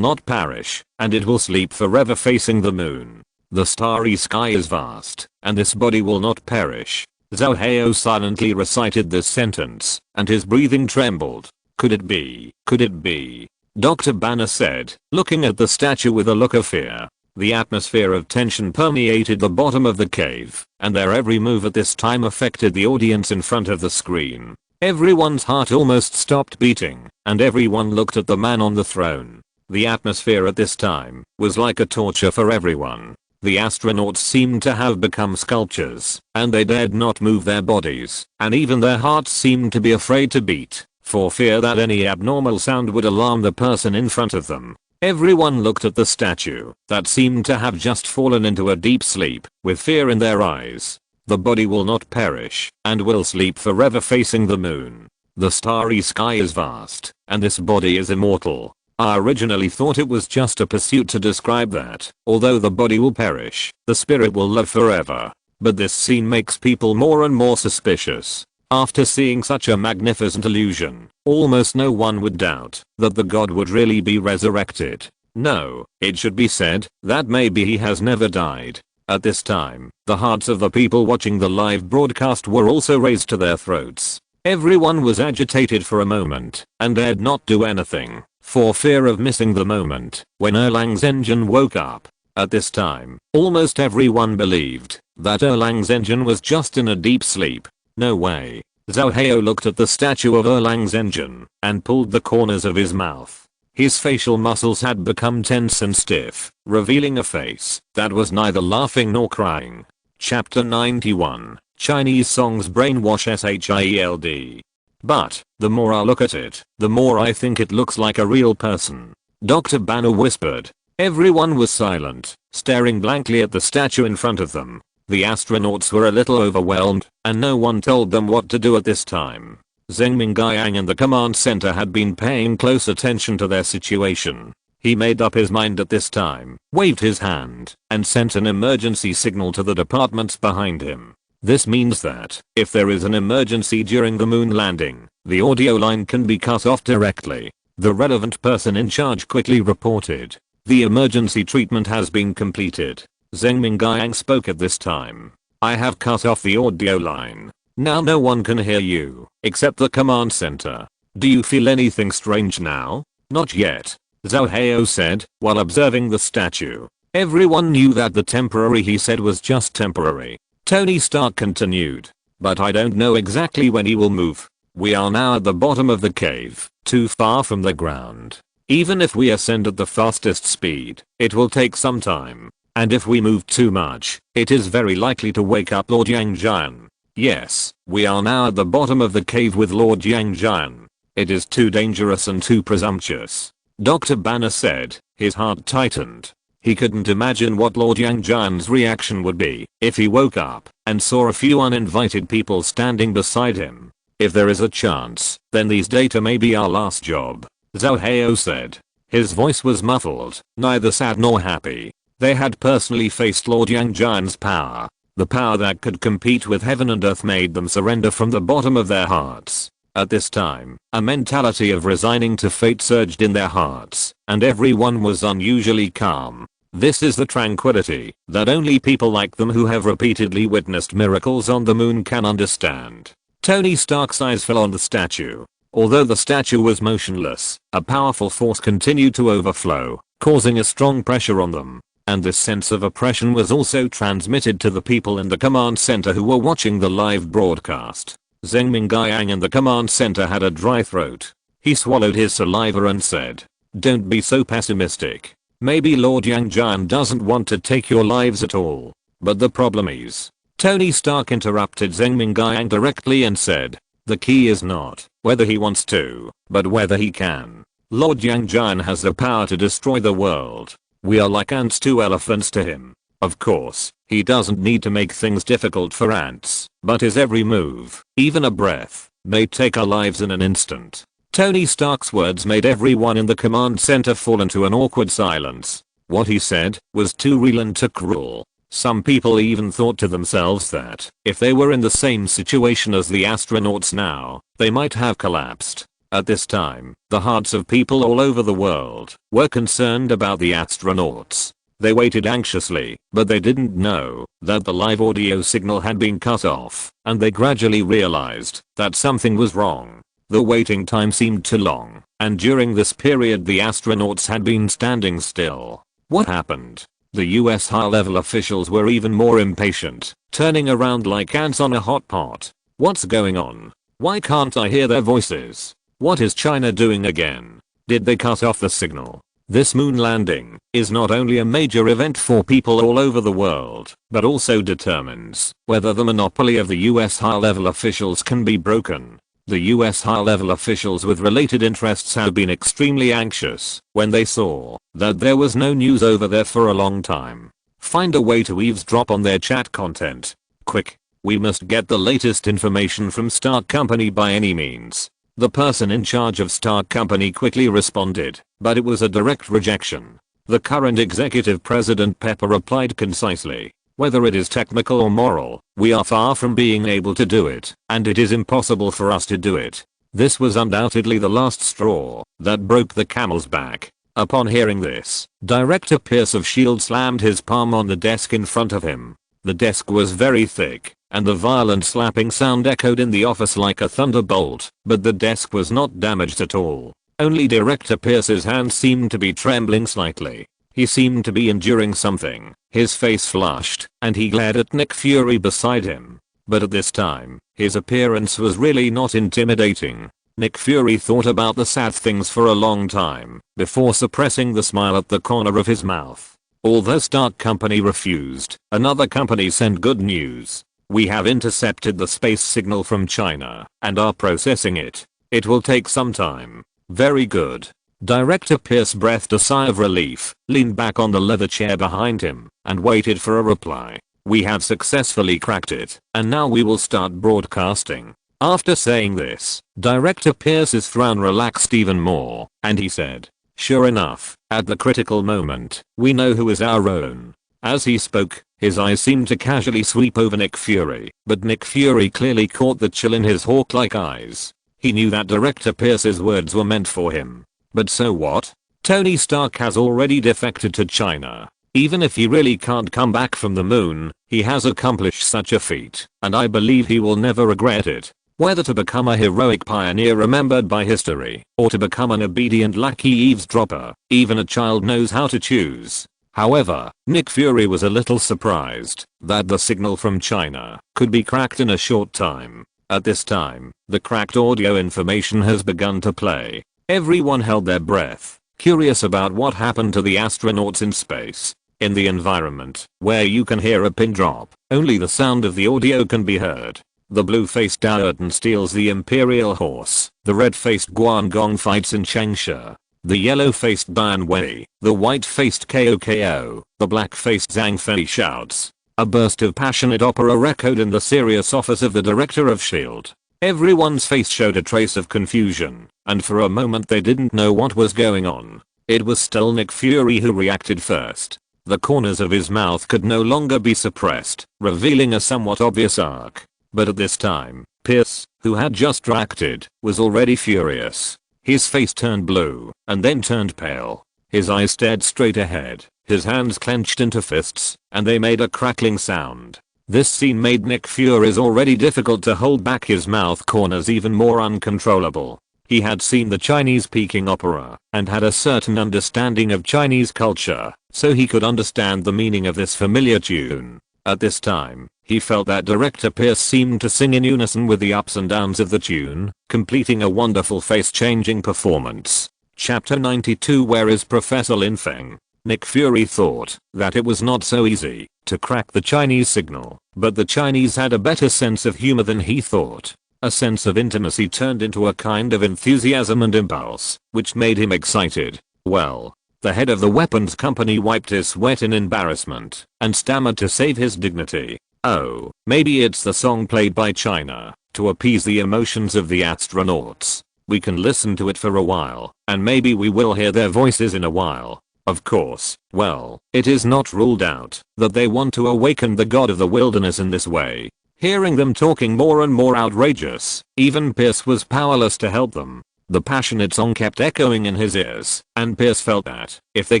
not perish, and it will sleep forever facing the moon. The starry sky is vast, and this body will not perish. Zhao Hao silently recited this sentence, and his breathing trembled. Could it be? Could it be? Dr. Banner said, looking at the statue with a look of fear. The atmosphere of tension permeated the bottom of the cave, and their every move at this time affected the audience in front of the screen. Everyone's heart almost stopped beating, and everyone looked at the man on the throne. The atmosphere at this time was like a torture for everyone. The astronauts seemed to have become sculptures, and they dared not move their bodies, and even their hearts seemed to be afraid to beat, for fear that any abnormal sound would alarm the person in front of them. Everyone looked at the statue that seemed to have just fallen into a deep sleep, with fear in their eyes. The body will not perish, and will sleep forever facing the moon. The starry sky is vast, and this body is immortal. I originally thought it was just a pursuit to describe that, although the body will perish, the spirit will live forever. But this scene makes people more and more suspicious. After seeing such a magnificent illusion, almost no one would doubt that the god would really be resurrected. No, it should be said that maybe he has never died. At this time, the hearts of the people watching the live broadcast were also raised to their throats. Everyone was agitated for a moment, and dared not do anything, for fear of missing the moment when Erlang's engine woke up. At this time, almost everyone believed that Erlang's engine was just in a deep sleep. No way. Zhao Hao looked at the statue of Erlang's engine and pulled the corners of his mouth. His facial muscles had become tense and stiff, revealing a face that was neither laughing nor crying. Chapter 91, Chinese Songs Brainwash SHIELD. But, the more I look at it, the more I think it looks like a real person. Dr. Banner whispered. Everyone was silent, staring blankly at the statue in front of them. The astronauts were a little overwhelmed, and no one told them what to do at this time. Zheng Mingyang in the command center had been paying close attention to their situation. He made up his mind at this time, waved his hand, and sent an emergency signal to the departments behind him. This means that, if there is an emergency during the moon landing, the audio line can be cut off directly. The relevant person in charge quickly reported. The emergency treatment has been completed. Zheng Mingyang spoke at this time. I have cut off the audio line. Now no one can hear you, except the command center. Do you feel anything strange now? Not yet, Zhao Hao said, while observing the statue. Everyone knew that the temporary he said was just temporary. Tony Stark continued. But I don't know exactly when he will move. We are now at the bottom of the cave, too far from the ground. Even if we ascend at the fastest speed, it will take some time. And if we move too much, it is very likely to wake up Lord Yang Jian. Yes, we are now at the bottom of the cave with Lord Yang Jian. It is too dangerous and too presumptuous. Dr. Banner said, his heart tightened. He couldn't imagine what Lord Yang Jian's reaction would be if he woke up and saw a few uninvited people standing beside him. If there is a chance, then these data may be our last job, Zhao Hao said. His voice was muffled, neither sad nor happy. They had personally faced Lord Yang Jian's power. The power that could compete with heaven and earth made them surrender from the bottom of their hearts. At this time, a mentality of resigning to fate surged in their hearts, and everyone was unusually calm. This is the tranquility that only people like them who have repeatedly witnessed miracles on the moon can understand. Tony Stark's eyes fell on the statue. Although the statue was motionless, a powerful force continued to overflow, causing a strong pressure on them. And this sense of oppression was also transmitted to the people in the command center who were watching the live broadcast. Zheng Mingyang in the command center had a dry throat. He swallowed his saliva and said, "Don't be so pessimistic. Maybe Lord Yang Jian doesn't want to take your lives at all. But the problem is..." Tony Stark interrupted Zheng Mingyang directly and said, "The key is not whether he wants to, but whether he can. Lord Yang Jian has the power to destroy the world. We are like ants to elephants to him. Of course, he doesn't need to make things difficult for ants, but his every move, even a breath, may take our lives in an instant." Tony Stark's words made everyone in the command center fall into an awkward silence. What he said was too real and too cruel. Some people even thought to themselves that, if they were in the same situation as the astronauts now, they might have collapsed. At this time, the hearts of people all over the world were concerned about the astronauts. They waited anxiously, but they didn't know that the live audio signal had been cut off, and they gradually realized that something was wrong. The waiting time seemed too long, and during this period the astronauts had been standing still. What happened? The US high-level officials were even more impatient, turning around like ants on a hot pot. What's going on? Why can't I hear their voices? What is China doing again? Did they cut off the signal? This moon landing is not only a major event for people all over the world, but also determines whether the monopoly of the US high-level officials can be broken. The US high-level officials with related interests have been extremely anxious when they saw that there was no news over there for a long time. Find a way to eavesdrop on their chat content. Quick, we must get the latest information from Stark Company by any means. The person in charge of Stark Company quickly responded, but it was a direct rejection. The current executive president Pepper replied concisely, whether it is technical or moral, we are far from being able to do it, and it is impossible for us to do it. This was undoubtedly the last straw that broke the camel's back. Upon hearing this, Director Pierce of S.H.I.E.L.D. slammed his palm on the desk in front of him. The desk was very thick, and the violent slapping sound echoed in the office like a thunderbolt, but the desk was not damaged at all. Only Director Pierce's hands seemed to be trembling slightly. He seemed to be enduring something. His face flushed, and he glared at Nick Fury beside him. But at this time, his appearance was really not intimidating. Nick Fury thought about the sad things for a long time, before suppressing the smile at the corner of his mouth. Although Stark Company refused, another company sent good news. We have intercepted the space signal from China, and are processing it. It will take some time. Very good. Director Pierce breathed a sigh of relief, leaned back on the leather chair behind him, and waited for a reply. We have successfully cracked it, and now we will start broadcasting. After saying this, Director Pierce's frown relaxed even more, and he said, sure enough, at the critical moment, we know who is our own. As he spoke, his eyes seemed to casually sweep over Nick Fury, but Nick Fury clearly caught the chill in his hawk-like eyes. He knew that Director Pierce's words were meant for him. But so what? Tony Stark has already defected to China. Even if he really can't come back from the moon, he has accomplished such a feat, and I believe he will never regret it. Whether to become a heroic pioneer remembered by history, or to become an obedient lucky eavesdropper, even a child knows how to choose. However, Nick Fury was a little surprised that the signal from China could be cracked in a short time. At this time, the cracked audio information has begun to play. Everyone held their breath, curious about what happened to the astronauts in space. In the environment, where you can hear a pin drop, only the sound of the audio can be heard. The blue-faced Daotan steals the Imperial Horse, the red-faced Guangong fights in Changsha, the yellow-faced Ban Wei, the white-faced KOKO, the black-faced Zhang Fei shouts. A burst of passionate opera echoed in the serious office of the director of S.H.I.E.L.D. Everyone's face showed a trace of confusion, and for a moment they didn't know what was going on. It was still Nick Fury who reacted first. The corners of his mouth could no longer be suppressed, revealing a somewhat obvious arc. But at this time, Pierce, who had just reacted, was already furious. His face turned blue, and then turned pale. His eyes stared straight ahead, his hands clenched into fists, and they made a crackling sound. This scene made Nick Fury's already difficult to hold back his mouth corners even more uncontrollable. He had seen the Chinese Peking opera, and had a certain understanding of Chinese culture, so he could understand the meaning of this familiar tune. At this time, he felt that Director Pierce seemed to sing in unison with the ups and downs of the tune, completing a wonderful face-changing performance. Chapter 92 Where is Professor Lin Feng? Nick Fury thought that it was not so easy to crack the Chinese signal, but the Chinese had a better sense of humor than he thought. A sense of intimacy turned into a kind of enthusiasm and impulse, which made him excited. Well, the head of the weapons company wiped his sweat in embarrassment and stammered to save his dignity. Oh, maybe it's the song played by China to appease the emotions of the astronauts. We can listen to it for a while, and maybe we will hear their voices in a while. Of course, well, it is not ruled out that they want to awaken the god of the wilderness in this way. Hearing them talking more and more outrageous, even Pierce was powerless to help them. The passionate song kept echoing in his ears, and Pierce felt that, if they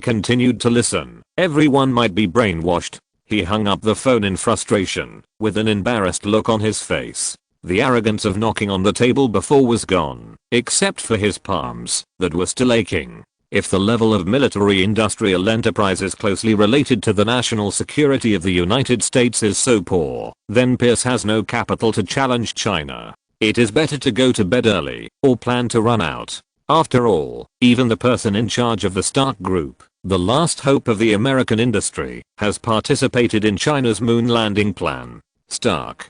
continued to listen, everyone might be brainwashed. He hung up the phone in frustration, with an embarrassed look on his face. The arrogance of knocking on the table before was gone, except for his palms, that were still aching. If the level of military-industrial enterprise is closely related to the national security of the United States is so poor, then Pierce has no capital to challenge China. It is better to go to bed early, or plan to run out After all, even the person in charge of the Stark Group, the last hope of the American industry, has participated in China's moon landing plan. Stark,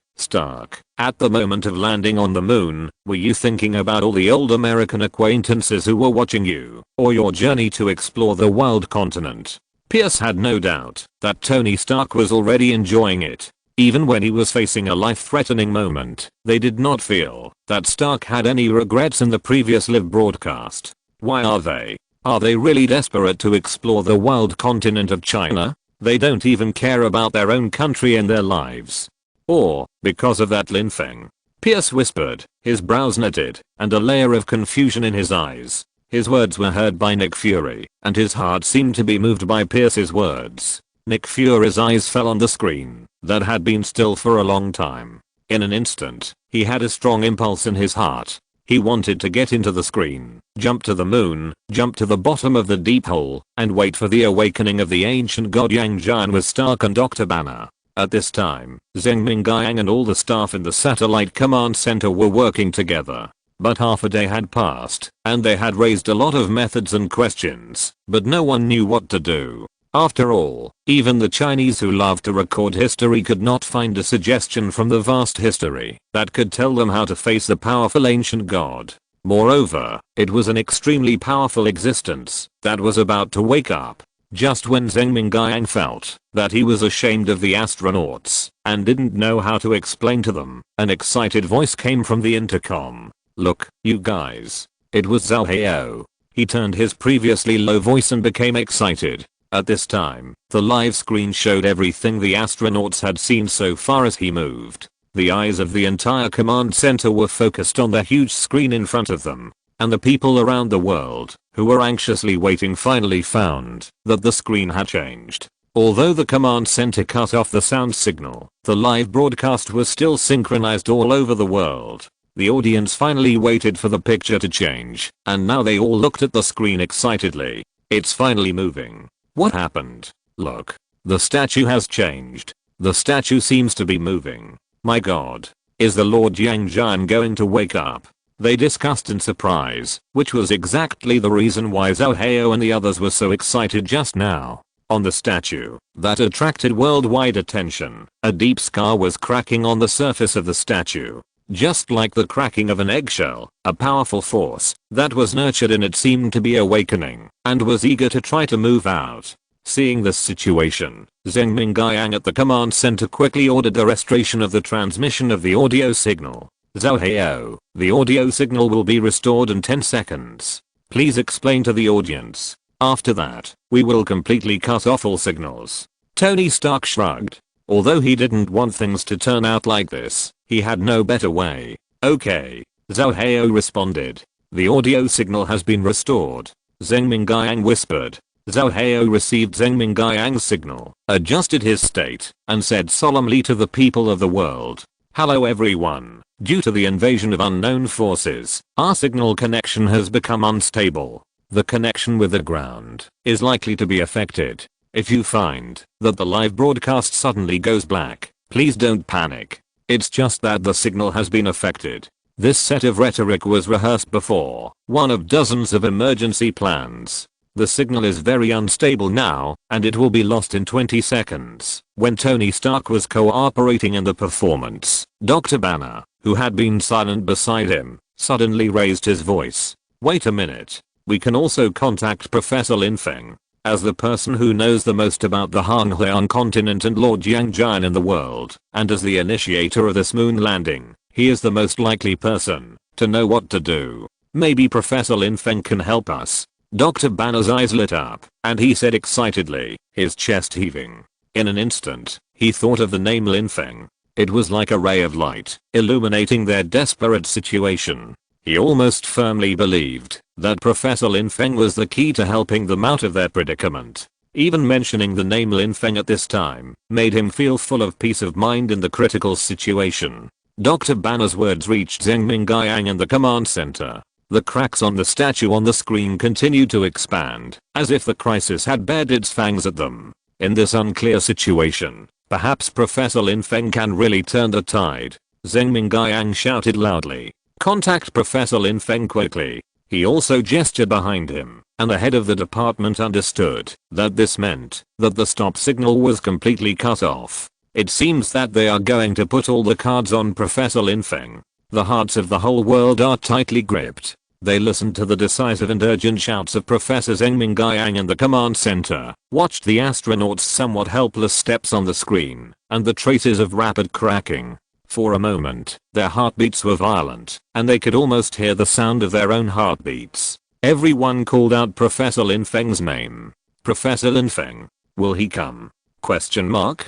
at the moment of landing on the moon, were you thinking about all the old American acquaintances who were watching you, or your journey to explore the wild continent? Pierce had no doubt that Tony Stark was already enjoying it. Even when he was facing a life-threatening moment, they did not feel that Stark had any regrets in the previous live broadcast. Why are they? Are they really desperate to explore the wild continent of China? They don't even care about their own country and their lives. Or, because of that Lin Feng? Pierce whispered, his brows knitted, and a layer of confusion in his eyes. His words were heard by Nick Fury, and his heart seemed to be moved by Pierce's words. Nick Fury's eyes fell on the screen that had been still for a long time. In an instant, he had a strong impulse in his heart. He wanted to get into the screen, jump to the moon, jump to the bottom of the deep hole, and wait for the awakening of the ancient god Yang Jian with Stark and Dr. Banner. At this time, Zheng Mingyang and all the staff in the satellite command center were working together. But half a day had passed, and they had raised a lot of methods and questions, but no one knew what to do. After all, even the Chinese who love to record history could not find a suggestion from the vast history that could tell them how to face the powerful ancient god. Moreover, it was an extremely powerful existence that was about to wake up. Just when Zheng Mingyang felt that he was ashamed of the astronauts and didn't know how to explain to them, an excited voice came from the intercom. "Look, you guys." It was Zhao Hao. He turned his previously low voice and became excited. At this time, the live screen showed everything the astronauts had seen so far as he moved. The eyes of the entire command center were focused on the huge screen in front of them, and the people around the world, who were anxiously waiting, finally found that the screen had changed. Although the command center cut off the sound signal, the live broadcast was still synchronized all over the world. The audience finally waited for the picture to change, and now they all looked at the screen excitedly. It's finally moving. What happened? Look. The statue has changed. The statue seems to be moving. My god. Is the Lord Yang Jian going to wake up? They discussed in surprise, which was exactly the reason why Zhao Hao and the others were so excited just now. On the statue that attracted worldwide attention, a deep scar was cracking on the surface of the statue. Just like the cracking of an eggshell, a powerful force that was nurtured in it seemed to be awakening and was eager to try to move out. Seeing this situation, Zheng Mingyang at the command center quickly ordered the restoration of the transmission of the audio signal. Zhao Hao, the audio signal will be restored in 10 seconds. Please explain to the audience. After that, we will completely cut off all signals. Tony Stark shrugged. Although he didn't want things to turn out like this, he had no better way. Okay. Zhao Hao responded. The audio signal has been restored. Zheng Mingyang whispered. Zhao Hao received Zheng Mingyang's signal, adjusted his state, and said solemnly to the people of the world. Hello everyone. Due to the invasion of unknown forces, our signal connection has become unstable. The connection with the ground is likely to be affected. If you find that the live broadcast suddenly goes black, please don't panic. It's just that the signal has been affected. This set of rhetoric was rehearsed before, one of dozens of emergency plans. The signal is very unstable now, and it will be lost in 20 seconds. When Tony Stark was cooperating in the performance, Dr. Banner, who had been silent beside him, suddenly raised his voice. Wait a minute. We can also contact Professor Lin Feng. As the person who knows the most about the Honghuan continent and Lord Yang Jian in the world, and as the initiator of this moon landing, he is the most likely person to know what to do. Maybe Professor Lin Feng can help us. Dr. Banner's eyes lit up, and he said excitedly, his chest heaving. In an instant, he thought of the name Lin Feng. It was like a ray of light, illuminating their desperate situation. He almost firmly believed that Professor Lin Feng was the key to helping them out of their predicament. Even mentioning the name Lin Feng at this time made him feel full of peace of mind in the critical situation. Dr. Banner's words reached Zheng Mingyang and the command center. The cracks on the statue on the screen continued to expand, as if the crisis had bared its fangs at them. In this unclear situation, perhaps Professor Lin Feng can really turn the tide. Zheng Mingyang shouted loudly. Contact Professor Lin Feng quickly. He also gestured behind him, and the head of the department understood that this meant that the stop signal was completely cut off. It seems that they are going to put all the cards on Professor Lin Feng. The hearts of the whole world are tightly gripped. They listened to the decisive and urgent shouts of Professor Zhengming Guiyang in the command center, watched the astronauts' somewhat helpless steps on the screen, and the traces of rapid cracking. For a moment, their heartbeats were violent, and they could almost hear the sound of their own heartbeats. Everyone called out Professor Lin Feng's name. Professor Lin Feng. Will he come? Question mark?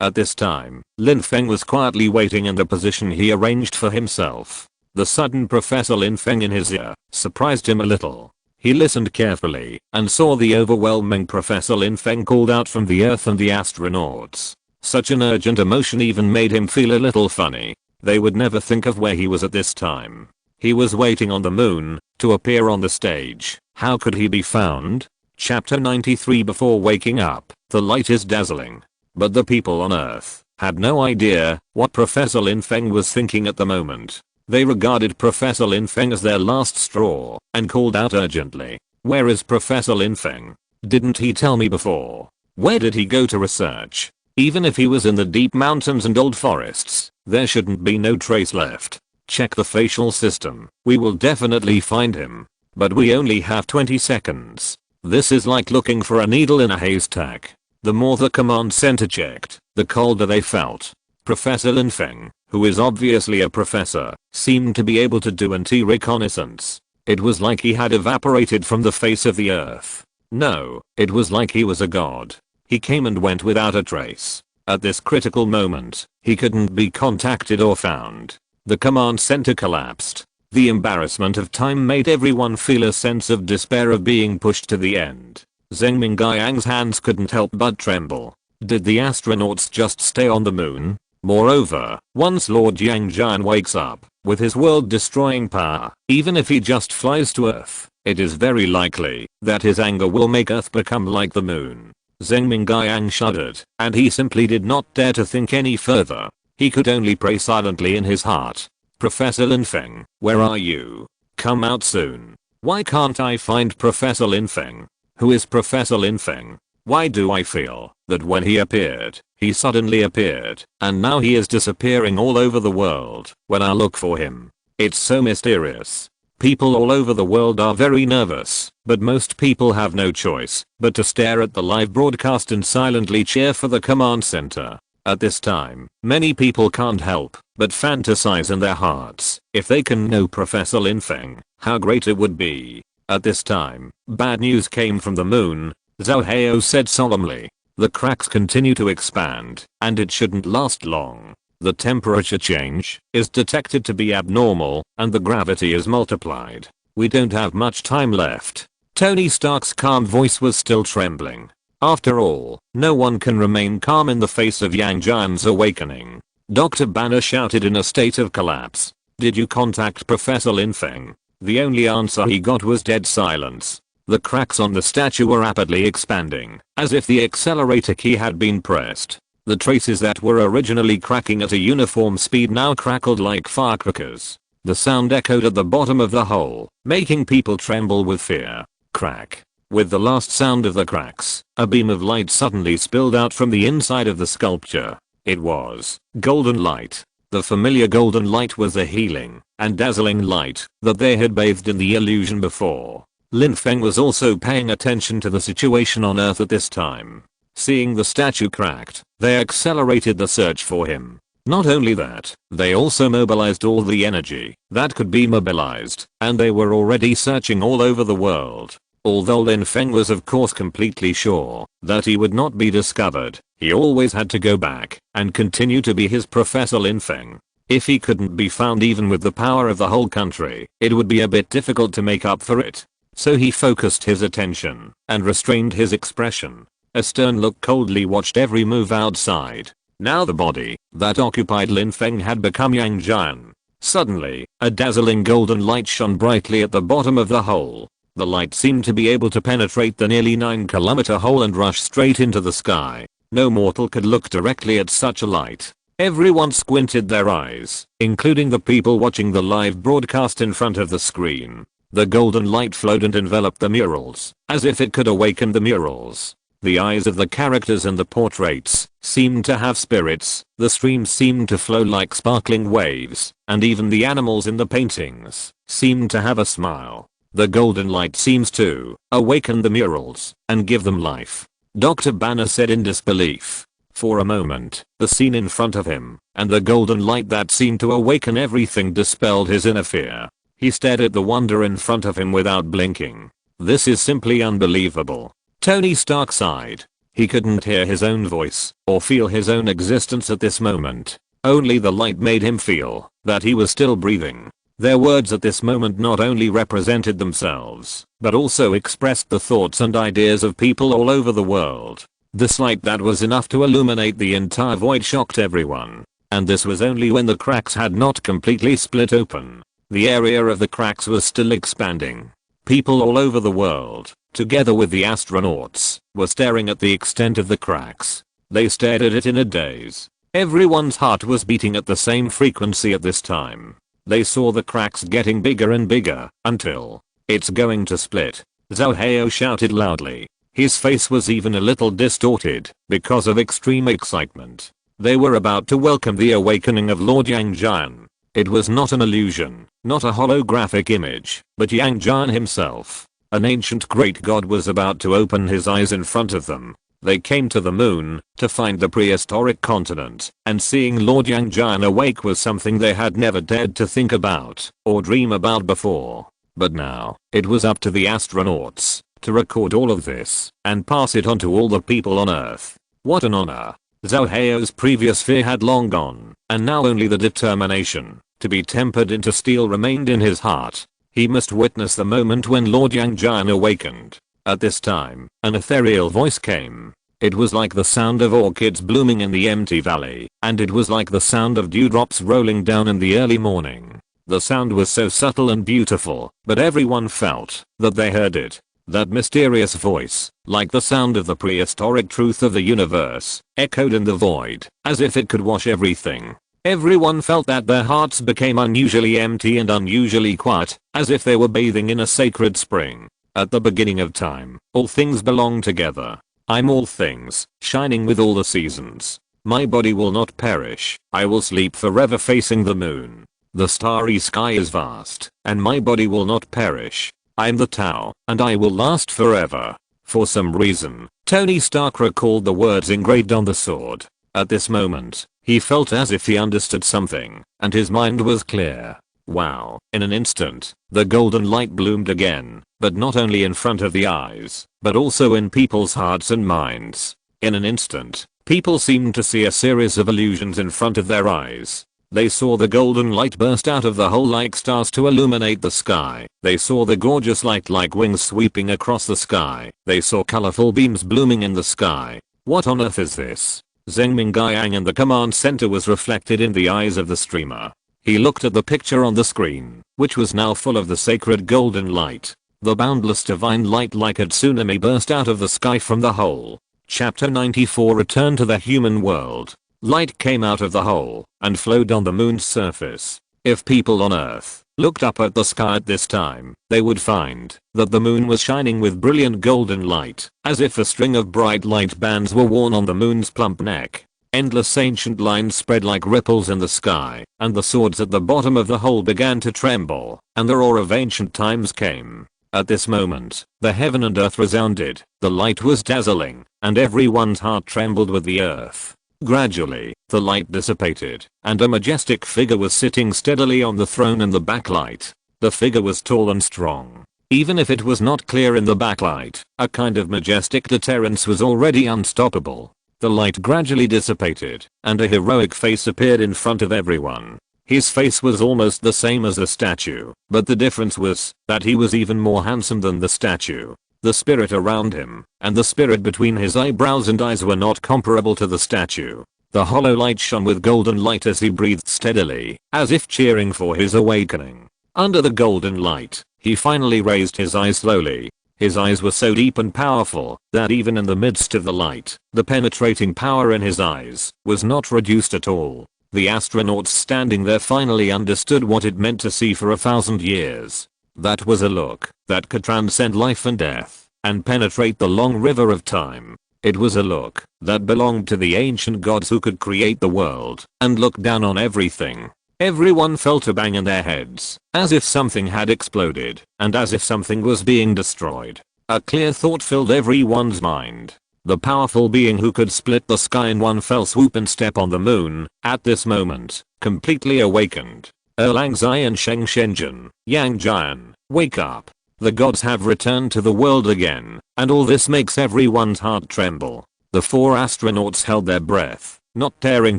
At this time, Lin Feng was quietly waiting in the position he arranged for himself. The sudden Professor Lin Feng in his ear surprised him a little. He listened carefully and saw the overwhelming Professor Lin Feng called out from the Earth and the astronauts. Such an urgent emotion even made him feel a little funny. They would never think of where he was at this time. He was waiting on the moon to appear on the stage. How could he be found? Chapter 93. Before waking up, the light is dazzling. But the people on Earth had no idea what Professor Lin Feng was thinking at the moment. They regarded Professor Lin Feng as their last straw and called out urgently. Where is Professor Lin Feng? Didn't he tell me before? Where did he go to research? Even if he was in the deep mountains and old forests, there shouldn't be no trace left. Check the facial system. We will definitely find him. But we only have 20 seconds. This is like looking for a needle in a haystack. The more the command center checked, the colder they felt. Professor Lin Feng, who is obviously a professor, seemed to be able to do anti-reconnaissance. It was like he had evaporated from the face of the earth. No, it was like he was a god. He came and went without a trace. At this critical moment, he couldn't be contacted or found. The command center collapsed. The embarrassment of time made everyone feel a sense of despair of being pushed to the end. Zhengming Guiyang's hands couldn't help but tremble. Did the astronauts just stay on the moon? Moreover, once Lord Yang Jian wakes up with his world-destroying power, even if he just flies to Earth, it is very likely that his anger will make Earth become like the moon. Zhengming Guiyang shuddered, and he simply did not dare to think any further. He could only pray silently in his heart. Professor Lin Feng, where are you? Come out soon. Why can't I find Professor Lin Feng? Who is Professor Lin Feng? Why do I feel that when he appeared, he suddenly appeared, and now he is disappearing all over the world when I look for him? It's so mysterious. People all over the world are very nervous, but most people have no choice but to stare at the live broadcast and silently cheer for the command center. At this time, many people can't help but fantasize in their hearts. If they can know Professor Lin Feng, how great it would be. At this time, bad news came from the moon. Zhao Hao said solemnly. The cracks continue to expand, and it shouldn't last long. The temperature change is detected to be abnormal, and the gravity is multiplied. We don't have much time left. Tony Stark's calm voice was still trembling. After all, no one can remain calm in the face of Yang Jian's awakening. Dr. Banner shouted in a state of collapse. Did you contact Professor Lin Feng? The only answer he got was dead silence. The cracks on the statue were rapidly expanding, as if the accelerator key had been pressed. The traces that were originally cracking at a uniform speed now crackled like firecrackers. The sound echoed at the bottom of the hole, making people tremble with fear. Crack. With the last sound of the cracks, a beam of light suddenly spilled out from the inside of the sculpture. It was golden light. The familiar golden light was the healing and dazzling light that they had bathed in the illusion before. Lin Feng was also paying attention to the situation on Earth at this time. Seeing the statue cracked, they accelerated the search for him. Not only that, they also mobilized all the energy that could be mobilized, and they were already searching all over the world. Although Lin Feng was of course completely sure that he would not be discovered, he always had to go back and continue to be his Professor Lin Feng. If he couldn't be found even with the power of the whole country, it would be a bit difficult to make up for it. So he focused his attention and restrained his expression. A stern look coldly watched every move outside. Now the body that occupied Lin Feng had become Yang Jian. Suddenly, a dazzling golden light shone brightly at the bottom of the hole. The light seemed to be able to penetrate the nearly 9-kilometer hole and rush straight into the sky. No mortal could look directly at such a light. Everyone squinted their eyes, including the people watching the live broadcast in front of the screen. The golden light flowed and enveloped the murals, as if it could awaken the murals. The eyes of the characters and the portraits seemed to have spirits, the streams seemed to flow like sparkling waves, and even the animals in the paintings seemed to have a smile. The golden light seems to awaken the murals and give them life. Dr. Banner said in disbelief. For a moment, the scene in front of him and the golden light that seemed to awaken everything dispelled his inner fear. He stared at the wonder in front of him without blinking. This is simply unbelievable. Tony Stark sighed. He couldn't hear his own voice or feel his own existence at this moment. Only the light made him feel that he was still breathing. Their words at this moment not only represented themselves, but also expressed the thoughts and ideas of people all over the world. This light that was enough to illuminate the entire void shocked everyone. And this was only when the cracks had not completely split open. The area of the cracks was still expanding. People all over the world, together with the astronauts, were staring at the extent of the cracks. They stared at it in a daze. Everyone's heart was beating at the same frequency at this time. They saw the cracks getting bigger and bigger, until it's going to split. Zhao Hao shouted loudly. His face was even a little distorted because of extreme excitement. They were about to welcome the awakening of Lord Yang Jian. It was not an illusion, not a holographic image, but Yang Jian himself. An ancient great god was about to open his eyes in front of them. They came to the moon to find the prehistoric continent, and seeing Lord Yang Jian awake was something they had never dared to think about or dream about before. But now, it was up to the astronauts to record all of this and pass it on to all the people on Earth. What an honor. Zhao Hao's previous fear had long gone, and now only the determination to be tempered into steel remained in his heart. He must witness the moment when Lord Yang Jian awakened. At this time, an ethereal voice came. It was like the sound of orchids blooming in the empty valley, and it was like the sound of dewdrops rolling down in the early morning. The sound was so subtle and beautiful, but everyone felt that they heard it. That mysterious voice, like the sound of the prehistoric truth of the universe, echoed in the void, as if it could wash everything. Everyone felt that their hearts became unusually empty and unusually quiet, as if they were bathing in a sacred spring. At the beginning of time, all things belong together. I'm all things, shining with all the seasons. My body will not perish. I will sleep forever facing the moon. The starry sky is vast, and my body will not perish. I'm the Tao, and I will last forever. For some reason, Tony Stark recalled the words engraved on the sword. At this moment, he felt as if he understood something, and his mind was clear. Wow, in an instant, the golden light bloomed again, but not only in front of the eyes, but also in people's hearts and minds. In an instant, people seemed to see a series of illusions in front of their eyes. They saw the golden light burst out of the hole like stars to illuminate the sky. They saw the gorgeous light like wings sweeping across the sky. They saw colorful beams blooming in the sky. What on earth is this? Zheng Mingyang in the command center was reflected in the eyes of the streamer. He looked at the picture on the screen, which was now full of the sacred golden light. The boundless divine light like a tsunami burst out of the sky from the hole. Chapter 94 Return to the human world. Light came out of the hole and flowed on the moon's surface. If people on Earth looked up at the sky at this time, they would find that the moon was shining with brilliant golden light, as if a string of bright light bands were worn on the moon's plump neck. Endless ancient lines spread like ripples in the sky, and the swords at the bottom of the hole began to tremble, and the roar of ancient times came. At this moment, the heaven and earth resounded, the light was dazzling, and everyone's heart trembled with the earth. Gradually, the light dissipated, and a majestic figure was sitting steadily on the throne in the backlight. The figure was tall and strong. Even if it was not clear in the backlight, a kind of majestic deterrence was already unstoppable. The light gradually dissipated, and a heroic face appeared in front of everyone. His face was almost the same as the statue, but the difference was that he was even more handsome than the statue. The spirit around him, and the spirit between his eyebrows and eyes were not comparable to the statue. The hollow light shone with golden light as he breathed steadily, as if cheering for his awakening. Under the golden light, he finally raised his eyes slowly. His eyes were so deep and powerful that even in the midst of the light, the penetrating power in his eyes was not reduced at all. The astronauts standing there finally understood what it meant to see for 1,000 years. That was a look that could transcend life and death and penetrate the long river of time. It was a look that belonged to the ancient gods who could create the world and look down on everything. Everyone felt a bang in their heads, as if something had exploded and as if something was being destroyed. A clear thought filled everyone's mind. The powerful being who could split the sky in one fell swoop and step on the moon, at this moment, completely awakened. Erlang Zai and Sheng Shenzhen, Yang Jian, wake up. The gods have returned to the world again, and all this makes everyone's heart tremble. The 4 astronauts held their breath, not daring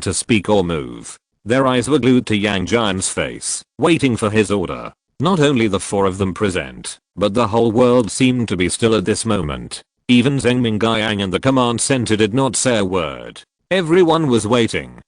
to speak or move. Their eyes were glued to Yang Jian's face, waiting for his order. Not only the 4 of them present, but the whole world seemed to be still at this moment. Even Zheng Mingyang in the command center did not say a word. Everyone was waiting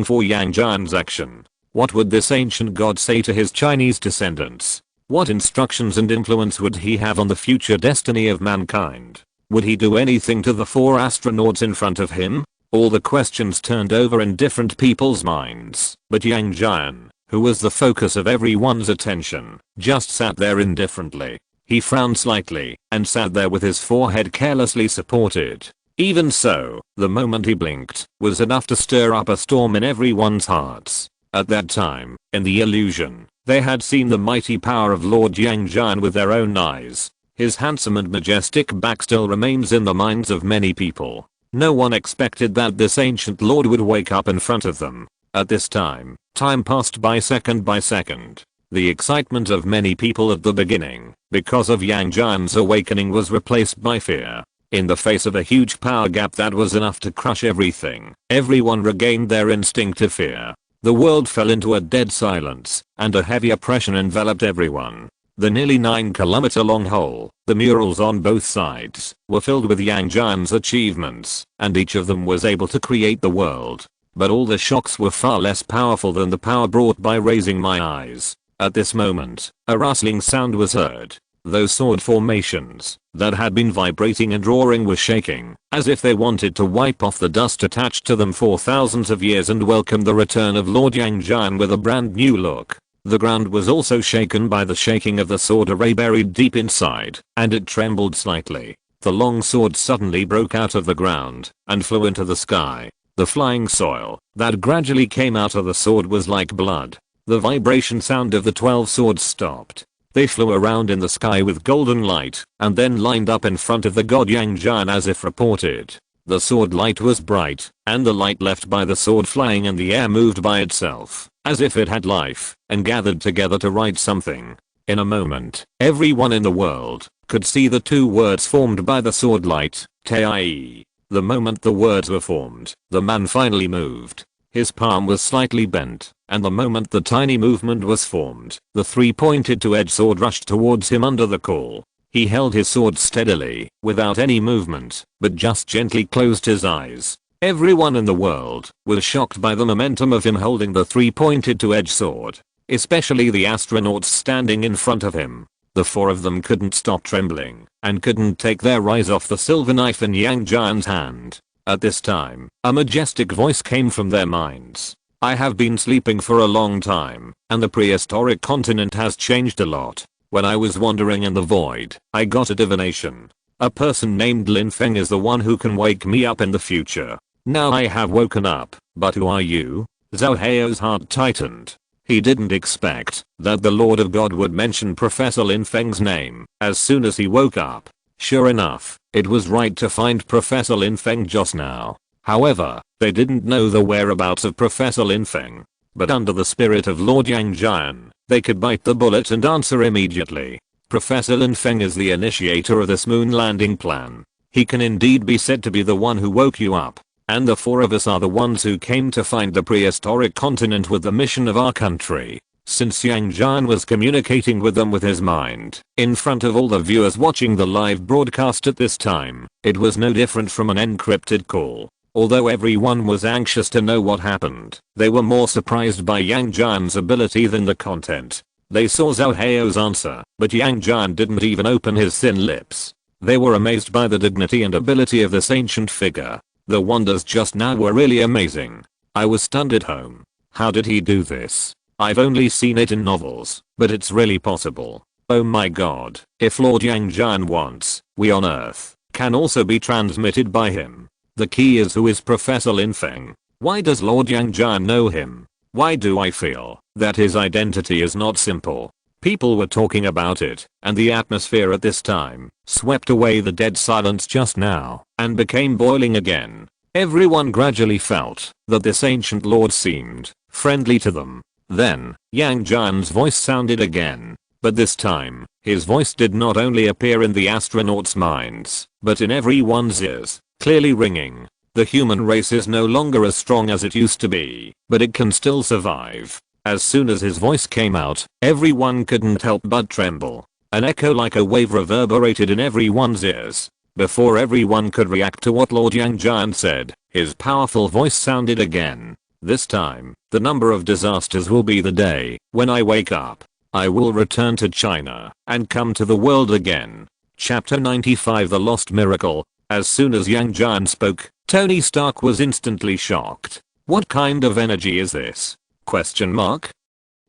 for Yang Jian's action. What would this ancient god say to his Chinese descendants? What instructions and influence would he have on the future destiny of mankind? Would he do anything to the 4 astronauts in front of him? All the questions turned over in different people's minds, but Yang Jian, who was the focus of everyone's attention, just sat there indifferently. He frowned slightly and sat there with his forehead carelessly supported. Even so, the moment he blinked was enough to stir up a storm in everyone's hearts. At that time, in the illusion, they had seen the mighty power of Lord Yang Jian with their own eyes. His handsome and majestic back still remains in the minds of many people. No one expected that this ancient lord would wake up in front of them. At this time passed by second by second. The excitement of many people at the beginning, because of Yang Jian's awakening, was replaced by fear. In the face of a huge power gap that was enough to crush everything, everyone regained their instinctive fear. The world fell into a dead silence, and a heavy oppression enveloped everyone. The nearly 9-kilometer long hole, the murals on both sides, were filled with Yang Jian's achievements, and each of them was able to create the world. But all the shocks were far less powerful than the power brought by raising my eyes. At this moment, a rustling sound was heard. Those sword formations that had been vibrating and roaring were shaking, as if they wanted to wipe off the dust attached to them for thousands of years and welcome the return of Lord Yang Jian with a brand new look. The ground was also shaken by the shaking of the sword array buried deep inside, and it trembled slightly. The long sword suddenly broke out of the ground and flew into the sky. The flying soil that gradually came out of the sword was like blood. The vibration sound of the 12 swords stopped. They flew around in the sky with golden light and then lined up in front of the god Yang Jian as if reported. The sword light was bright, and the light left by the sword flying in the air moved by itself, as if it had life, and gathered together to write something. In a moment, everyone in the world could see the 2 words formed by the sword light, Tie. The moment the words were formed, the man finally moved. His palm was slightly bent, and the moment the tiny movement was formed, the 3-pointed two-edged sword rushed towards him under the call. He held his sword steadily, without any movement, but just gently closed his eyes. Everyone in the world was shocked by the momentum of him holding the 3-pointed two-edged sword, especially the astronauts standing in front of him. The 4 of them couldn't stop trembling, and couldn't take their eyes off the silver knife in Yang Jian's hand. At this time, a majestic voice came from their minds. I have been sleeping for a long time, and the prehistoric continent has changed a lot. When I was wandering in the void, I got a divination. A person named Lin Feng is the one who can wake me up in the future. Now I have woken up, but who are you? Zhao Heio's heart tightened. He didn't expect that the Lord of God would mention Professor Lin Feng's name as soon as he woke up. Sure enough, it was right to find Professor Lin Feng just now. However, they didn't know the whereabouts of Professor Lin Feng. But under the spirit of Lord Yang Jian, they could bite the bullet and answer immediately. Professor Lin Feng is the initiator of this moon landing plan. He can indeed be said to be the one who woke you up. And the 4 of us are the ones who came to find the prehistoric continent with the mission of our country. Since Yang Jian was communicating with them with his mind, in front of all the viewers watching the live broadcast at this time, it was no different from an encrypted call. Although everyone was anxious to know what happened, they were more surprised by Yang Jian's ability than the content. They saw Zhao Heio's answer, but Yang Jian didn't even open his thin lips. They were amazed by the dignity and ability of this ancient figure. The wonders just now were really amazing. I was stunned at home. How did he do this? I've only seen it in novels, but it's really possible. Oh my god, if Lord Yang Jian wants, we on Earth can also be transmitted by him. The key is, who is Professor Lin Feng? Why does Lord Yang Jian know him? Why do I feel that his identity is not simple? People were talking about it, and the atmosphere at this time swept away the dead silence just now and became boiling again. Everyone gradually felt that this ancient lord seemed friendly to them. Then, Yang Jian's voice sounded again. But this time, his voice did not only appear in the astronauts' minds, but in everyone's ears, clearly ringing. The human race is no longer as strong as it used to be, but it can still survive. As soon as his voice came out, everyone couldn't help but tremble. An echo like a wave reverberated in everyone's ears. Before everyone could react to what Lord Yang Jian said, his powerful voice sounded again. This time, the number of disasters will be the day when I wake up. I will return to China and come to the world again. Chapter 95, The Lost Miracle. As soon as Yang Jian spoke, Tony Stark was instantly shocked. What kind of energy is this? Question mark.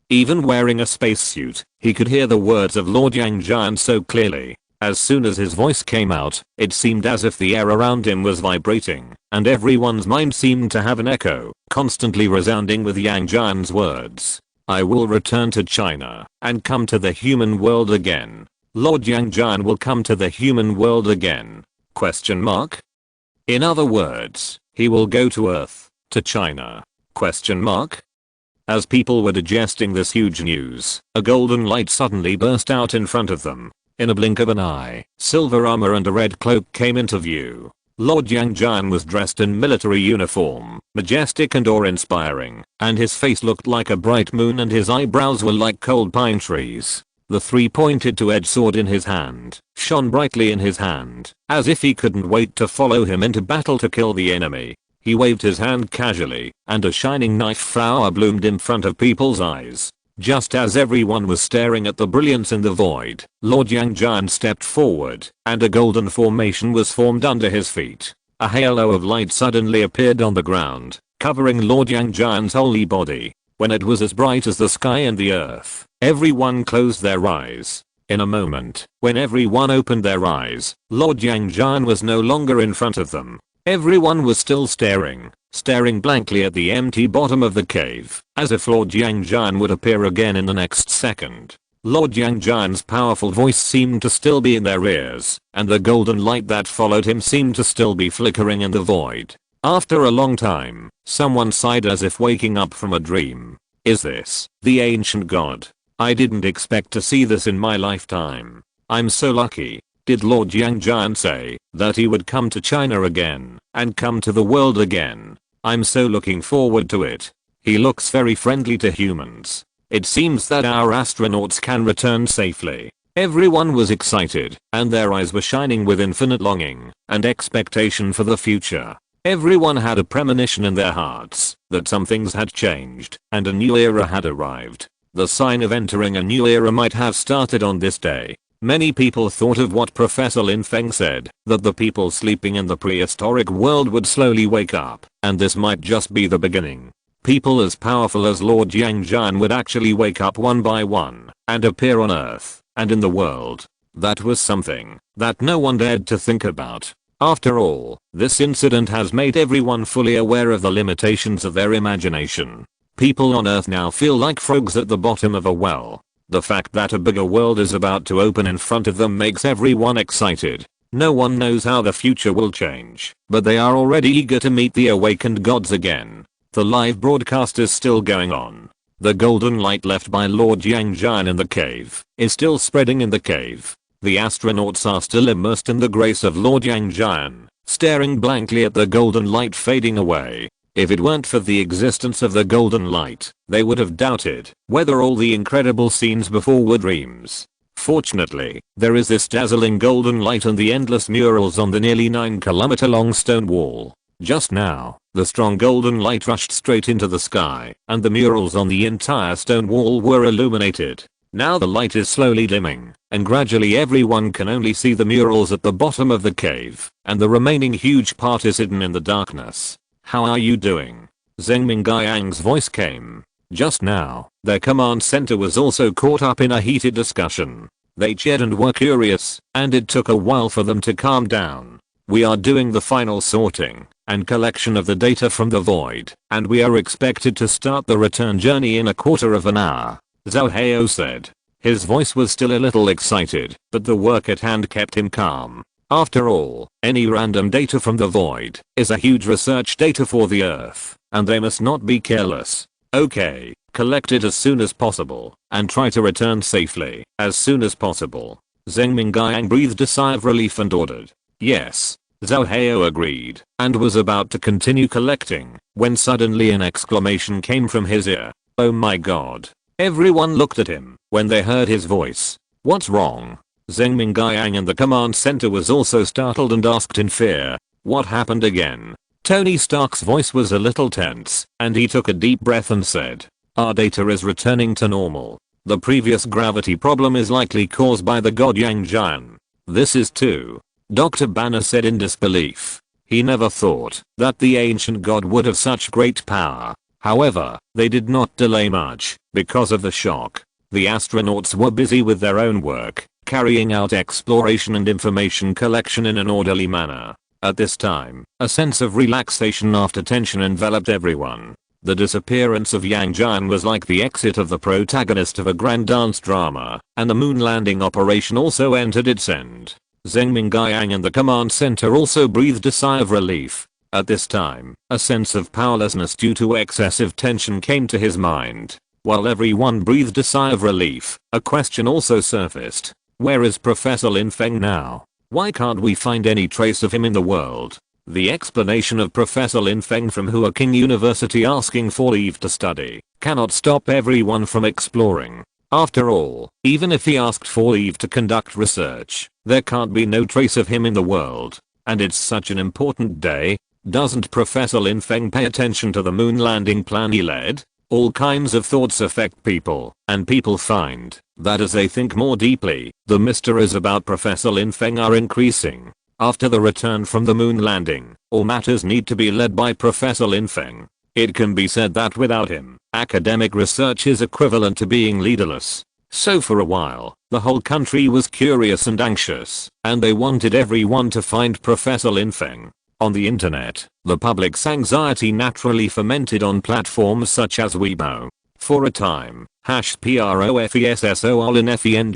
Even wearing a spacesuit, he could hear the words of Lord Yang Jian so clearly. As soon as his voice came out, it seemed as if the air around him was vibrating, and everyone's mind seemed to have an echo, constantly resounding with Yang Jian's words. I will return to China and come to the human world again. Lord Yang Jian will come to the human world again. Question mark. In other words, he will go to Earth, to China. Question mark. As people were digesting this huge news, a golden light suddenly burst out in front of them. In a blink of an eye, silver armor and a red cloak came into view. Lord Yang Jian was dressed in military uniform, majestic and awe-inspiring, and his face looked like a bright moon and his eyebrows were like cold pine trees. The three-pointed two-edged sword in his hand shone brightly in his hand, as if he couldn't wait to follow him into battle to kill the enemy. He waved his hand casually, and a shining knife flower bloomed in front of people's eyes. Just as everyone was staring at the brilliance in the void, Lord Yang Jian stepped forward, and a golden formation was formed under his feet. A halo of light suddenly appeared on the ground, covering Lord Yang Jian's holy body. When it was as bright as the sky and the earth, everyone closed their eyes. In a moment, when everyone opened their eyes, Lord Yang Jian was no longer in front of them. Everyone was still staring blankly at the empty bottom of the cave, as if Lord Yang Jian would appear again in the next second. Lord Yang Jian's powerful voice seemed to still be in their ears, and the golden light that followed him seemed to still be flickering in the void. After a long time, someone sighed as if waking up from a dream. Is this the ancient god? I didn't expect to see this in my lifetime. I'm so lucky. Did Lord Yang Jian say that he would come to China again and come to the world again? I'm so looking forward to it. He looks very friendly to humans. It seems that our astronauts can return safely. Everyone was excited, and their eyes were shining with infinite longing and expectation for the future. Everyone had a premonition in their hearts that some things had changed and a new era had arrived. The sign of entering a new era might have started on this day. Many people thought of what Professor Lin Feng said, that the people sleeping in the prehistoric world would slowly wake up, and this might just be the beginning. People as powerful as Lord Yang Jian would actually wake up one by one, and appear on Earth, and in the world. That was something that no one dared to think about. After all, this incident has made everyone fully aware of the limitations of their imagination. People on Earth now feel like frogs at the bottom of a well. The fact that a bigger world is about to open in front of them makes everyone excited. No one knows how the future will change, but they are already eager to meet the awakened gods again. The live broadcast is still going on. The golden light left by Lord Yang Jian in the cave is still spreading in the cave. The astronauts are still immersed in the grace of Lord Yang Jian, staring blankly at the golden light fading away. If it weren't for the existence of the golden light, they would have doubted whether all the incredible scenes before were dreams. Fortunately, there is this dazzling golden light and the endless murals on the nearly 9-kilometer long stone wall. Just now, the strong golden light rushed straight into the sky, and the murals on the entire stone wall were illuminated. Now the light is slowly dimming, and gradually everyone can only see the murals at the bottom of the cave, and the remaining huge part is hidden in the darkness. How are you doing? Zheng Mingyang's voice came. Just now, their command center was also caught up in a heated discussion. They cheered and were curious, and it took a while for them to calm down. We are doing the final sorting and collection of the data from the void, and we are expected to start the return journey in a quarter of an hour, Zhao Heo said. His voice was still a little excited, but the work at hand kept him calm. After all, any random data from the void is a huge research data for the Earth, and they must not be careless. Okay, collect it as soon as possible, and try to return safely as soon as possible. Zheng Mingyang breathed a sigh of relief and ordered. Yes. Zhao Heo agreed, and was about to continue collecting, when suddenly an exclamation came from his ear. Oh my god. Everyone looked at him when they heard his voice. What's wrong? Zheng Mingyang in the command center was also startled and asked in fear. What happened again? Tony Stark's voice was a little tense, and he took a deep breath and said, our data is returning to normal. The previous gravity problem is likely caused by the god Yang Jian. This is too. Dr. Banner said in disbelief. He never thought that the ancient god would have such great power. However, they did not delay much because of the shock. The astronauts were busy with their own work, carrying out exploration and information collection in an orderly manner. At this time, a sense of relaxation after tension enveloped everyone. The disappearance of Yang Jian was like the exit of the protagonist of a grand dance drama, and the moon landing operation also entered its end. Zheng Mingyang in the command center also breathed a sigh of relief. At this time, a sense of powerlessness due to excessive tension came to his mind. While everyone breathed a sigh of relief, a question also surfaced. Where is Professor Lin Feng now? Why can't we find any trace of him in the world? The explanation of Professor Lin Feng from Hua King University asking for leave to study cannot stop everyone from exploring. After all, even if he asked for leave to conduct research, there can't be no trace of him in the world. And it's such an important day. Doesn't Professor Lin Feng pay attention to the moon landing plan he led? All kinds of thoughts affect people, and people find that as they think more deeply, the mysteries about Professor Lin Feng are increasing. After the return from the moon landing, all matters need to be led by Professor Lin Feng. It can be said that without him, academic research is equivalent to being leaderless. So for a while, the whole country was curious and anxious, and they wanted everyone to find Professor Lin Feng. On the internet, the public's anxiety naturally fermented on platforms such as Weibo. For a time, #PROFESSOR Lin FENG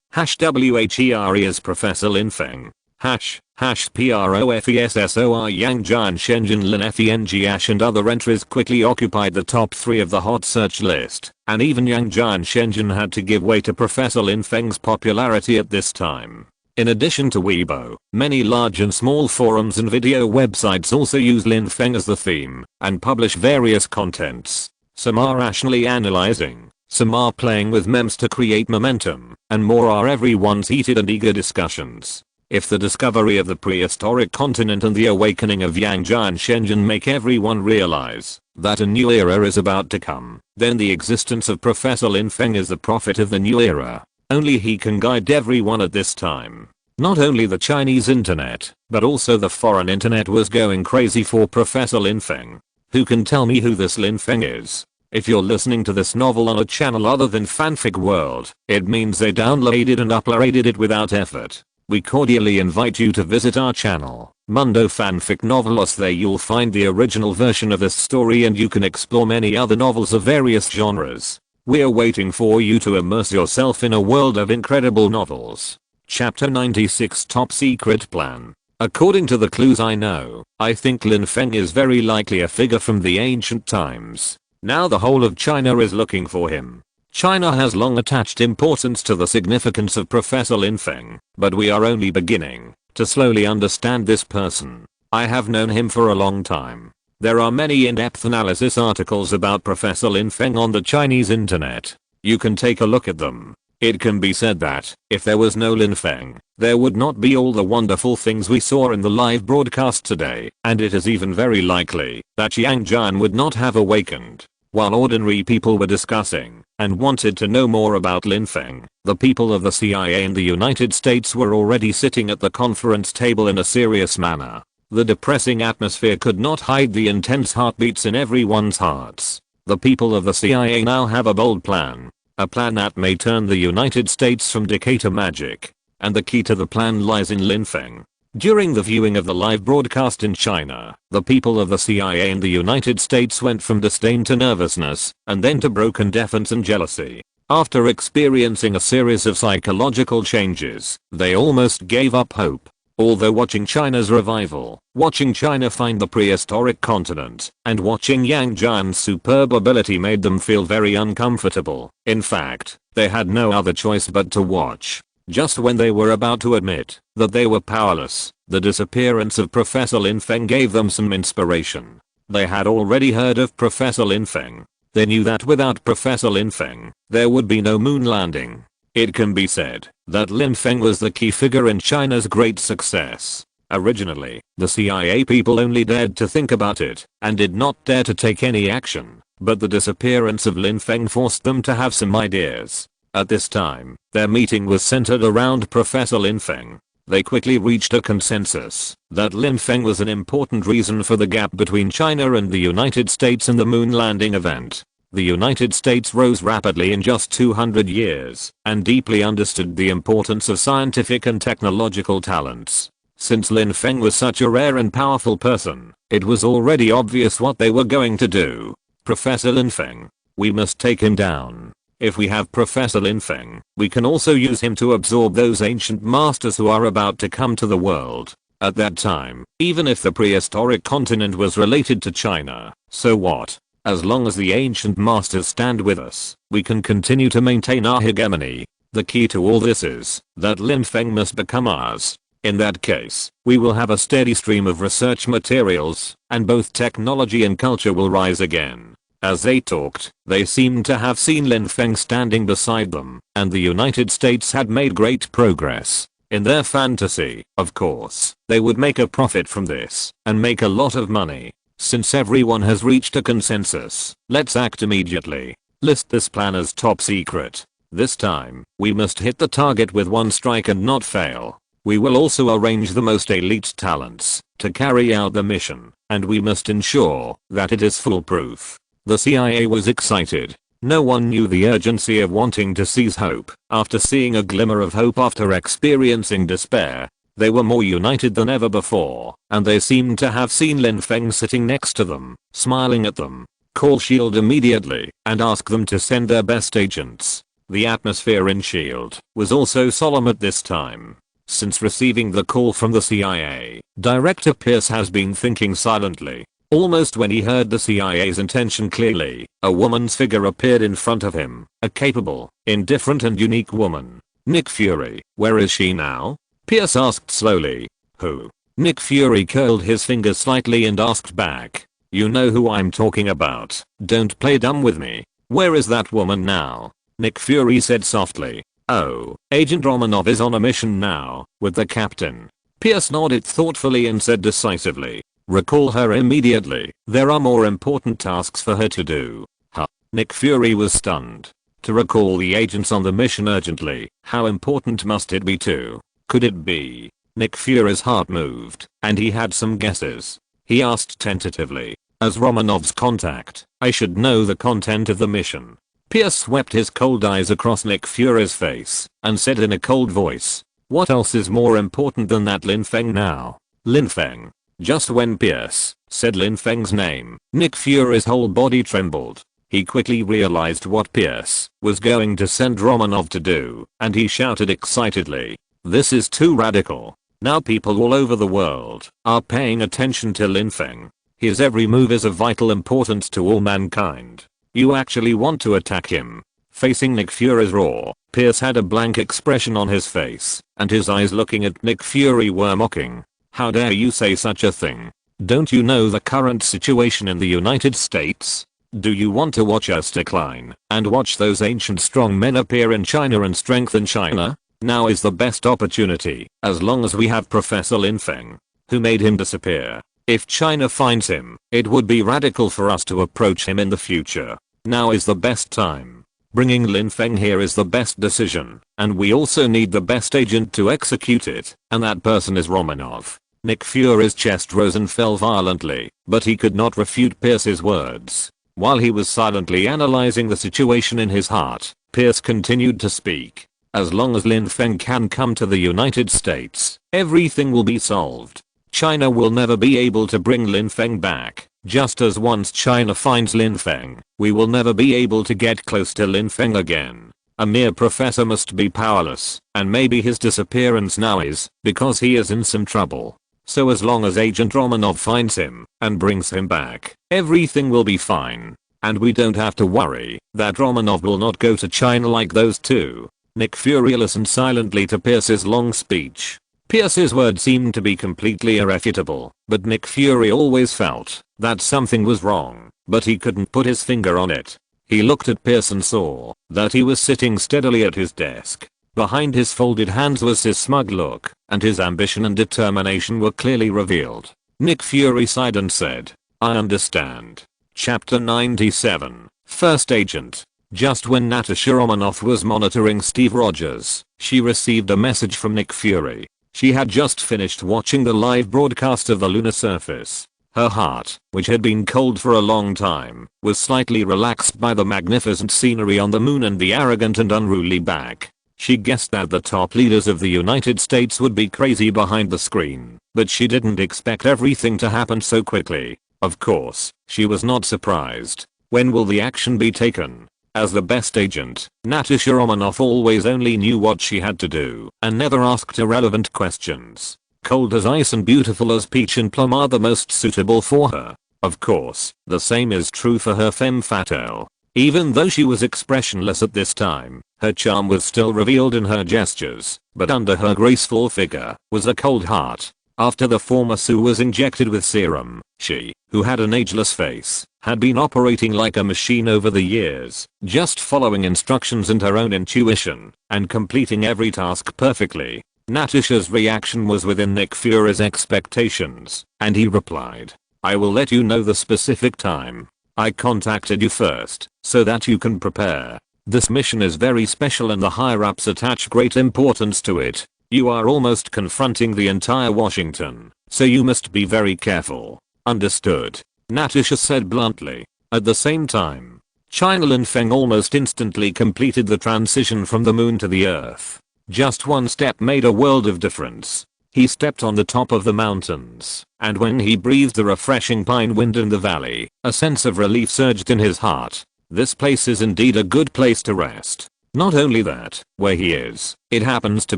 #WHERE is Professor Lin Feng. #PROFESSOR Yang Jian Shenzhen Lin FENG and other entries quickly occupied the top 3 of the hot search list, and even Yang Jian Shenzhen had to give way to Professor Lin Feng's popularity at this time. In addition to Weibo, many large and small forums and video websites also use Lin Feng as the theme and publish various contents. Some are rationally analyzing, some are playing with memes to create momentum, and more are everyone's heated and eager discussions. If the discovery of the prehistoric continent and the awakening of Yang Jian Shenzhen make everyone realize that a new era is about to come, then the existence of Professor Lin Feng is the prophet of the new era. Only he can guide everyone at this time. Not only the Chinese internet, but also the foreign internet was going crazy for Professor Lin Feng. Who can tell me who this Lin Feng is? If you're listening to this novel on a channel other than Fanfic World, it means they downloaded and uploaded it without effort. We cordially invite you to visit our channel, Mundo Fanfic Novelos. There you'll find the original version of this story and you can explore many other novels of various genres. We're waiting for you to immerse yourself in a world of incredible novels. Chapter 96 Top Secret Plan. According to the clues I know, I think Lin Feng is very likely a figure from the ancient times. Now the whole of China is looking for him. China has long attached importance to the significance of Professor Lin Feng, but we are only beginning to slowly understand this person. I have known him for a long time. There are many in-depth analysis articles about Professor Lin Feng on the Chinese internet. You can take a look at them. It can be said that, if there was no Lin Feng, there would not be all the wonderful things we saw in the live broadcast today, and it is even very likely that Yang Jian would not have awakened. While ordinary people were discussing and wanted to know more about Lin Feng, the people of the CIA in the United States were already sitting at the conference table in a serious manner. The depressing atmosphere could not hide the intense heartbeats in everyone's hearts. The people of the CIA now have a bold plan. A plan that may turn the United States from decay to magic. And the key to the plan lies in Lin Feng. During the viewing of the live broadcast in China, the people of the CIA and the United States went from disdain to nervousness, and then to broken defiance and jealousy. After experiencing a series of psychological changes, they almost gave up hope. Although watching China's revival, watching China find the prehistoric continent, and watching Yang Jian's superb ability made them feel very uncomfortable. In fact, they had no other choice but to watch. Just when they were about to admit that they were powerless, the disappearance of Professor Lin Feng gave them some inspiration. They had already heard of Professor Lin Feng. They knew that without Professor Lin Feng, there would be no moon landing. It can be said that Lin Feng was the key figure in China's great success. Originally, the CIA people only dared to think about it and did not dare to take any action, but the disappearance of Lin Feng forced them to have some ideas. At this time, their meeting was centered around Professor Lin Feng. They quickly reached a consensus that Lin Feng was an important reason for the gap between China and the United States in the moon landing event. The United States rose rapidly in just 200 years and deeply understood the importance of scientific and technological talents. Since Lin Feng was such a rare and powerful person, it was already obvious what they were going to do. Professor Lin Feng. We must take him down. If we have Professor Lin Feng, we can also use him to absorb those ancient masters who are about to come to the world. At that time, even if the prehistoric continent was related to China, so what? As long as the ancient masters stand with us, we can continue to maintain our hegemony. The key to all this is that Lin Feng must become ours. In that case, we will have a steady stream of research materials, and both technology and culture will rise again. As they talked, they seemed to have seen Lin Feng standing beside them, and the United States had made great progress. In their fantasy, of course, they would make a profit from this, and make a lot of money. Since everyone has reached a consensus, let's act immediately. List this plan as top secret. This time, we must hit the target with one strike and not fail. We will also arrange the most elite talents to carry out the mission, and we must ensure that it is foolproof. The CIA was excited. No one knew the urgency of wanting to seize hope. After seeing a glimmer of hope after experiencing despair, they were more united than ever before, and they seemed to have seen Lin Feng sitting next to them, smiling at them. Call SHIELD immediately and ask them to send their best agents. The atmosphere in SHIELD was also solemn at this time. Since receiving the call from the CIA, Director Pierce has been thinking silently. Almost when he heard the CIA's intention clearly, a woman's figure appeared in front of him, a capable, indifferent and unique woman. Nick Fury, where is she now? Pierce asked slowly. Who? Nick Fury curled his fingers slightly and asked back. You know who I'm talking about. Don't play dumb with me. Where is that woman now? Nick Fury said softly. Oh, Agent Romanov is on a mission now, with the captain. Pierce nodded thoughtfully and said decisively. Recall her immediately. There are more important tasks for her to do. Huh? Nick Fury was stunned. To recall the agents on the mission urgently, how important must it be to? Could it be? Nick Fury's heart moved, and he had some guesses. He asked tentatively. As Romanov's contact, I should know the content of the mission. Pierce swept his cold eyes across Nick Fury's face, and said in a cold voice. What else is more important than that Lin Feng now? Lin Feng. Just when Pierce said Lin Feng's name, Nick Fury's whole body trembled. He quickly realized what Pierce was going to send Romanov to do, and he shouted excitedly. This is too radical. Now people all over the world are paying attention to Lin Feng. His every move is of vital importance to all mankind. You actually want to attack him? Facing Nick Fury's roar, Pierce had a blank expression on his face, and his eyes looking at Nick Fury were mocking. How dare you say such a thing? Don't you know the current situation in the United States? Do you want to watch us decline and watch those ancient strong men appear in China and strengthen China? Now is the best opportunity, as long as we have Professor Lin Feng. Who made him disappear? If China finds him, it would be radical for us to approach him in the future. Now is the best time. Bringing Lin Feng here is the best decision, and we also need the best agent to execute it, and that person is Romanov. Nick Fury's chest rose and fell violently, but he could not refute Pierce's words. While he was silently analyzing the situation in his heart, Pierce continued to speak. As long as Lin Feng can come to the United States, everything will be solved. China will never be able to bring Lin Feng back. Just as once China finds Lin Feng, we will never be able to get close to Lin Feng again. A mere professor must be powerless, and maybe his disappearance now is because he is in some trouble. So as long as Agent Romanov finds him and brings him back, everything will be fine. And we don't have to worry that Romanov will not go to China like those two. Nick Fury listened silently to Pierce's long speech. Pierce's words seemed to be completely irrefutable, but Nick Fury always felt that something was wrong, but he couldn't put his finger on it. He looked at Pierce and saw that he was sitting steadily at his desk. Behind his folded hands was his smug look, and his ambition and determination were clearly revealed. Nick Fury sighed and said, "I understand." Chapter 97, First Agent. Just when Natasha Romanoff was monitoring Steve Rogers, she received a message from Nick Fury. She had just finished watching the live broadcast of the lunar surface. Her heart, which had been cold for a long time, was slightly relaxed by the magnificent scenery on the moon and the arrogant and unruly back. She guessed that the top leaders of the United States would be crazy behind the screen, but she didn't expect everything to happen so quickly. Of course, she was not surprised. When will the action be taken? As the best agent, Natasha Romanoff always only knew what she had to do and never asked irrelevant questions. Cold as ice and beautiful as peach and plum are the most suitable for her. Of course, the same is true for her femme fatale. Even though she was expressionless at this time, her charm was still revealed in her gestures, but under her graceful figure was a cold heart. After the former Sue was injected with serum, she, who had an ageless face, had been operating like a machine over the years, just following instructions and her own intuition, and completing every task perfectly. Natasha's reaction was within Nick Fury's expectations, and he replied, "I will let you know the specific time. I contacted you first, so that you can prepare. This mission is very special and the higher-ups attach great importance to it. You are almost confronting the entire Washington, so you must be very careful." "Understood," Natasha said bluntly. At the same time, China Lin Feng almost instantly completed the transition from the moon to the earth. Just one step made a world of difference. He stepped on the top of the mountains, and when he breathed the refreshing pine wind in the valley, a sense of relief surged in his heart. This place is indeed a good place to rest. Not only that, where he is, it happens to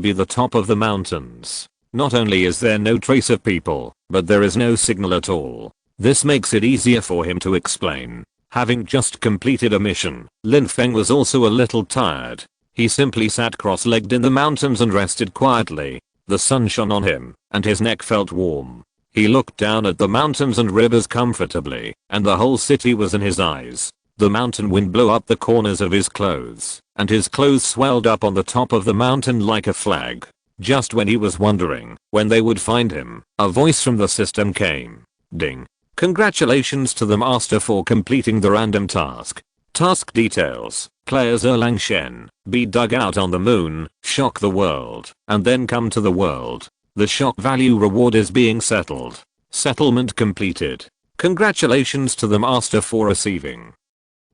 be the top of the mountains. Not only is there no trace of people, but there is no signal at all. This makes it easier for him to explain. Having just completed a mission, Lin Feng was also a little tired. He simply sat cross-legged in the mountains and rested quietly. The sun shone on him, and his neck felt warm. He looked down at the mountains and rivers comfortably, and the whole city was in his eyes. The mountain wind blew up the corners of his clothes, and his clothes swelled up on the top of the mountain like a flag. Just when he was wondering when they would find him, a voice from the system came. Ding. Congratulations to the master for completing the random task. Task details. Players Erlang Shen, be dug out on the moon, shock the world, and then come to the world. The shock value reward is being settled. Settlement completed. Congratulations to the master for receiving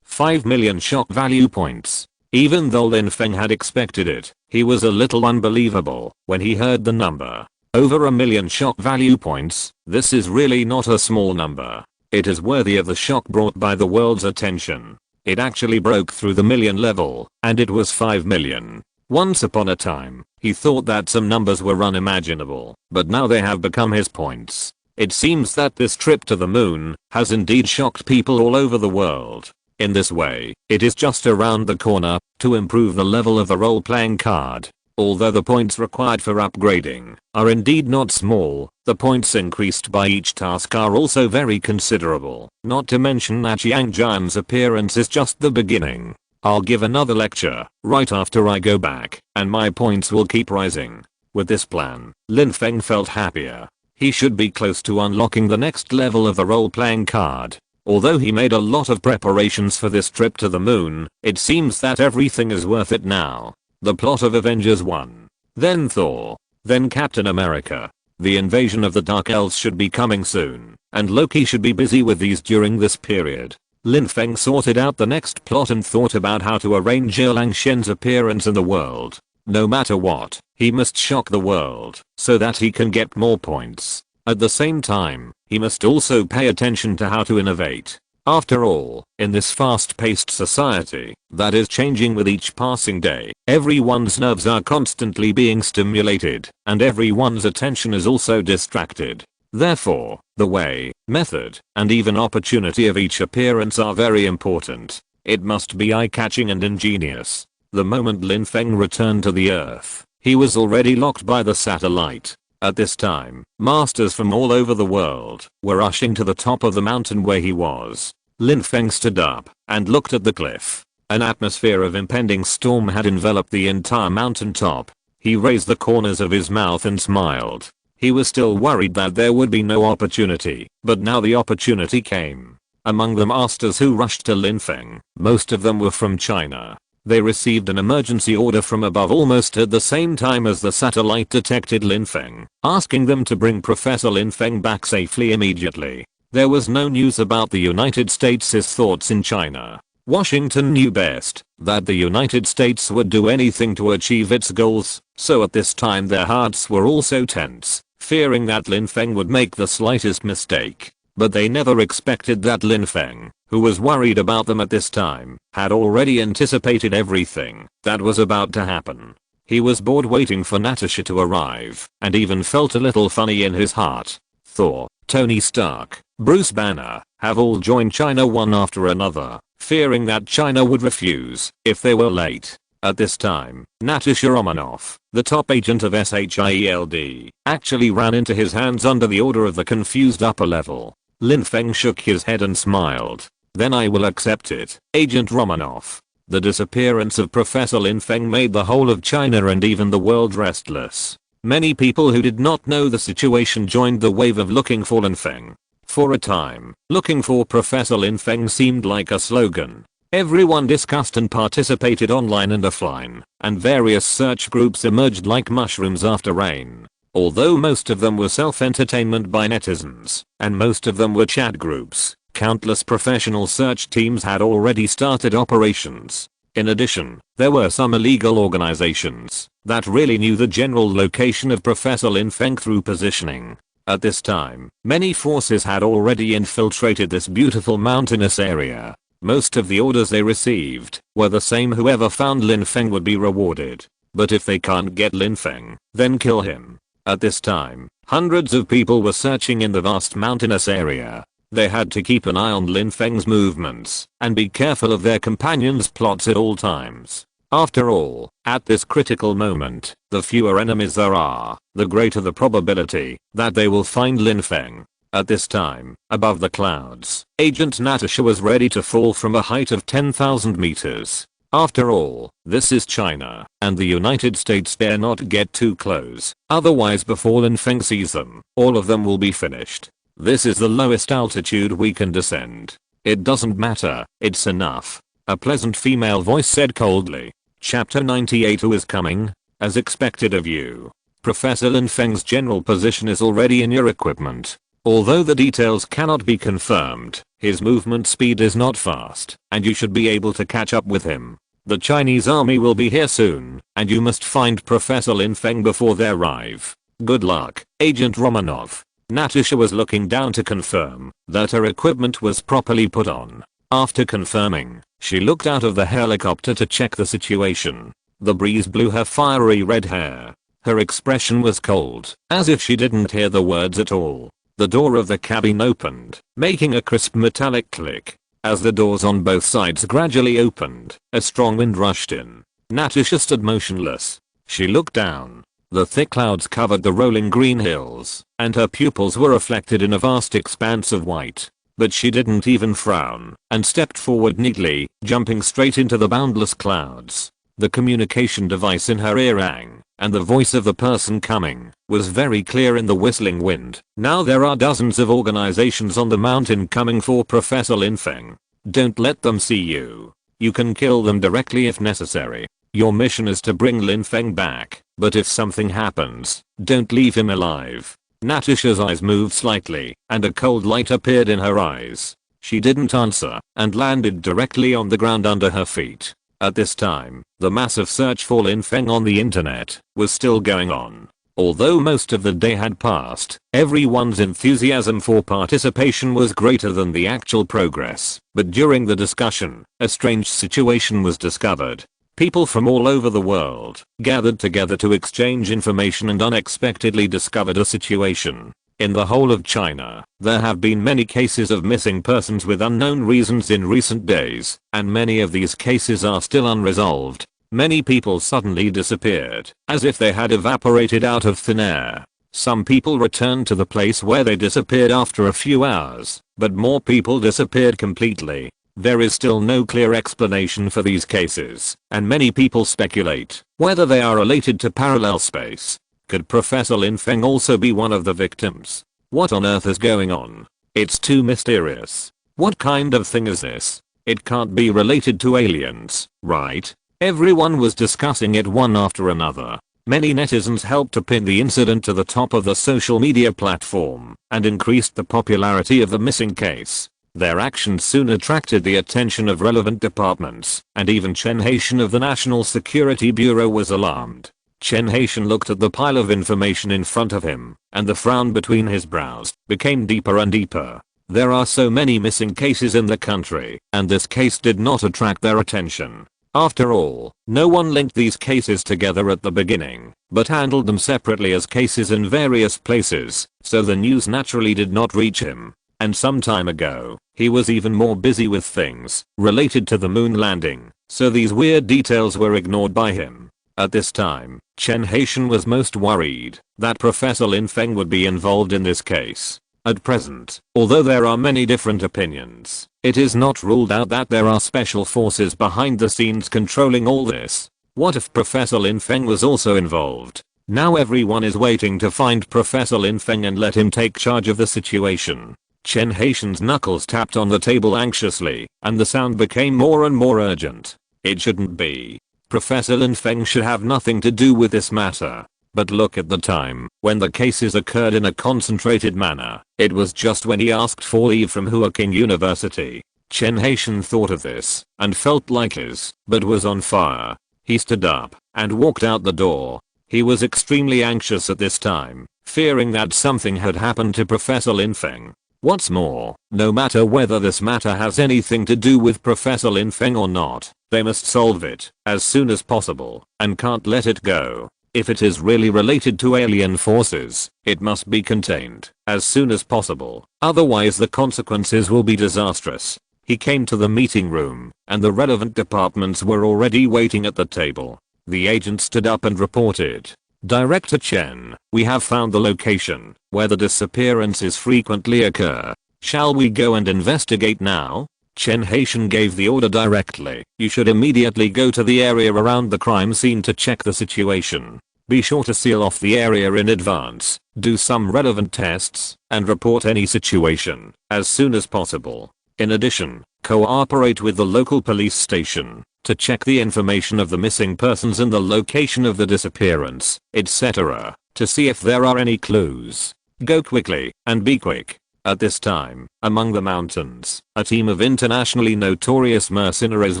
5 million shock value points. Even though Lin Feng had expected it, he was a little unbelievable when he heard the number. Over 1 million shock value points. This is really not a small number. It is worthy of the shock brought by the world's attention. It actually broke through the million level, and it was 5 million. Once upon a time, he thought that some numbers were unimaginable, but now they have become his points. It seems that this trip to the moon has indeed shocked people all over the world. In this way, it is just around the corner to improve the level of the role-playing card. Although the points required for upgrading are indeed not small, the points increased by each task are also very considerable. Not to mention that Yang Jian's appearance is just the beginning. I'll give another lecture right after I go back, and my points will keep rising. With this plan, Lin Feng felt happier. He should be close to unlocking the next level of the role-playing card. Although he made a lot of preparations for this trip to the moon, it seems that everything is worth it now. The plot of Avengers 1. Then Thor. Then Captain America. The invasion of the Dark Elves should be coming soon, and Loki should be busy with these during this period. Lin Feng sorted out the next plot and thought about how to arrange Erlang Shen's appearance in the world. No matter what, he must shock the world so that he can get more points. At the same time, he must also pay attention to how to innovate. After all, in this fast-paced society that is changing with each passing day, everyone's nerves are constantly being stimulated, and everyone's attention is also distracted. Therefore, the way, method, and even opportunity of each appearance are very important. It must be eye-catching and ingenious. The moment Lin Feng returned to the Earth, he was already locked by the satellite. At this time, masters from all over the world were rushing to the top of the mountain where he was. Lin Feng stood up and looked at the cliff. An atmosphere of impending storm had enveloped the entire mountain top. He raised the corners of his mouth and smiled. He was still worried that there would be no opportunity, but now the opportunity came. Among the masters who rushed to Lin Feng, most of them were from China. They received an emergency order from above almost at the same time as the satellite detected Lin Feng, asking them to bring Professor Lin Feng back safely immediately. There was no news about the United States' thoughts in China. Washington knew best that the United States would do anything to achieve its goals, so at this time their hearts were also tense, fearing that Lin Feng would make the slightest mistake. But they never expected that Lin Feng, who was worried about them at this time, had already anticipated everything that was about to happen. He was bored waiting for Natasha to arrive, and even felt a little funny in his heart. Thor, Tony Stark, Bruce Banner have all joined China one after another, fearing that China would refuse if they were late. At this time, Natasha Romanoff, the top agent of SHIELD, actually ran into his hands under the order of the confused upper level. Lin Feng shook his head and smiled. Then I will accept it, Agent Romanoff. The disappearance of Professor Lin Feng made the whole of China and even the world restless. Many people who did not know the situation joined the wave of looking for Lin Feng. For a time, looking for Professor Lin Feng seemed like a slogan. Everyone discussed and participated online and offline, and various search groups emerged like mushrooms after rain. Although most of them were self-entertainment by netizens, and most of them were chat groups, countless professional search teams had already started operations. In addition, there were some illegal organizations that really knew the general location of Professor Lin Feng through positioning. At this time, many forces had already infiltrated this beautiful mountainous area. Most of the orders they received were the same: whoever found Lin Feng would be rewarded. But if they can't get Lin Feng, then kill him. At this time, hundreds of people were searching in the vast mountainous area. They had to keep an eye on Lin Feng's movements and be careful of their companions' plots at all times. After all, at this critical moment, the fewer enemies there are, the greater the probability that they will find Lin Feng. At this time, above the clouds, Agent Natasha was ready to fall from a height of 10,000 meters. After all, this is China, and the United States dare not get too close, otherwise before Lin Feng sees them, all of them will be finished. This is the lowest altitude we can descend. It doesn't matter, it's enough. A pleasant female voice said coldly. Chapter 98. Who is coming? As expected of you. Professor Lin Feng's general position is already in your equipment. Although the details cannot be confirmed, his movement speed is not fast, and you should be able to catch up with him. The Chinese army will be here soon, and you must find Professor Lin Feng before they arrive. Good luck, Agent Romanov. Natasha was looking down to confirm that her equipment was properly put on. After confirming, she looked out of the helicopter to check the situation. The breeze blew her fiery red hair. Her expression was cold, as if she didn't hear the words at all. The door of the cabin opened, making a crisp metallic click. As the doors on both sides gradually opened, a strong wind rushed in. Natasha stood motionless. She looked down. The thick clouds covered the rolling green hills, and her pupils were reflected in a vast expanse of white. But she didn't even frown, and stepped forward neatly, jumping straight into the boundless clouds. The communication device in her ear rang, and the voice of the person coming was very clear in the whistling wind. Now there are dozens of organizations on the mountain coming for Professor Lin Feng. Don't let them see you. You can kill them directly if necessary. Your mission is to bring Lin Feng back, but if something happens, don't leave him alive. Natasha's eyes moved slightly, and a cold light appeared in her eyes. She didn't answer and landed directly on the ground under her feet. At this time, the massive search for Lin Feng on the internet was still going on. Although most of the day had passed, everyone's enthusiasm for participation was greater than the actual progress. But during the discussion, a strange situation was discovered. People from all over the world gathered together to exchange information and unexpectedly discovered a situation. In the whole of China, there have been many cases of missing persons with unknown reasons in recent days, and many of these cases are still unresolved. Many people suddenly disappeared, as if they had evaporated out of thin air. Some people returned to the place where they disappeared after a few hours, but more people disappeared completely. There is still no clear explanation for these cases, and many people speculate whether they are related to parallel space. Could Professor Lin Feng also be one of the victims? What on earth is going on? It's too mysterious. What kind of thing is this? It can't be related to aliens, right? Everyone was discussing it one after another. Many netizens helped to pin the incident to the top of the social media platform and increased the popularity of the missing case. Their actions soon attracted the attention of relevant departments, and even Chen Haitian of the National Security Bureau was alarmed. Chen Haitian looked at the pile of information in front of him, and the frown between his brows became deeper and deeper. There are so many missing cases in the country, and this case did not attract their attention. After all, no one linked these cases together at the beginning, but handled them separately as cases in various places, so the news naturally did not reach him. And some time ago, he was even more busy with things related to the moon landing, so these weird details were ignored by him. At this time, Chen Haitian was most worried that Professor Lin Feng would be involved in this case. At present, although there are many different opinions, it is not ruled out that there are special forces behind the scenes controlling all this. What if Professor Lin Feng was also involved? Now everyone is waiting to find Professor Lin Feng and let him take charge of the situation. Chen Haitian's knuckles tapped on the table anxiously, and the sound became more and more urgent. It shouldn't be. Professor Lin Feng should have nothing to do with this matter. But look at the time when the cases occurred in a concentrated manner. It was just when he asked for leave from Huaking University. Chen Haitian thought of this and felt like his butt was on fire. He stood up and walked out the door. He was extremely anxious at this time, fearing that something had happened to Professor Lin Feng. What's more, no matter whether this matter has anything to do with Professor Lin Feng or not, they must solve it as soon as possible and can't let it go. If it is really related to alien forces, it must be contained as soon as possible, otherwise the consequences will be disastrous. He came to the meeting room, and the relevant departments were already waiting at the table. The agent stood up and reported, "Director Chen, we have found the location where the disappearances frequently occur. Shall we go and investigate now?" Chen Haitian gave the order directly. "You should immediately go to the area around the crime scene to check the situation. Be sure to seal off the area in advance, do some relevant tests, and report any situation as soon as possible. In addition, cooperate with the local police station to check the information of the missing persons and the location of the disappearance, etc., to see if there are any clues. Go quickly and be quick." At this time, among the mountains, a team of internationally notorious mercenaries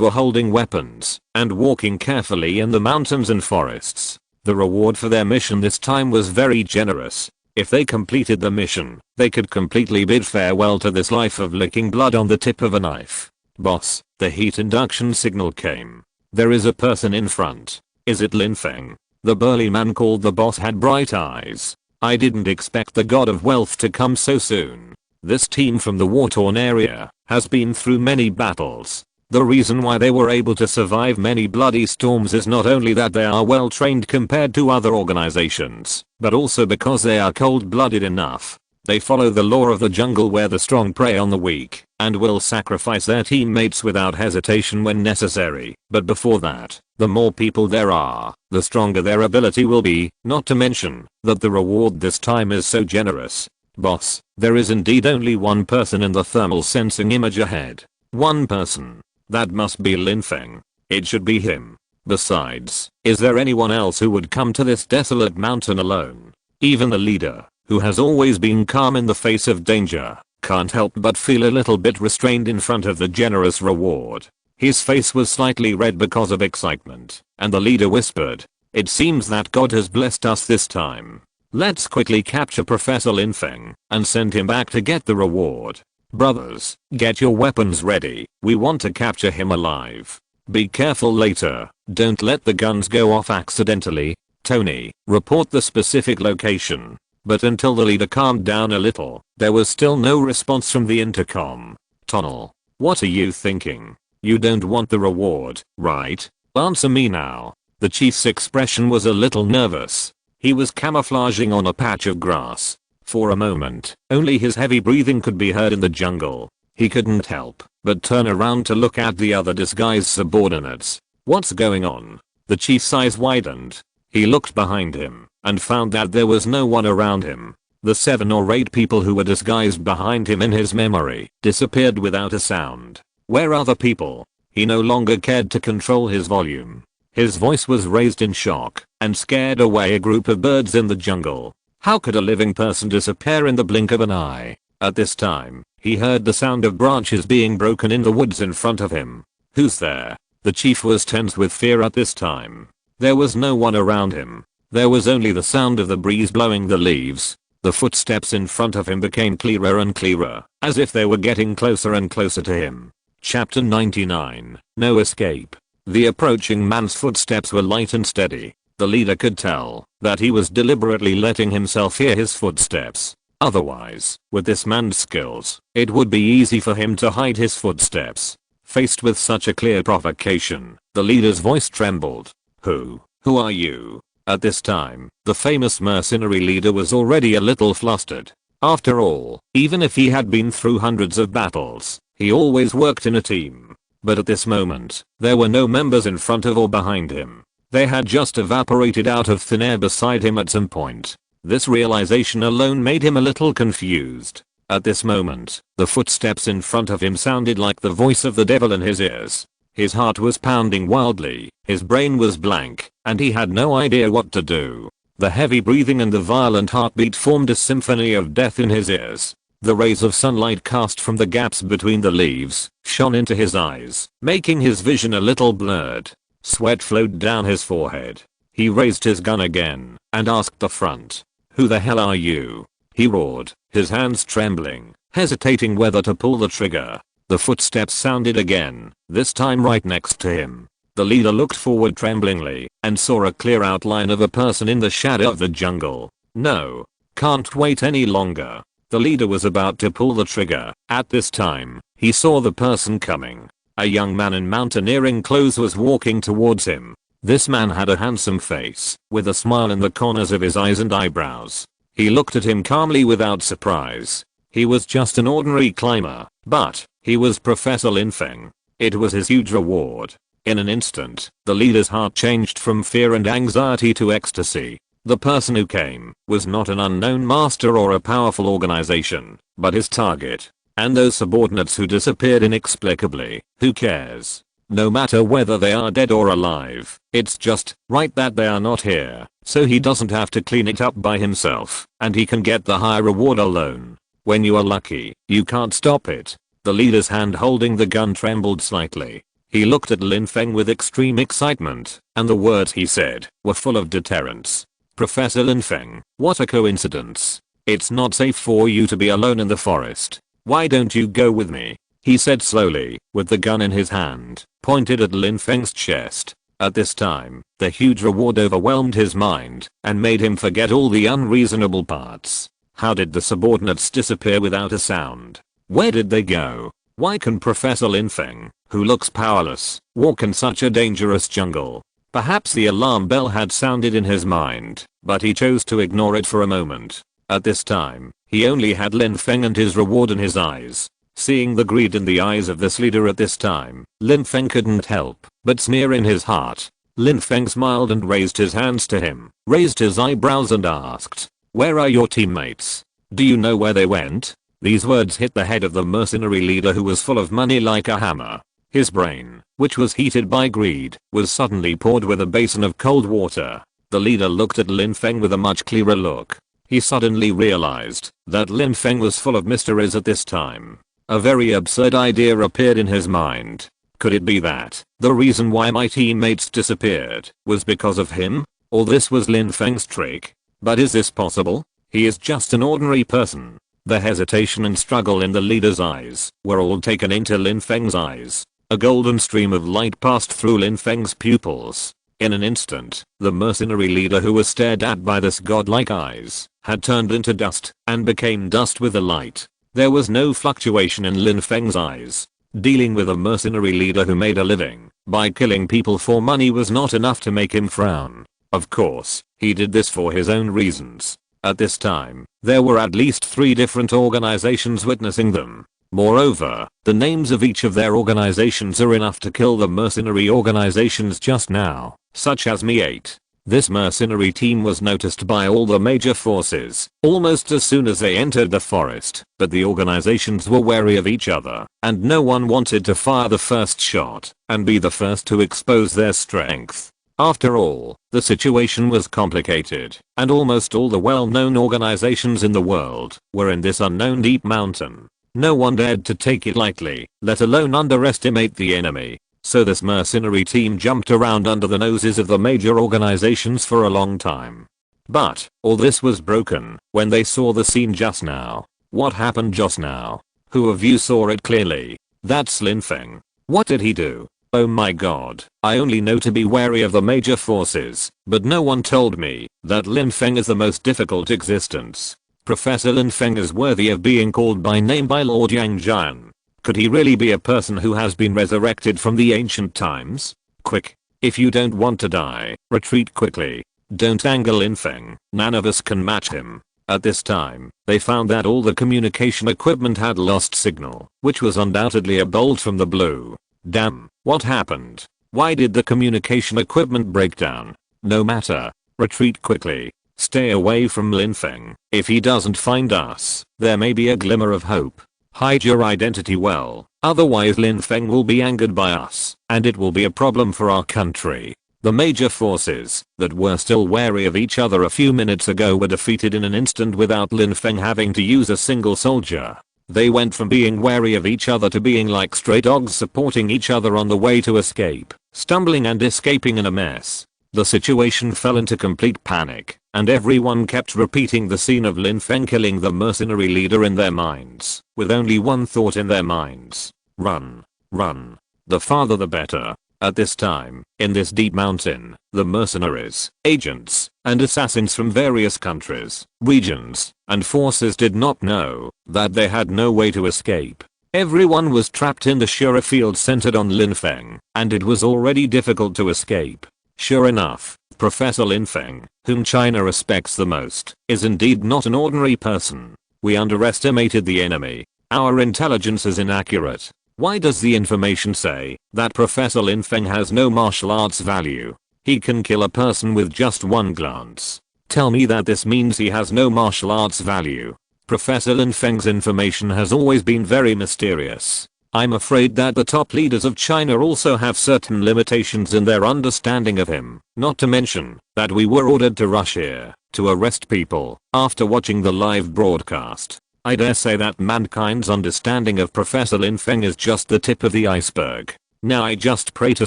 were holding weapons and walking carefully in the mountains and forests. The reward for their mission this time was very generous. If they completed the mission, they could completely bid farewell to this life of licking blood on the tip of a knife. "Boss, the heat induction signal came. There is a person in front. Is it Lin Feng?" The burly man called the boss had bright eyes. "I didn't expect the god of wealth to come so soon. This team from the war-torn area has been through many battles. The reason why they were able to survive many bloody storms is not only that they are well trained compared to other organizations, but also because they are cold-blooded enough. They follow the law of the jungle where the strong prey on the weak, and will sacrifice their teammates without hesitation when necessary. But before that, the more people there are, the stronger their ability will be, not to mention that the reward this time is so generous. Boss, there is indeed only one person in the thermal sensing image ahead. One person. That must be Lin Feng. It should be him. Besides, is there anyone else who would come to this desolate mountain alone? Even the leader, who has always been calm in the face of danger, can't help but feel a little bit restrained in front of the generous reward. His face was slightly red because of excitement, and the leader whispered, "It seems that God has blessed us this time. Let's quickly capture Professor Lin Feng and send him back to get the reward. Brothers, get your weapons ready, we want to capture him alive. Be careful later, don't let the guns go off accidentally. Tony, report the specific location." But until the leader calmed down a little, there was still no response from the intercom. "Tunnel, what are you thinking? You don't want the reward, right? Answer me now." The chief's expression was a little nervous. He was camouflaging on a patch of grass. For a moment, only his heavy breathing could be heard in the jungle. He couldn't help but turn around to look at the other disguised subordinates. "What's going on?" The chief's eyes widened. He looked behind him and found that there was no one around him. The 7 or 8 people who were disguised behind him in his memory disappeared without a sound. Where are the people? He no longer cared to control his volume. His voice was raised in shock and scared away a group of birds in the jungle. How could a living person disappear in the blink of an eye? At this time, he heard the sound of branches being broken in the woods in front of him. "Who's there?" The chief was tense with fear at this time. There was no one around him. There was only the sound of the breeze blowing the leaves. The footsteps in front of him became clearer and clearer, as if they were getting closer and closer to him. Chapter 99. No escape. The approaching man's footsteps were light and steady. The leader could tell that he was deliberately letting himself hear his footsteps. Otherwise, with this man's skills, it would be easy for him to hide his footsteps. Faced with such a clear provocation, the leader's voice trembled. Who are you?" At this time, the famous mercenary leader was already a little flustered. After all, even if he had been through hundreds of battles, he always worked in a team. But at this moment, there were no members in front of or behind him. They had just evaporated out of thin air beside him at some point. This realization alone made him a little confused. At this moment, the footsteps in front of him sounded like the voice of the devil in his ears. His heart was pounding wildly, his brain was blank, and he had no idea what to do. The heavy breathing and the violent heartbeat formed a symphony of death in his ears. The rays of sunlight cast from the gaps between the leaves shone into his eyes, making his vision a little blurred. Sweat flowed down his forehead. He raised his gun again and asked the front, "Who the hell are you?" He roared, his hands trembling, hesitating whether to pull the trigger. The footsteps sounded again, this time right next to him. The leader looked forward tremblingly and saw a clear outline of a person in the shadow of the jungle. "No. Can't wait any longer." The leader was about to pull the trigger. At this time, he saw the person coming. A young man in mountaineering clothes was walking towards him. This man had a handsome face, with a smile in the corners of his eyes and eyebrows. He looked at him calmly without surprise. He was just an ordinary climber, but he was Professor Lin Feng. It was his huge reward. In an instant, the leader's heart changed from fear and anxiety to ecstasy. The person who came was not an unknown master or a powerful organization, but his target. And those subordinates who disappeared inexplicably, who cares? No matter whether they are dead or alive, it's just right that they are not here, so he doesn't have to clean it up by himself, and he can get the high reward alone. When you are lucky, you can't stop it. The leader's hand holding the gun trembled slightly. He looked at Lin Feng with extreme excitement, and the words he said were full of deterrence. "Professor Lin Feng, what a coincidence. It's not safe for you to be alone in the forest. Why don't you go with me?" He said slowly, with the gun in his hand, pointed at Lin Feng's chest. At this time, the huge reward overwhelmed his mind and made him forget all the unreasonable parts. How did the subordinates disappear without a sound? Where did they go? Why can Professor Lin Feng, who looks powerless, walk in such a dangerous jungle? Perhaps the alarm bell had sounded in his mind, but he chose to ignore it for a moment. At this time, he only had Lin Feng and his reward in his eyes. Seeing the greed in the eyes of this leader at this time, Lin Feng couldn't help but sneer in his heart. Lin Feng smiled and raised his hands to him, raised his eyebrows and asked, "Where are your teammates? Do you know where they went?" These words hit the head of the mercenary leader, who was full of money like a hammer. His brain, which was heated by greed, was suddenly poured with a basin of cold water. The leader looked at Lin Feng with a much clearer look. He suddenly realized that Lin Feng was full of mysteries at this time. A very absurd idea appeared in his mind. Could it be that the reason why my teammates disappeared was because of him? Or this was Lin Feng's trick? But is this possible? He is just an ordinary person. The hesitation and struggle in the leader's eyes were all taken into Lin Feng's eyes. A golden stream of light passed through Lin Feng's pupils. In an instant, the mercenary leader who was stared at by this godlike eyes had turned into dust and became dust with the light. There was no fluctuation in Lin Feng's eyes. Dealing with a mercenary leader who made a living by killing people for money was not enough to make him frown. Of course, he did this for his own reasons. At this time, there were at least 3 different organizations witnessing them. Moreover, the names of each of their organizations are enough to kill the mercenary organizations just now, such as Me8. This mercenary team was noticed by all the major forces almost as soon as they entered the forest, but the organizations were wary of each other, and no one wanted to fire the first shot and be the first to expose their strength. After all, the situation was complicated, and almost all the well-known organizations in the world were in this unknown deep mountain. No one dared to take it lightly, let alone underestimate the enemy. So this mercenary team jumped around under the noses of the major organizations for a long time. But all this was broken when they saw the scene just now. What happened just now? Who of you saw it clearly? That's Lin Feng. What did he do? Oh my god, I only know to be wary of the major forces, but no one told me that Lin Feng is the most difficult existence. Professor Lin Feng is worthy of being called by name by Lord Yang Jian. Could he really be a person who has been resurrected from the ancient times? Quick, if you don't want to die, retreat quickly. Don't anger Lin Feng, none of us can match him. At this time, they found that all the communication equipment had lost signal, which was undoubtedly a bolt from the blue. Damn, what happened? Why did the communication equipment break down? No matter. Retreat quickly. Stay away from Lin Feng. If he doesn't find us, there may be a glimmer of hope. Hide your identity well, otherwise Lin Feng will be angered by us, and it will be a problem for our country. The major forces that were still wary of each other a few minutes ago were defeated in an instant without Lin Feng having to use a single soldier. They went from being wary of each other to being like stray dogs supporting each other on the way to escape, stumbling and escaping in a mess. The situation fell into complete panic, and everyone kept repeating the scene of Lin Feng killing the mercenary leader in their minds, with only one thought in their minds. Run. Run. The farther the better. At this time, in this deep mountain, the mercenaries, agents, and assassins from various countries, regions, and forces did not know that they had no way to escape. Everyone was trapped in the Shura field centered on Lin Feng, and it was already difficult to escape. Sure enough, Professor Lin Feng, whom China respects the most, is indeed not an ordinary person. We underestimated the enemy. Our intelligence is inaccurate. Why does the information say that Professor Lin Feng has no martial arts value? He can kill a person with just one glance. Tell me that this means he has no martial arts value. Professor Lin Feng's information has always been very mysterious. I'm afraid that the top leaders of China also have certain limitations in their understanding of him, not to mention that we were ordered to rush here to arrest people after watching the live broadcast. I dare say that mankind's understanding of Professor Lin Feng is just the tip of the iceberg. Now I just pray to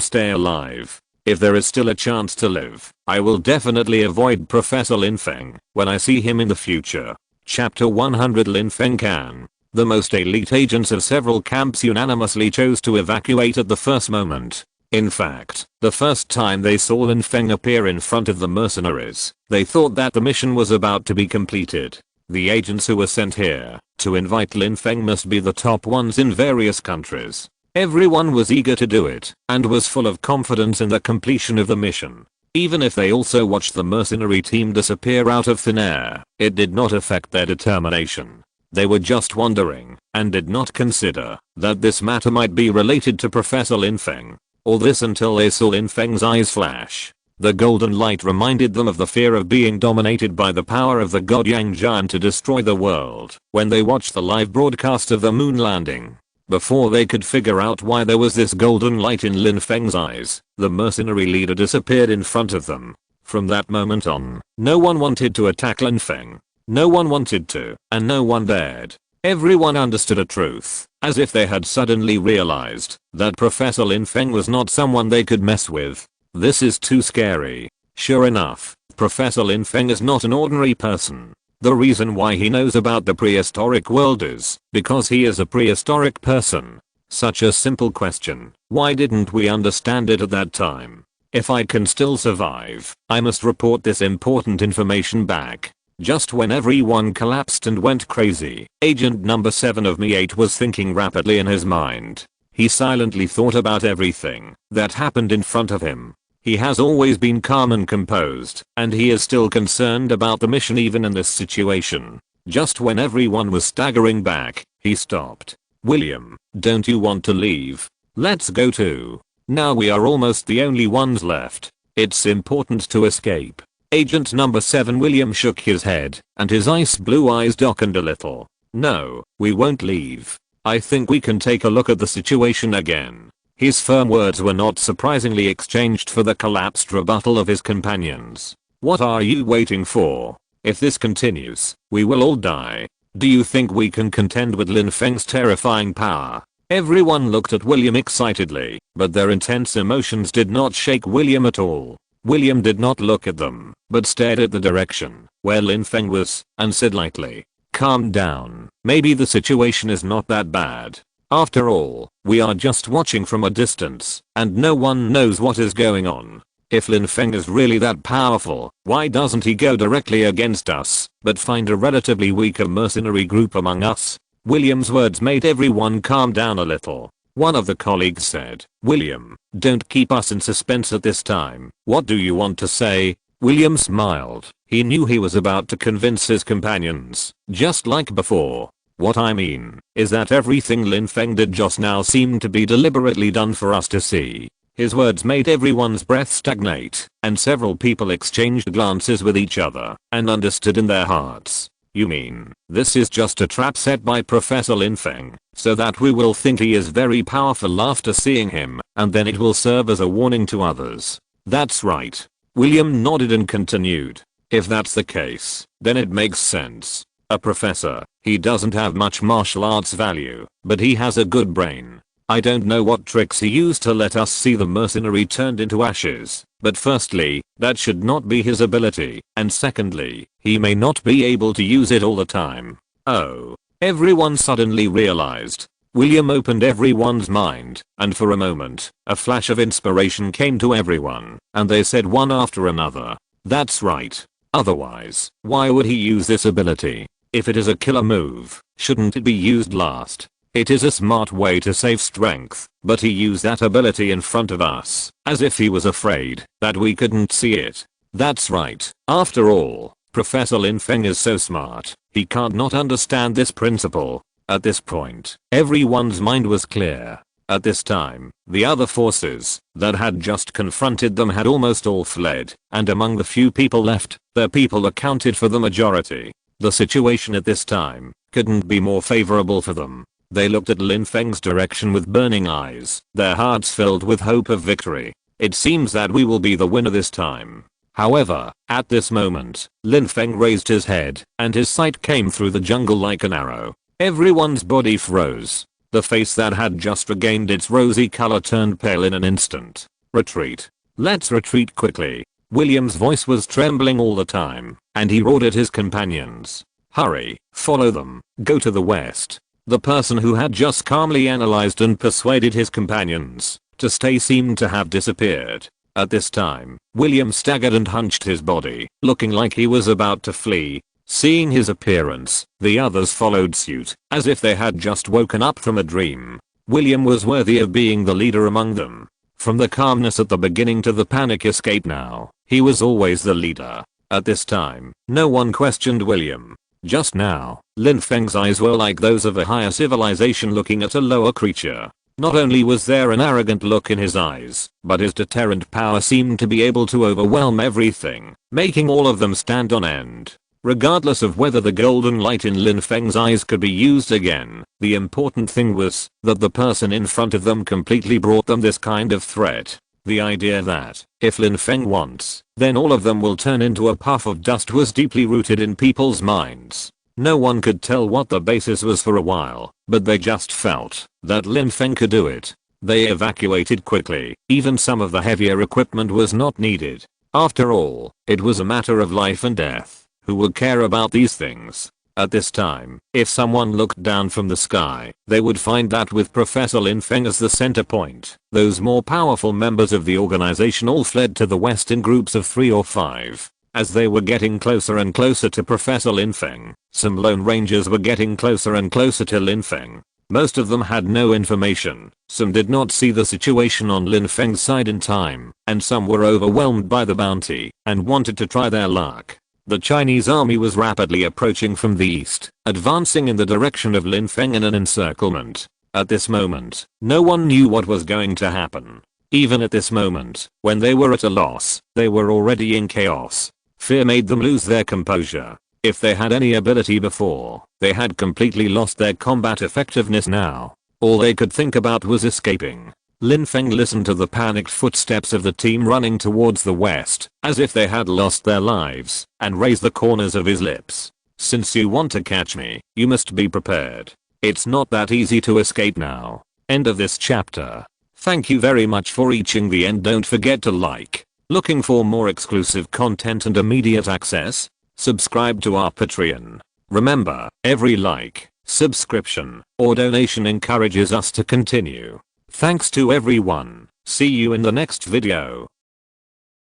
stay alive. If there is still a chance to live, I will definitely avoid Professor Lin Feng when I see him in the future. Chapter 100 Lin Feng Can. The most elite agents of several camps unanimously chose to evacuate at the first moment. In fact, the first time they saw Lin Feng appear in front of the mercenaries, they thought that the mission was about to be completed. The agents who were sent here to invite Lin Feng must be the top ones in various countries. Everyone was eager to do it and was full of confidence in the completion of the mission. Even if they also watched the mercenary team disappear out of thin air, it did not affect their determination. They were just wondering and did not consider that this matter might be related to Professor Lin Feng. All this until they saw Lin Feng's eyes flash. The golden light reminded them of the fear of being dominated by the power of the god Yang Jian to destroy the world when they watched the live broadcast of the moon landing. Before they could figure out why there was this golden light in Lin Feng's eyes, the mercenary leader disappeared in front of them. From that moment on, no one wanted to attack Lin Feng. No one wanted to, and no one dared. Everyone understood a truth, as if they had suddenly realized that Professor Lin Feng was not someone they could mess with. This is too scary. Sure enough, Professor Lin Feng is not an ordinary person. The reason why he knows about the prehistoric world is because he is a prehistoric person. Such a simple question. Why didn't we understand it at that time? If I can still survive, I must report this important information back. Just when everyone collapsed and went crazy, Agent number 7 of Me8 was thinking rapidly in his mind. He silently thought about everything that happened in front of him. He has always been calm and composed, and he is still concerned about the mission even in this situation. Just when everyone was staggering back, he stopped. William, don't you want to leave? Let's go too. Now we are almost the only ones left. It's important to escape. Agent number 7 William shook his head, and his ice blue eyes darkened a little. No, we won't leave. I think we can take a look at the situation again. His firm words were not surprisingly exchanged for the collapsed rebuttal of his companions. What are you waiting for? If this continues, we will all die. Do you think we can contend with Lin Feng's terrifying power? Everyone looked at William excitedly, but their intense emotions did not shake William at all. William did not look at them, but stared at the direction where Lin Feng was, and said lightly, "Calm down. Maybe the situation is not that bad. After all, we are just watching from a distance, and no one knows what is going on. If Lin Feng is really that powerful, why doesn't he go directly against us, but find a relatively weaker mercenary group among us?" William's words made everyone calm down a little. One of the colleagues said, "William, don't keep us in suspense at this time. What do you want to say?" William smiled. He knew he was about to convince his companions, just like before. "What I mean is that everything Lin Feng did just now seemed to be deliberately done for us to see." His words made everyone's breath stagnate, and several people exchanged glances with each other and understood in their hearts. "You mean, this is just a trap set by Professor Lin Feng, so that we will think he is very powerful after seeing him, and then it will serve as a warning to others?" "That's right." William nodded and continued. "If that's the case, then it makes sense. A professor, he doesn't have much martial arts value, but he has a good brain. I don't know what tricks he used to let us see the mercenary turned into ashes, but firstly, that should not be his ability, and secondly, he may not be able to use it all the time." Oh. Everyone suddenly realized. William opened everyone's mind, and for a moment, a flash of inspiration came to everyone, and they said one after another, "That's right. Otherwise, why would he use this ability? If it is a killer move, shouldn't it be used last? It is a smart way to save strength, but he used that ability in front of us, as if he was afraid that we couldn't see it." "That's right. After all, Professor Lin Feng is so smart, he can't not understand this principle." At this point, everyone's mind was clear. At this time, the other forces that had just confronted them had almost all fled, and among the few people left, their people accounted for the majority. The situation at this time couldn't be more favorable for them. They looked at Lin Feng's direction with burning eyes, their hearts filled with hope of victory. "It seems that we will be the winner this time." However, at this moment, Lin Feng raised his head, and his sight came through the jungle like an arrow. Everyone's body froze. The face that had just regained its rosy color turned pale in an instant. "Retreat. Let's retreat quickly." William's voice was trembling all the time, and he roared at his companions. "Hurry, follow them, go to the west." The person who had just calmly analyzed and persuaded his companions to stay seemed to have disappeared. At this time, William staggered and hunched his body, looking like he was about to flee. Seeing his appearance, the others followed suit, as if they had just woken up from a dream. William was worthy of being the leader among them. From the calmness at the beginning to the panic escape now, he was always the leader. At this time, no one questioned William. Just now, Lin Feng's eyes were like those of a higher civilization looking at a lower creature. Not only was there an arrogant look in his eyes, but his deterrent power seemed to be able to overwhelm everything, making all of them stand on end. Regardless of whether the golden light in Lin Feng's eyes could be used again, the important thing was that the person in front of them completely brought them this kind of threat. The idea that, if Lin Feng wants, then all of them will turn into a puff of dust was deeply rooted in people's minds. No one could tell what the basis was for a while, but they just felt that Lin Feng could do it. They evacuated quickly, even some of the heavier equipment was not needed. After all, it was a matter of life and death. Who would care about these things? At this time, if someone looked down from the sky, they would find that with Professor Lin Feng as the center point, those more powerful members of the organization all fled to the west in groups of 3 or 5. As they were getting closer and closer to Professor Lin Feng, some lone rangers were getting closer and closer to Lin Feng. Most of them had no information, some did not see the situation on Lin Feng's side in time, and some were overwhelmed by the bounty and wanted to try their luck. The Chinese army was rapidly approaching from the east, advancing in the direction of Lin Feng in an encirclement. At this moment, no one knew what was going to happen. Even at this moment, when they were at a loss, they were already in chaos. Fear made them lose their composure. If they had any ability before, they had completely lost their combat effectiveness now. All they could think about was escaping. Lin Feng listened to the panicked footsteps of the team running towards the west, as if they had lost their lives, and raised the corners of his lips. Since you want to catch me, you must be prepared. It's not that easy to escape now. End of this chapter. Thank you very much for reaching the end. Don't forget to like. Looking for more exclusive content and immediate access? Subscribe to our Patreon. Remember, every like, subscription, or donation encourages us to continue. Thanks to everyone. See you in the next video.